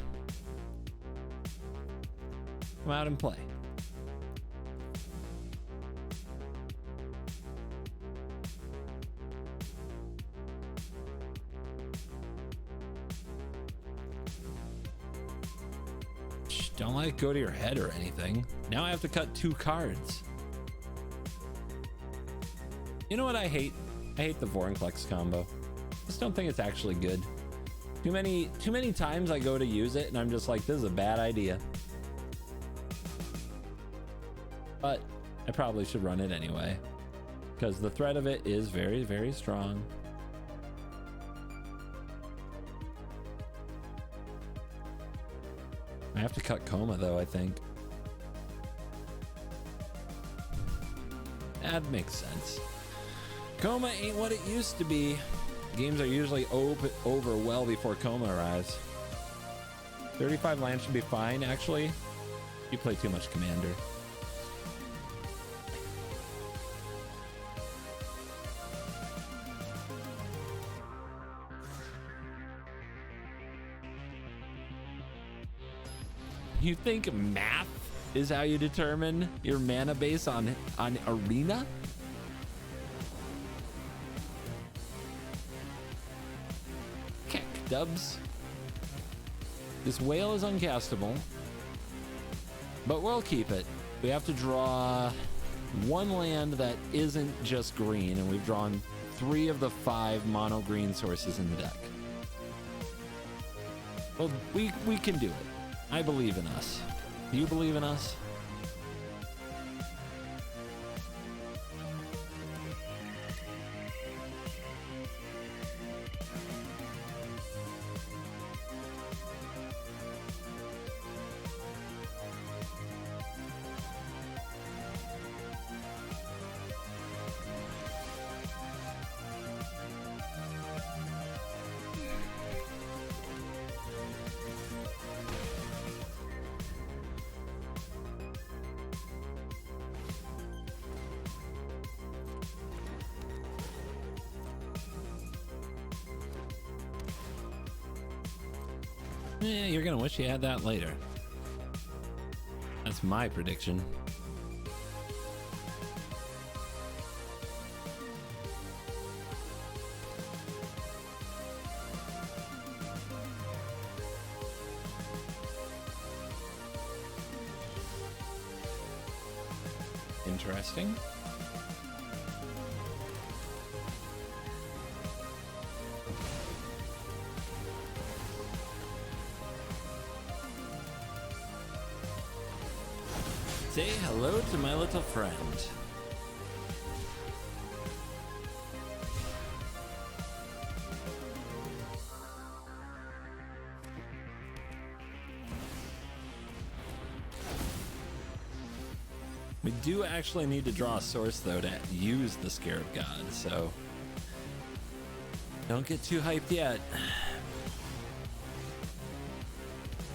Come out and play. Shh, don't let it go to your head or anything. Now I have to cut 2 cards. You know what I hate? I hate the Vorinclex combo. Just don't think it's actually good. Too many times I go to use it and I'm just like, this is a bad idea. But I probably should run it anyway, because the threat of it is very, very strong. I have to cut Coma though, I think. That makes sense. Coma ain't what it used to be. Games are usually over well before Coma arrives. 35 lands should be fine, actually. You play too much Commander. You think math is how you determine your mana base on Arena? Kick dubs. This whale is uncastable, but we'll keep it. We have to draw 1 land that isn't just green, and we've drawn 3 of the 5 mono green sources in the deck. Well, we can do it. I believe in us. Do you believe in us? Yeah, you're gonna wish you had that later. That's my prediction. Interesting. Say hello to my little friend. We do actually need to draw a source though to use the Scarab God, so don't get too hyped yet.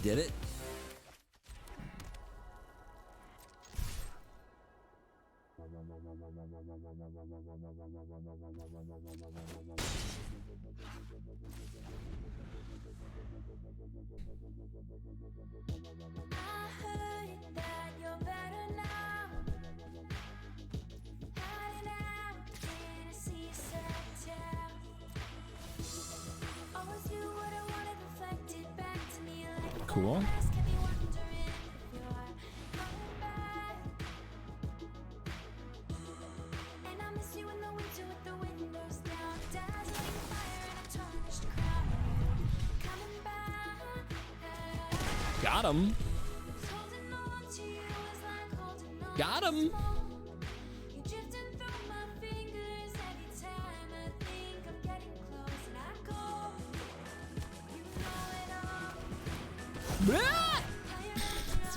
Did it? Cool. Got him. Got him.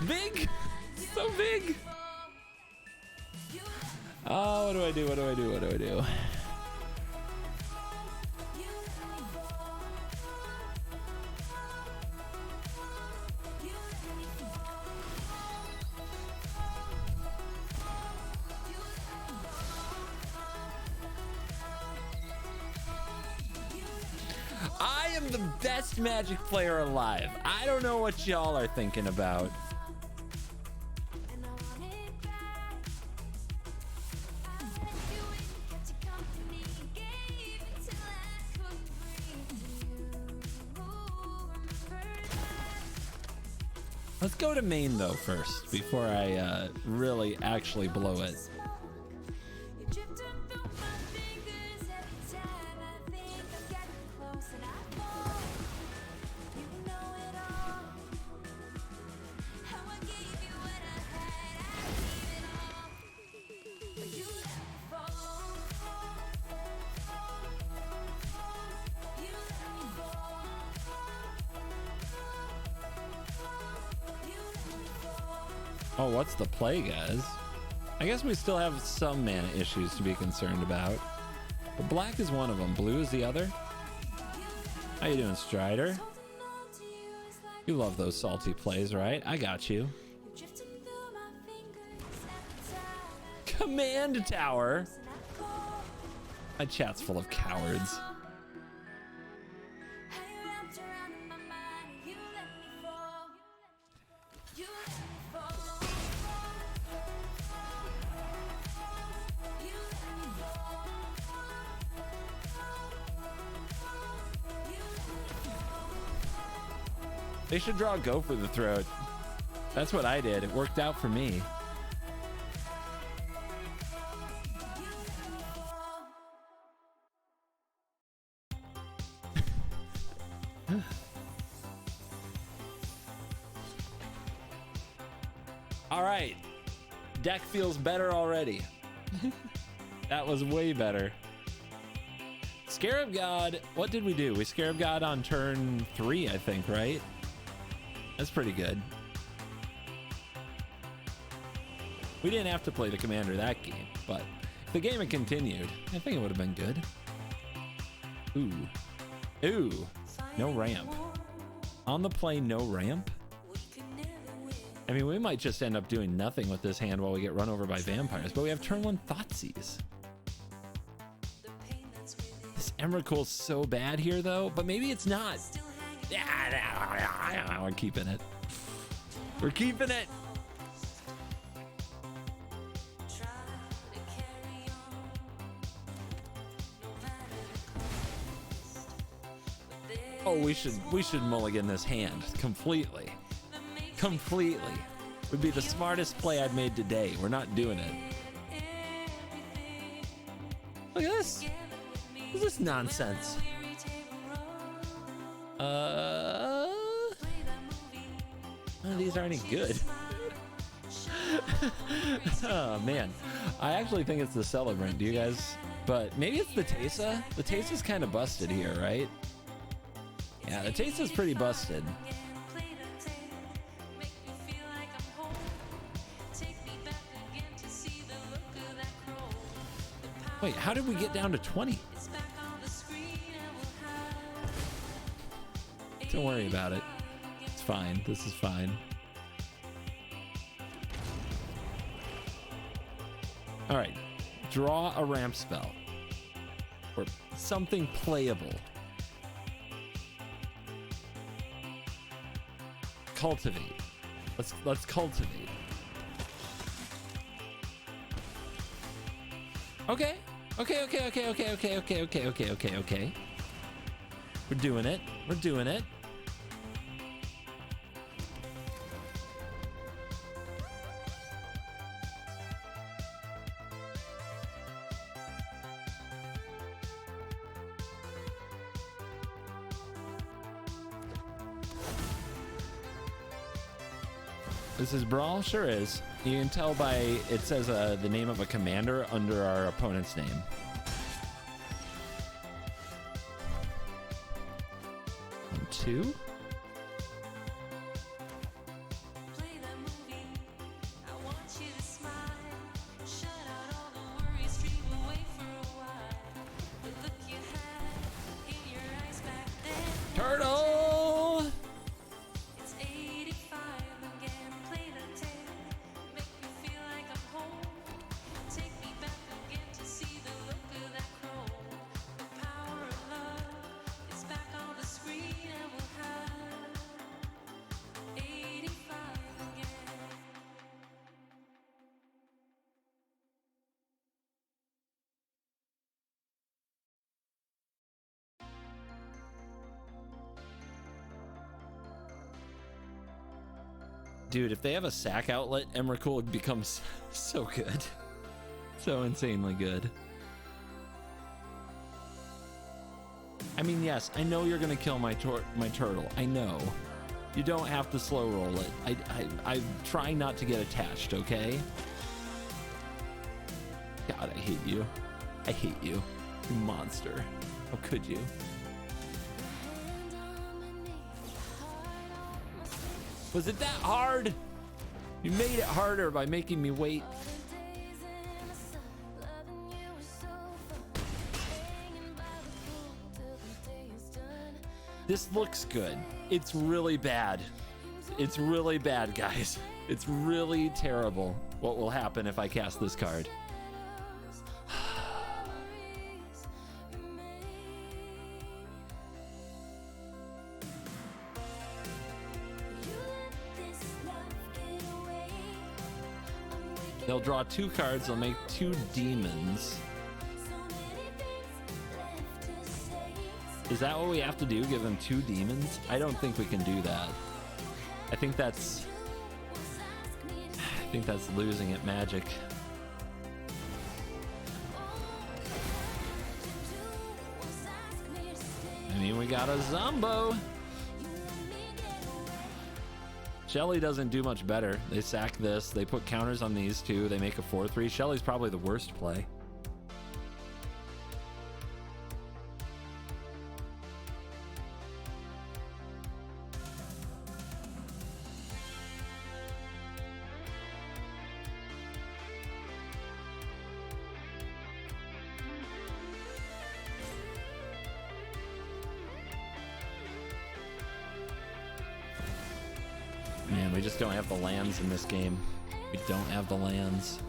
Big! So big! Oh, what do I do? What do I do? What do I do? I am the best Magic player alive. I don't know what y'all are thinking about. Let's go to main though first before I really actually blow it. Oh, what's the play, guys? I guess we still have some mana issues to be concerned about. But black is one of them. Blue is the other. How you doing, Strider? You love those salty plays, right? I got you. Command Tower. My chat's full of cowards. They should draw Go for the Throat. That's what I did. It worked out for me. All right. Deck feels better already. That was way better. Scarab God, what did we do? We Scarab God on turn 3, I think, right? That's pretty good. We didn't have to play the commander that game, but if the game had continued, I think it would have been good. Ooh. Ooh. No ramp. On the play, no ramp? I mean, we might just end up doing nothing with this hand while we get run over by vampires, but we have turn 1 Thoughtseize. This Emrakul's so bad here, though, but maybe it's not. We're keeping it. We're keeping it. Oh, we should mulligan this hand completely. Completely. Would be the smartest play I've made today. We're not doing it. Look at this. What is this nonsense? None of these are any good. Oh man, I actually think it's the Celebrant. Do you guys? But maybe it's the Tesa. The Tesa's kind of busted here, right? Yeah, the Tesa's pretty busted. Wait, how did we get down to 20? Don't worry about it. It's fine. This is fine. All right. Draw a ramp spell. Or something playable. Cultivate. Let's cultivate. Okay. Okay. We're doing it. We're doing it. This is Brawl? Sure is. You can tell by, it says the name of a commander under our opponent's name. And 2. Dude, if they have a sack outlet, Emrakul becomes so good. So insanely good. I mean, yes, I know you're gonna kill my turtle. I know. You don't have to slow roll it. I try not to get attached, okay? God, I hate you. I hate you. You monster. How could you? Was it that hard? You made it harder by making me wait. This looks good. It's really bad. It's really bad, guys. It's really terrible what will happen if I cast this card. They'll draw 2 cards, they'll make 2 demons. Is that what we have to do? Give them 2 demons? I don't think we can do that. I think that's losing at Magic. I mean, we got a Zombo. Shelly doesn't do much better. They sack this, they put counters on these 2, they make a 4/3. Shelly's probably the worst play. Man, we just don't have the lands in this game. We don't have the lands.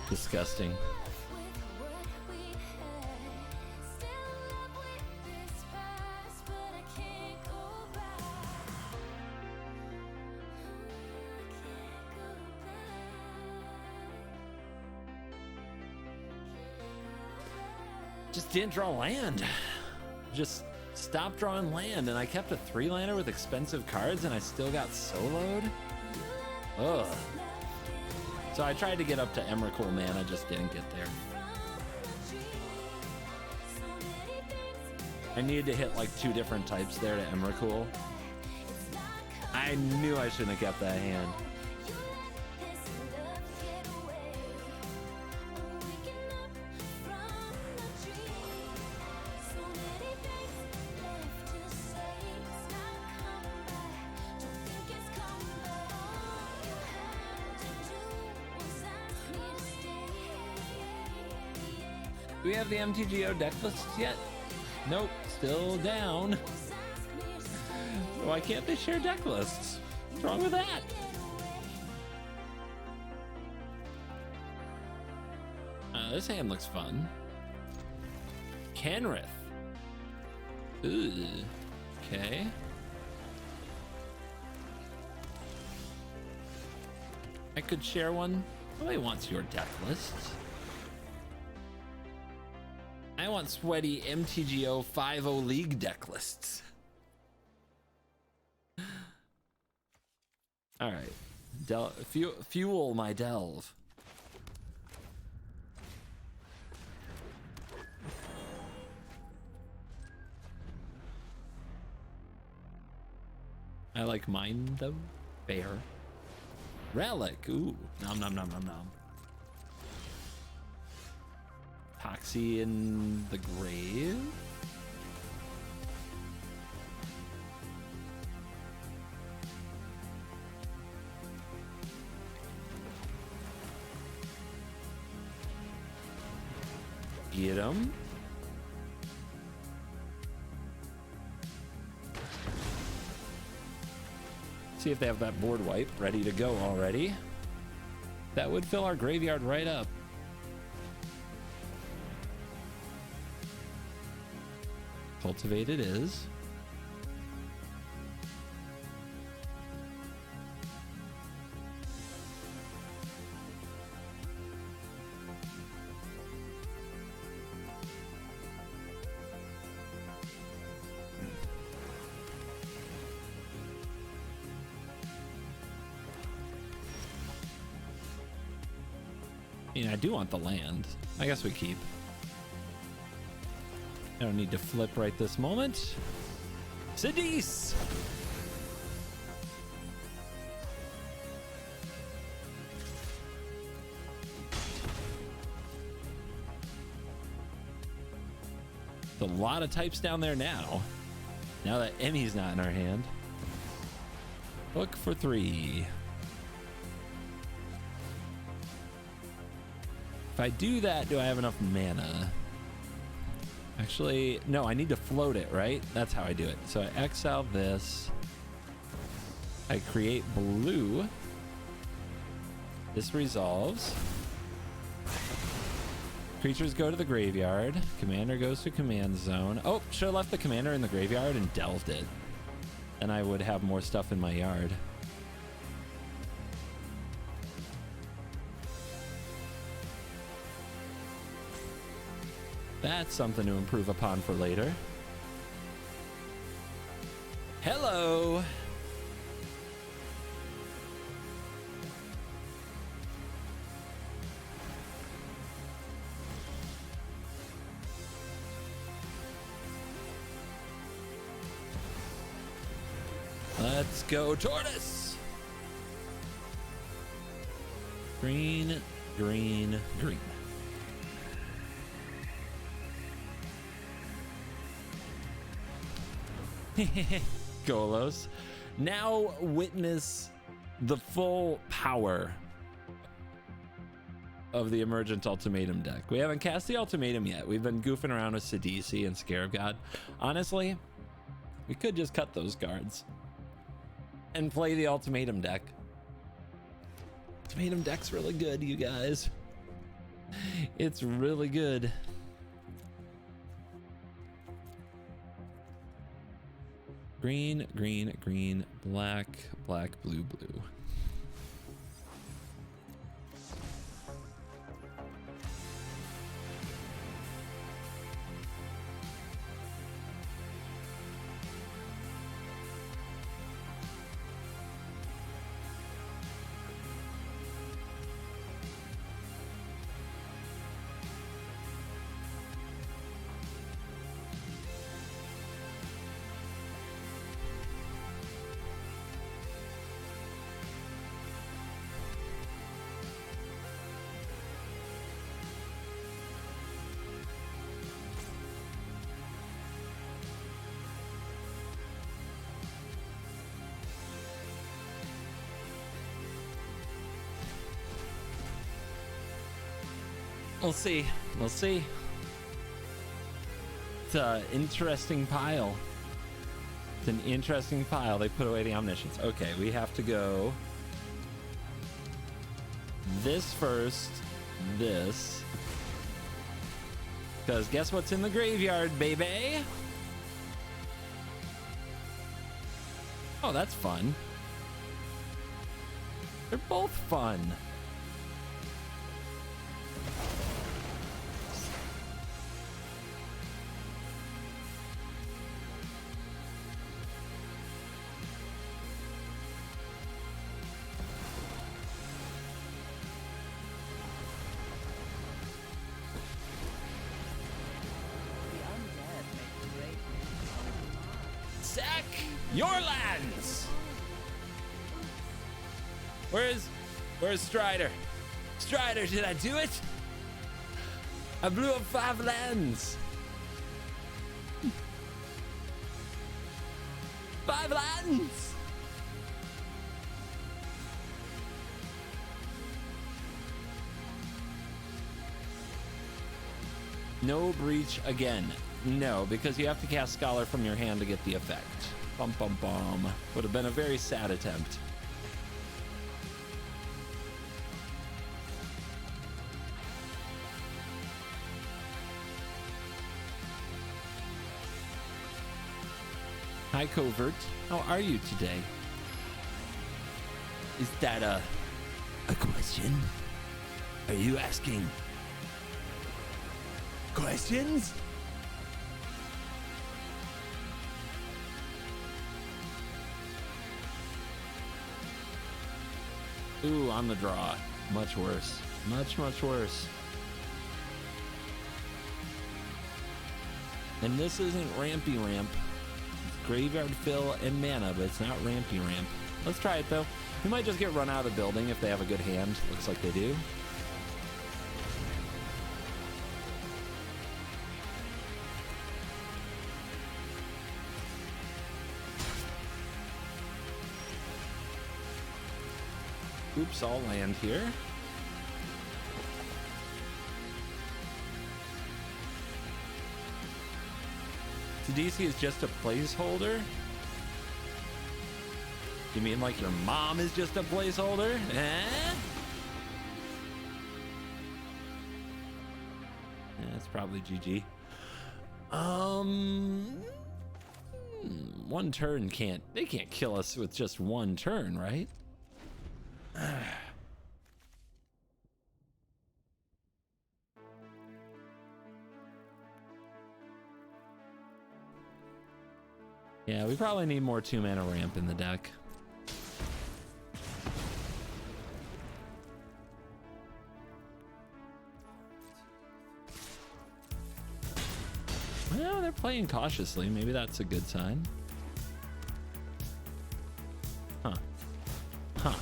Disgusting. Just didn't draw land. Just stopped drawing land, and I kept a 3-lander with expensive cards, and I still got soloed. Ugh. So I tried to get up to Emrakul, man. I just didn't get there. I needed to hit like 2 different types there to Emrakul. I knew I shouldn't have kept that hand. Do we have the MTGO deck lists yet? Nope, still down. Why can't they share deck lists? What's wrong with that? This hand looks fun. Kenrith. Ooh. Okay. I could share one. Nobody wants your deck list. I want sweaty MTGO 5-0 League deck lists. All right, fuel my delve. I like mine though. Bear. Relic. Ooh. Nom nom nom nom nom. Toxie in the grave. Get him. See if they have that board wipe ready to go already. That would fill our graveyard right up. Cultivate it is. I mean, I do want the land. I guess we keep. I don't need to flip right this moment. Sadisi! A lot of types down there now. Now that Emmy's not in our hand. Book for 3. If I do that, do I have enough mana? Actually, no, I need to float it, right? That's how I do it. So I exile this. I create blue. This resolves. Creatures go to the graveyard. Commander goes to command zone. Oh, should have left the commander in the graveyard and delved it. Then I would have more stuff in my yard. That's something to improve upon for later. Hello. Let's go, tortoise. Green, green, green. Golos. Now witness the full power of the Emergent Ultimatum deck. We haven't cast the Ultimatum yet. We've been goofing around with Sadisi and Scarab God. Honestly, we could just cut those cards and play the Ultimatum deck. Ultimatum deck's really good, you guys. It's really good. Green, green, green, black, black, blue, blue. We'll see. We'll see. It's an interesting pile. It's an interesting pile. They put away the Omniscience. Okay, we have to go this first, this. Because guess what's in the graveyard, baby? Oh, that's fun. They're both fun. Sack your lands. Where's Strider? Strider, did I do it? I blew up 5 lands. 5 lands. No breach again. No, because you have to cast Scholar from your hand to get the effect. Bum bum bum. Would have been a very sad attempt. Hi, Covert. How are you today? Is that a question? Are you asking questions? Ooh, on the draw. Much worse. Much, much worse. And this isn't Rampy Ramp. It's Graveyard Fill and Mana, but it's not Rampy Ramp. Let's try it, though. We might just get run out of the building if they have a good hand. Looks like they do. Oops, I'll land here. Sadisi is just a placeholder? You mean like your mom is just a placeholder? Eh? Yeah, that's probably GG. One turn they can't kill us with just one turn, right? Yeah, we probably need more 2-mana ramp in the deck. Well, they're playing cautiously. Maybe that's a good sign. Huh. Huh.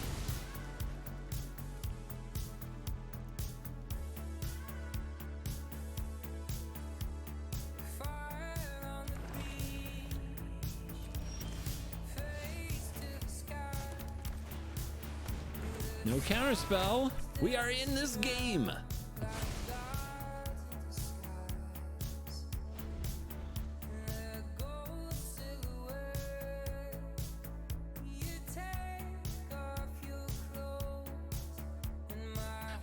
No counterspell. We are in this game.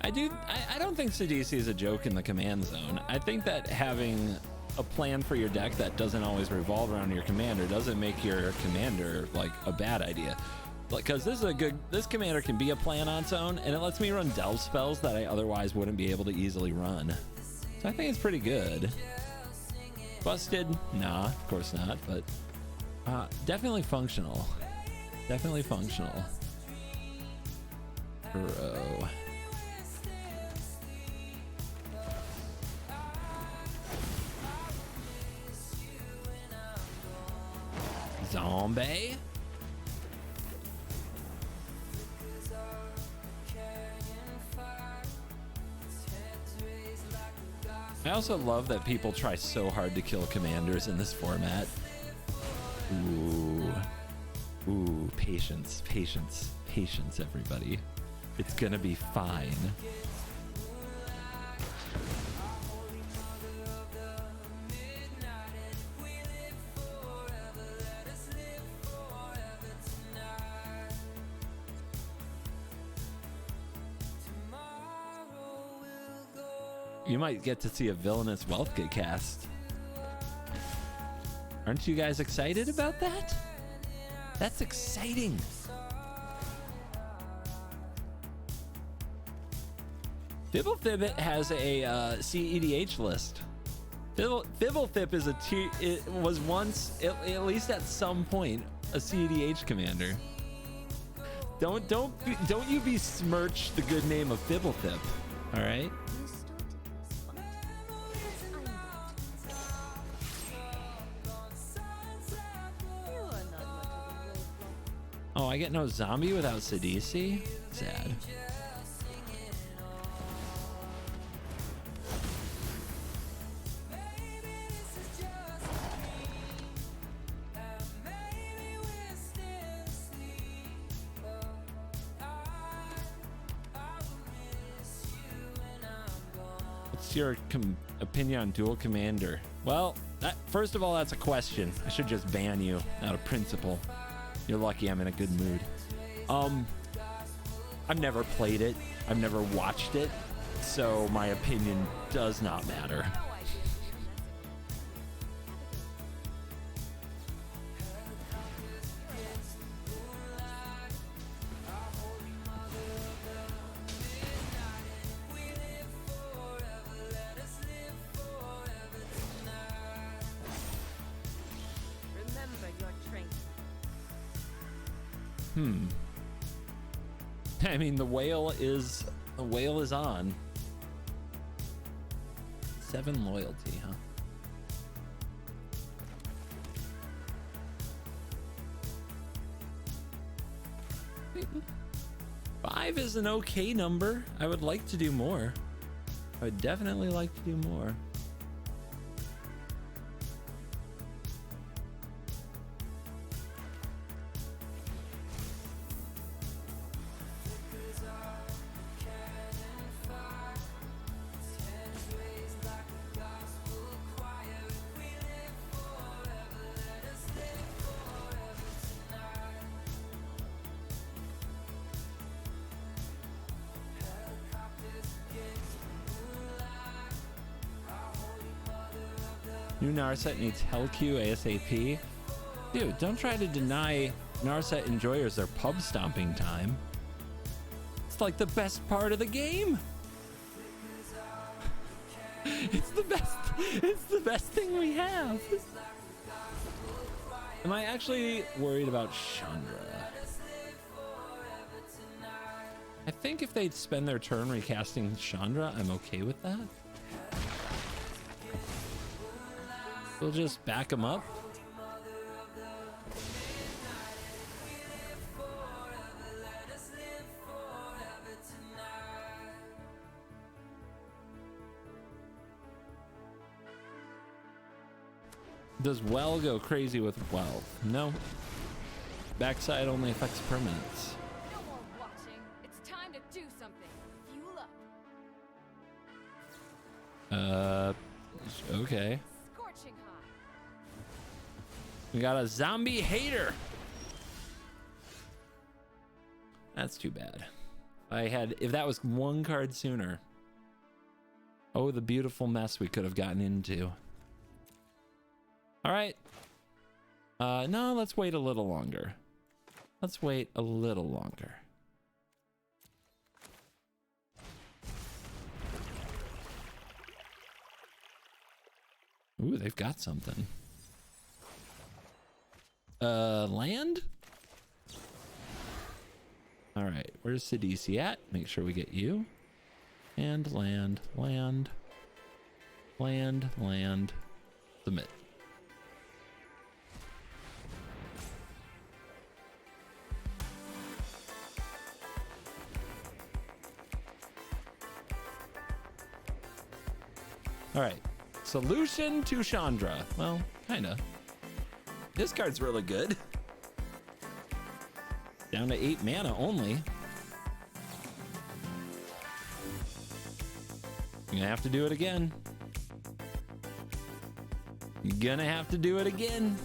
I don't think Sadisi is a joke in the command zone. I think that having a plan for your deck that doesn't always revolve around your commander doesn't make your commander like a bad idea. Because this commander can be a plan on its own, and it lets me run delve spells that I otherwise wouldn't be able to easily run. So I think it's pretty good. Busted? Nah, of course not, but definitely functional. Definitely functional. Bro. Zombie? I also love that people try so hard to kill commanders in this format. Ooh. Ooh, patience, patience, patience, everybody. It's gonna be fine. You might get to see a villainous wealth get cast. Aren't you guys excited about that? That's exciting. Fibblethip has a CEDH list. Fibblethip is a tier. It was once, at least at some point, a CEDH commander. Don't you besmirch the good name of Fibblethip. All right. Oh, I get no zombie without Sadisi? Sad. What's your opinion on dual commander? Well, first of all, that's a question. I should just ban you, not a principle. You're lucky I'm in a good mood. I've never played it. I've never watched it. So my opinion does not matter. I mean, the whale is The whale is on. 7 loyalty, huh? Five is an okay number. I would like to do more. I would definitely like to do more. New Narset needs Hellq ASAP. Dude, don't try to deny Narset enjoyers their pub stomping time. It's like the best part of the game. It's the best thing we have. Am I actually worried about Chandra? I think if they'd spend their turn recasting Chandra, I'm okay with that. We'll just back him up. Does well go crazy with well? No. Backside only affects permanents. No more watching. It's time to do something. Fuel up. Okay. Scorching hot. We got a zombie hater. That's too bad. If that was one card sooner. Oh, the beautiful mess we could have gotten into. All right. No, let's wait a little longer. Let's wait a little longer. Ooh, they've got something. Land? All right, where's Sadisi at? Make sure we get you. And land. Submit. All right, solution to Chandra. Well, kinda. This card's really good. Down to 8 mana only. You're gonna have to do it again. You're gonna have to do it again.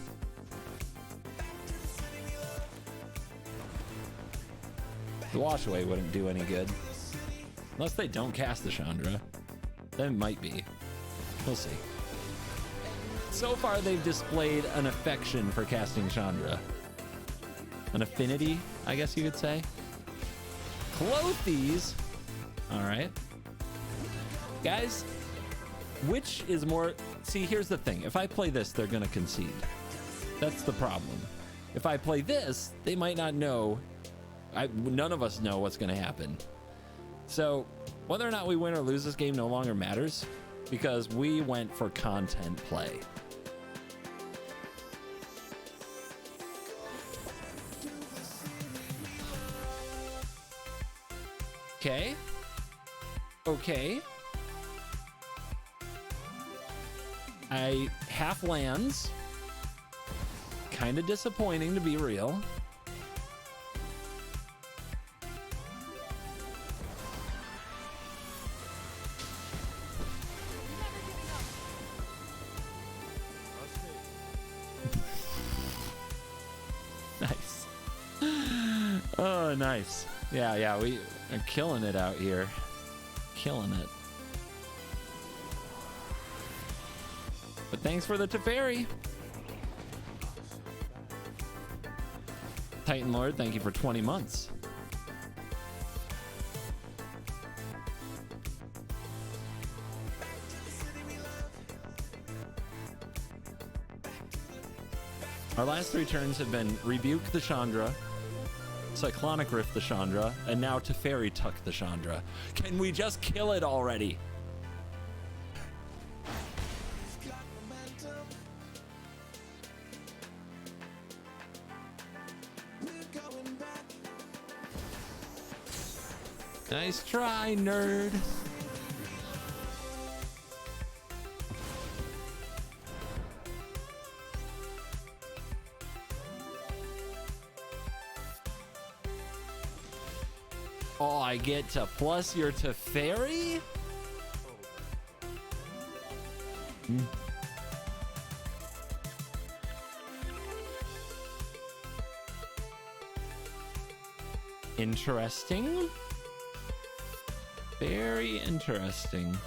The wash away wouldn't do any good. Unless they don't cast the Chandra. Then it might be. We'll see. So far, they've displayed an affection for casting Chandra. An affinity, I guess you could say. Clothies. All right. Guys, which is more... See, here's the thing. If I play this, they're going to concede. That's the problem. If I play this, they might not know. None of us know what's going to happen. So whether or not we win or lose this game no longer matters because we went for content play. Okay. Okay. I half lands. Kind of disappointing to be real. Nice. Oh, nice. Yeah, we are killing it out here. Killing it. But thanks for the Teferi. Titan Lord, thank you for 20 months. Our last 3 turns have been Rebuke the Chandra, Cyclonic Rift the Chandra, and now Teferi Tuck the Chandra. Can we just kill it already? Nice try, nerd. Oh, I get to plus your Teferi? Interesting. Very interesting.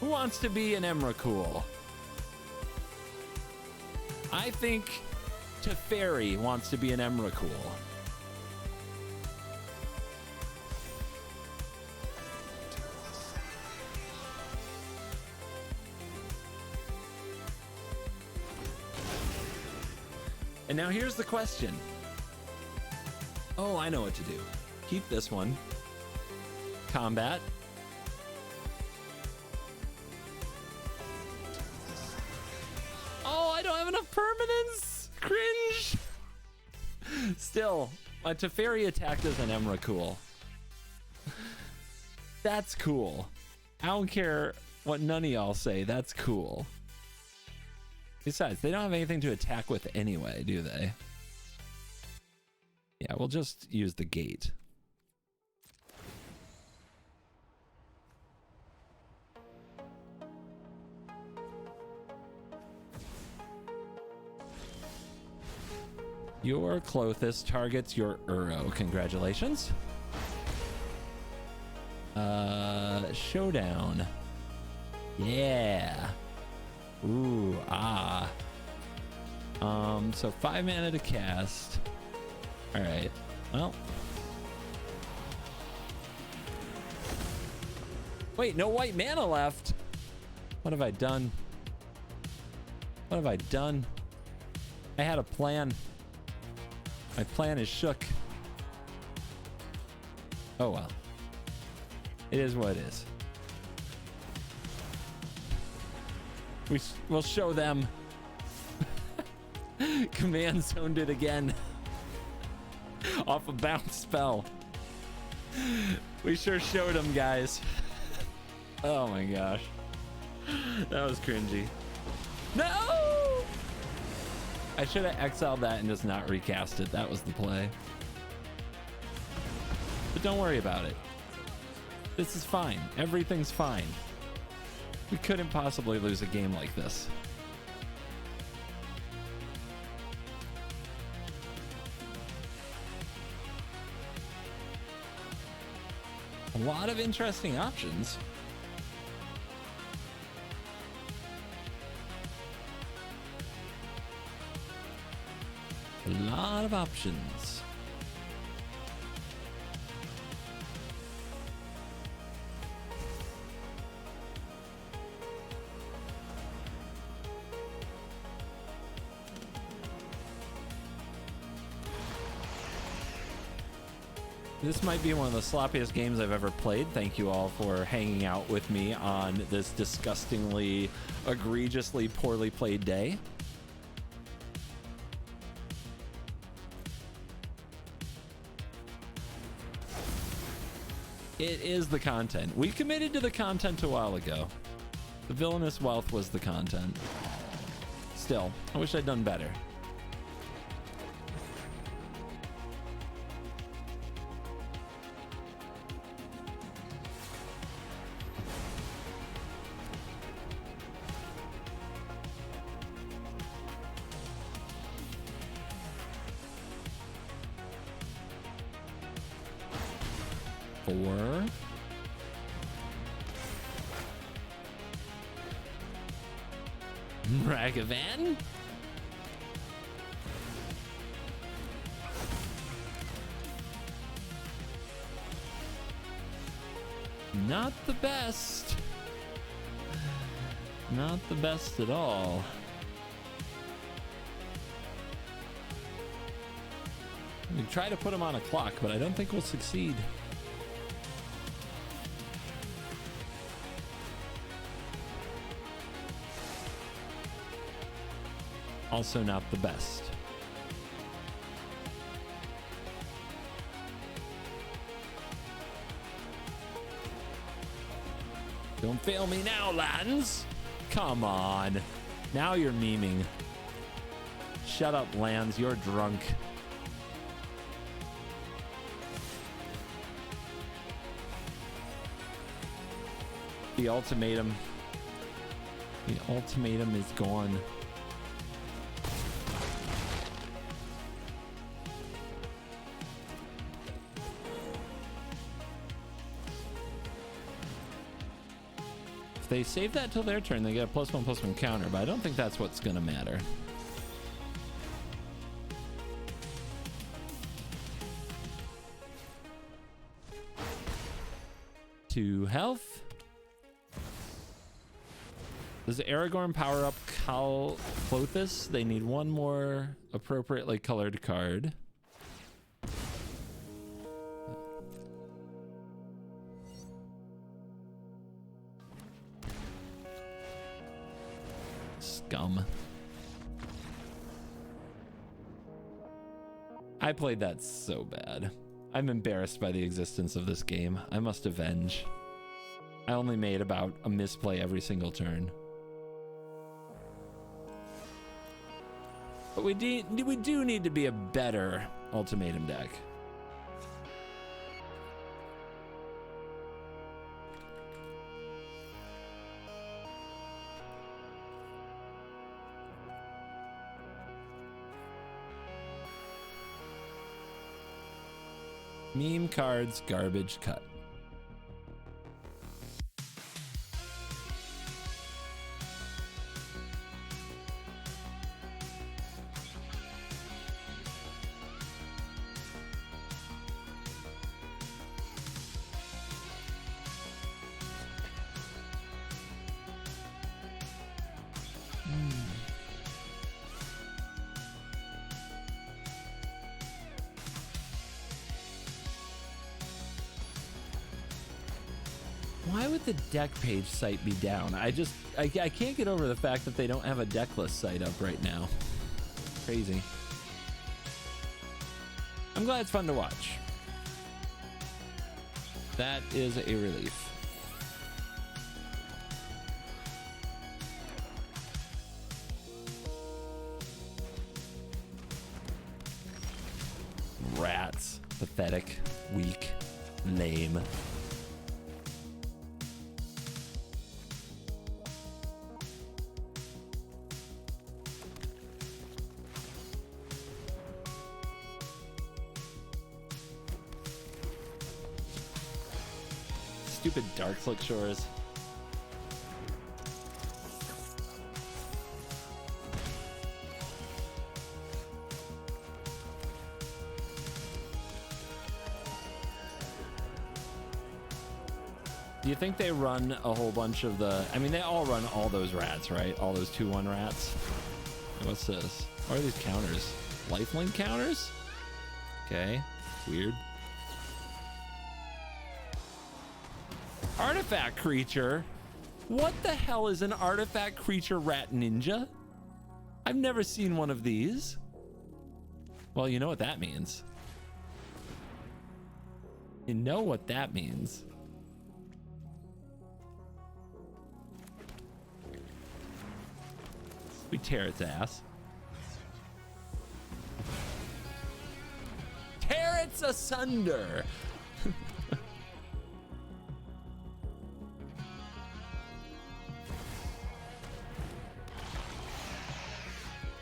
Who wants to be an Emrakul? I think Teferi wants to be an Emrakul. And now here's the question. Oh, I know what to do. Keep this one. Combat. Oh, I don't have enough permanence. Cringe. Still, my Teferi attacked as an Emrakul. That's cool. I don't care what none of y'all say. That's cool. Besides, they don't have anything to attack with anyway, do they? Yeah, we'll just use the gate. Your Clothis targets your Uro. Congratulations. Showdown. Yeah. Ooh, ah. So 5 mana to cast. All right. Well. Wait, no white mana left. What have I done? What have I done? I had a plan. My plan is shook. Oh well. It is what it is. We'll show them. Command zoned it again. Off a bounce spell. We sure showed them, guys. Oh my gosh. That was cringy. No! I should have exiled that and just not recast it. That was the play. But don't worry about it. This is fine. Everything's fine. We couldn't possibly lose a game like this. A lot of interesting options. A lot of options. This might be one of the sloppiest games I've ever played. Thank you all for hanging out with me on this disgustingly, egregiously poorly played day. It is the content. We committed to the content a while ago. The villainous wealth was the content. Still, I wish I'd done better. Four. Ragavan. Not the best. Not the best at all. We try to put him on a clock, but I don't think we'll succeed. Also not the best. Don't fail me now, Lands. Come on. Now you're memeing. Shut up, Lands. You're drunk. The ultimatum. The ultimatum is gone. If they save that till their turn, they get a +1/+1 counter, but I don't think that's what's gonna matter. Two health. Does Aragorn power up Clothis? They need one more appropriately colored card. Scum. I played that so bad. I'm embarrassed by the existence of this game. I must avenge. I only made about a misplay every single turn. But we do need to be a better ultimatum deck. Meme cards, garbage cut. Why would the deck page site be down? I can't get over the fact that they don't have a deck list site up right now. Crazy. I'm glad it's fun to watch. That is a relief. Rats. Pathetic. Weak. Lame. Stupid Dark Slick Shores. Do you think they run a whole bunch of the... I mean, they all run all those rats, right? All those 2/1 rats. What's this? What are these counters? Lifelink counters? Okay. Weird. Artifact creature? What the hell is an artifact creature rat ninja? I've never seen one of these. Well, you know what that means. You know what that means. We tear its ass. Tear its asunder.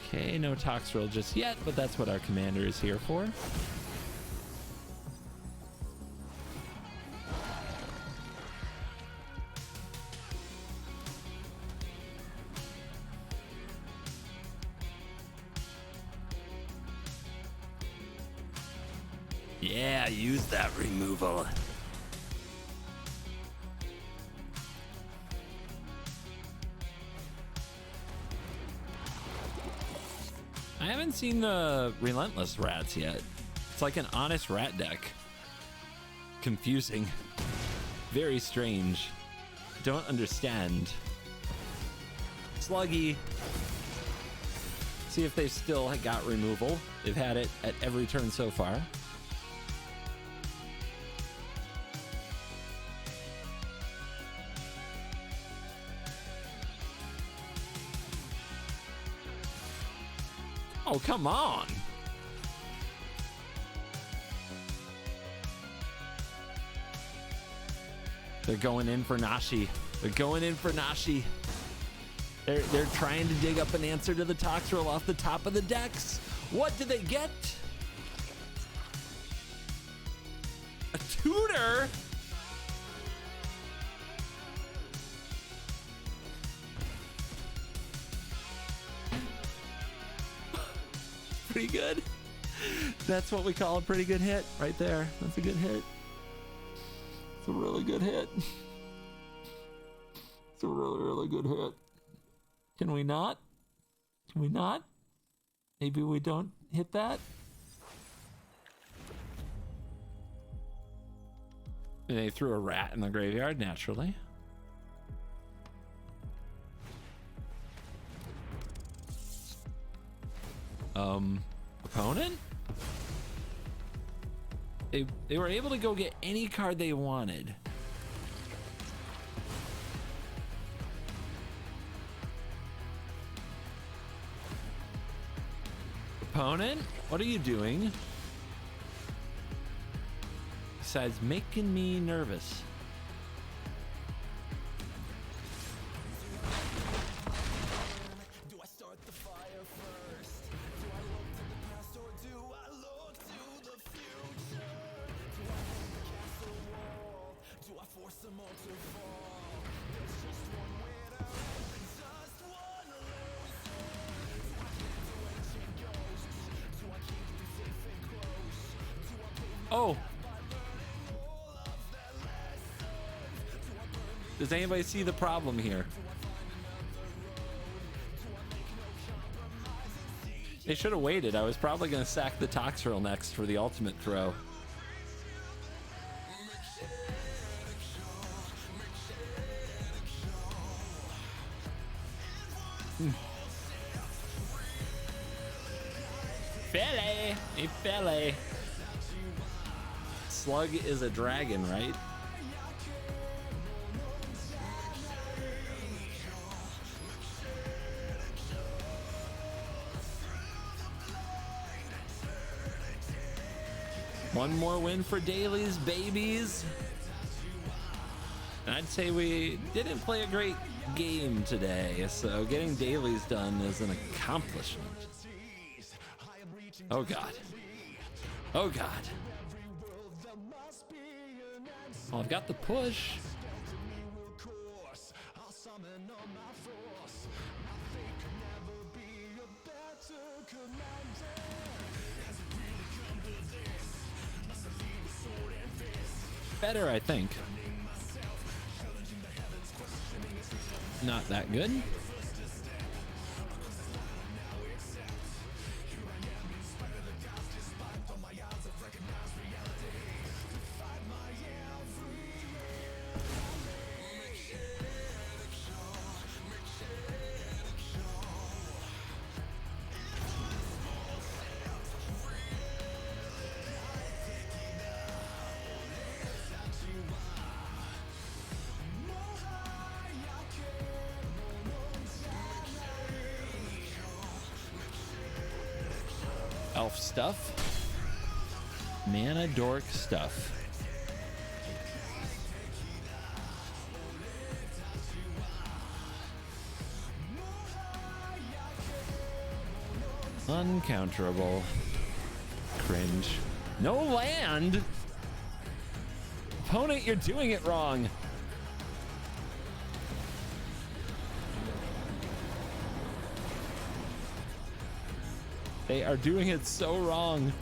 Okay, no Tox roll just yet, but that's what our commander is here for. Yeah, use that removal. I haven't seen the Relentless Rats yet. It's like an honest rat deck. Confusing. Very strange. Don't understand. Sluggy. See if they've still got removal. They've had it at every turn so far. Oh, come on. They're going in for Nashi. They're going in for Nashi. They're trying to dig up an answer to the Toxrill off the top of the decks. What do they get? A tutor? Pretty good. That's what we call a pretty good hit right there. That's a good hit. It's a really good hit. It's a really, really good hit. Can we not? Can we not? Maybe we don't hit that? They threw a rat in the graveyard, naturally. Opponent? They were able to go get any card they wanted. Opponent, what are you doing? Besides making me nervous. Oh. Does anybody see the problem here? They should have waited. I was probably going to sack the Toxrill next for the ultimate throw. Fele! Hey, Fele! Slug is a dragon, right? One more win for dailies, babies. And I'd say we didn't play a great game today, so getting dailies done is an accomplishment. Oh God. Oh God. Well, I've got the push. Better, I think. Not that good. Elf stuff. Mana dork stuff. Uncounterable. Cringe. No land? Opponent, you're doing it wrong. They are doing it so wrong.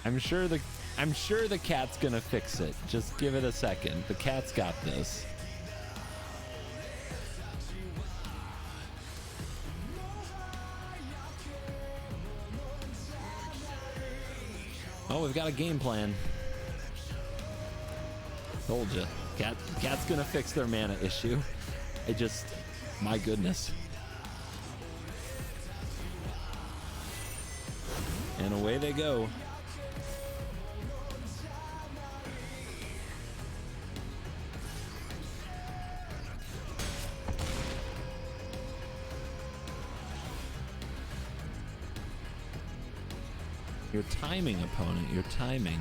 I'm sure the cat's gonna fix it. Just give it a second. The cat's got this. Oh, we've got a game plan. Told you. Cat's gonna fix their mana issue. My goodness. And away they go. Your timing, opponent, your timing.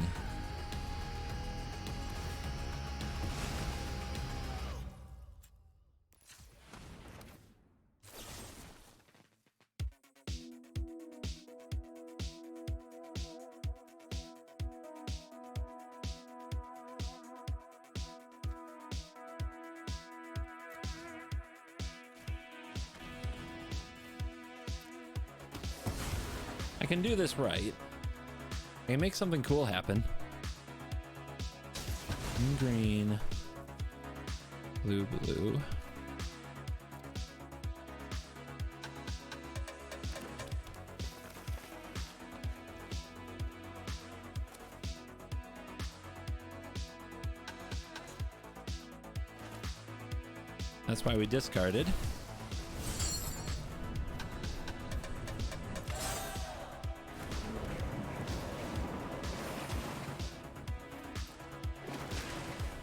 I can do this right. I can make something cool happen. Green, blue, blue. That's why we discarded.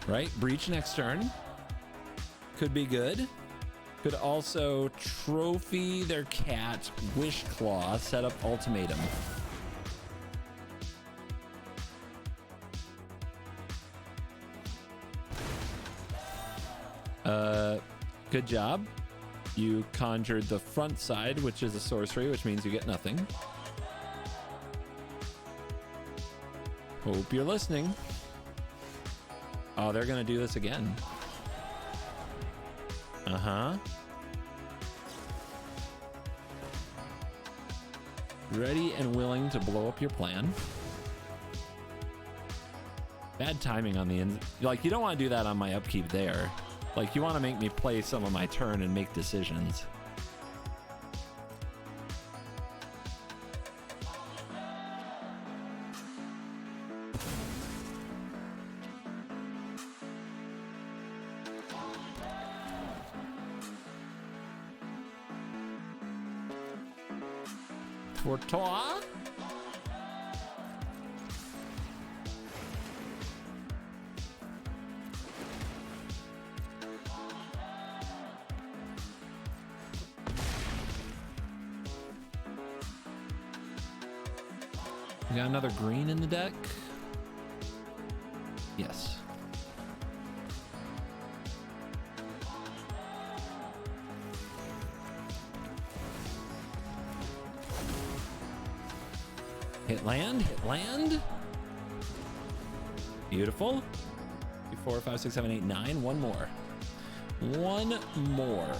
Right, breach next turn. Could be good. Could also trophy their cat, Wish Claw, set up Ultimatum. Good job. You conjured the front side, which is a sorcery, which means you get nothing. Hope you're listening. Oh, they're gonna do this again. Uh-huh. Ready and willing to blow up your plan. Bad timing on the end. Like, you don't want to do that on my upkeep there. Like, you want to make me play some of my turn and make decisions. Tortoise? We got another green in the deck? Yes. Hit land, hit land. Beautiful. 2, 4, 5, 6, 7, 8, 9. One more. One more.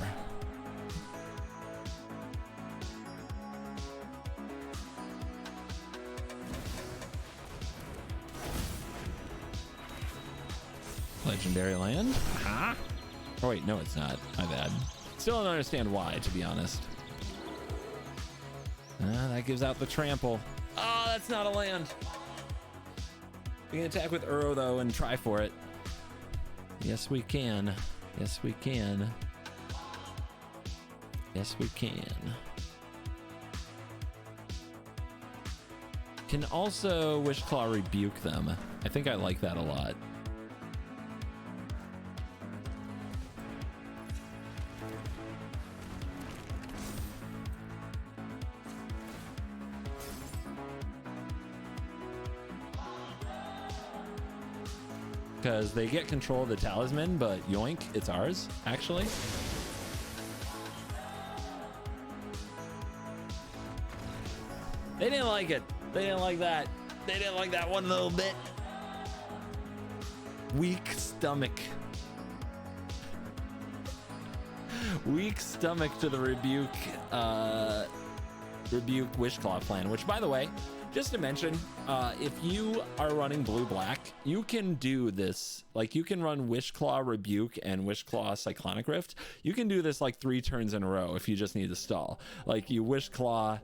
Legendary land. Huh? Oh wait, no, it's not. My bad. Still don't understand why, to be honest. That gives out the trample. Oh, that's not a land. We can attack with Uro though and try for it. Yes, we can. Yes, we can. Yes, we can. Can also Wishclaw rebuke them. I think I like that a lot. Because they get control of the talisman, but yoink, it's ours, actually. They didn't like it. They didn't like that. They didn't like that one little bit. Weak stomach. Weak stomach to the rebuke Wishclaw plan, which, by the way, just to mention, if you are running blue-black, you can do this. Like, you can run Wishclaw Rebuke and Wishclaw Cyclonic Rift. You can do this like 3 turns in a row if you just need to stall. Like, you Wishclaw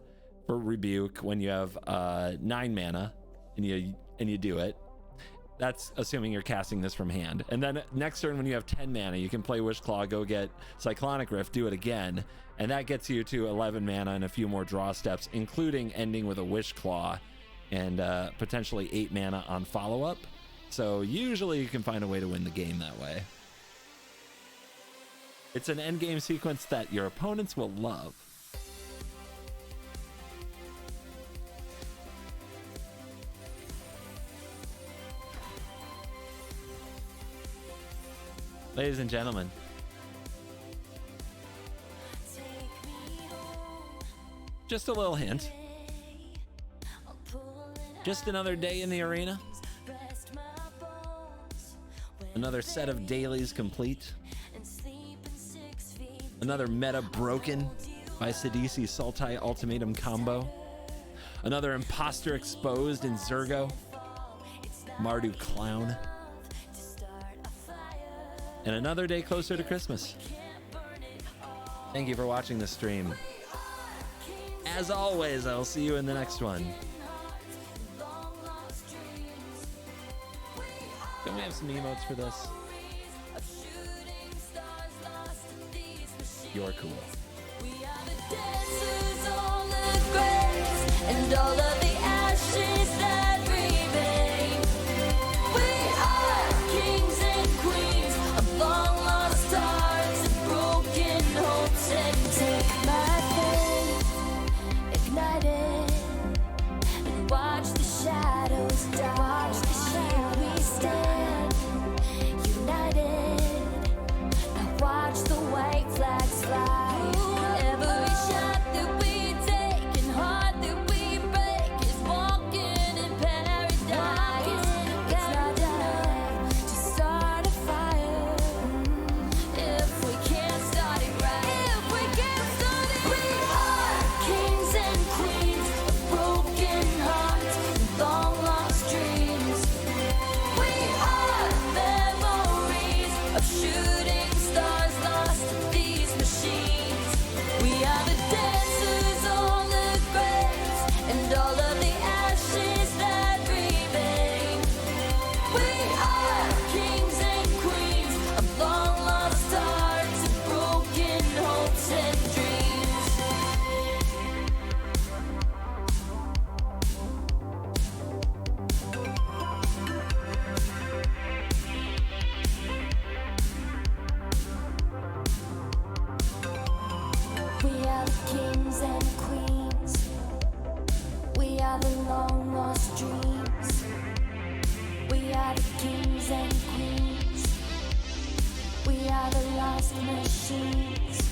for Rebuke when you have 9 mana, and you do it. That's assuming you're casting this from hand. And then next turn when you have 10 mana, you can play Wish Claw, go get Cyclonic Rift, do it again, and that gets you to 11 mana and a few more draw steps, including ending with a Wish Claw and potentially 8 mana on follow-up. So usually you can find a way to win the game that way. It's an endgame sequence that your opponents will love. Ladies and gentlemen, just a little hint. Just another day in the arena. Another set of dailies complete. Another meta broken by Sadisi Sultai Ultimatum combo. Another imposter exposed in Zergo. Mardu Clown. And another day closer to Christmas. Thank you for watching this stream. As always, I'll see you in the next one. Don't we have some emotes for this? You're cool. And all of the ashes that remain. We are kings and queens of long lost hearts and broken hopes. And take my faith, ignite it, and watch the shadows die. Watch the shadows. We stand united. Now watch the white flags fly. Every shot that we take and heart that we break is walking in paradise. It's not enough to start a fire if we can't start it right. If we can't start it right. We are kings and queens of broken hearts and long lost dreams. We are memories of shooting stars lost in these machines. We are the dancers on the graves and all of the ashes that remain. We are kings and queens of long lost hearts and broken hopes and dreams. We are the kings and queens. We are the long lost dreams. We are the kings and queens. We are the lost machines.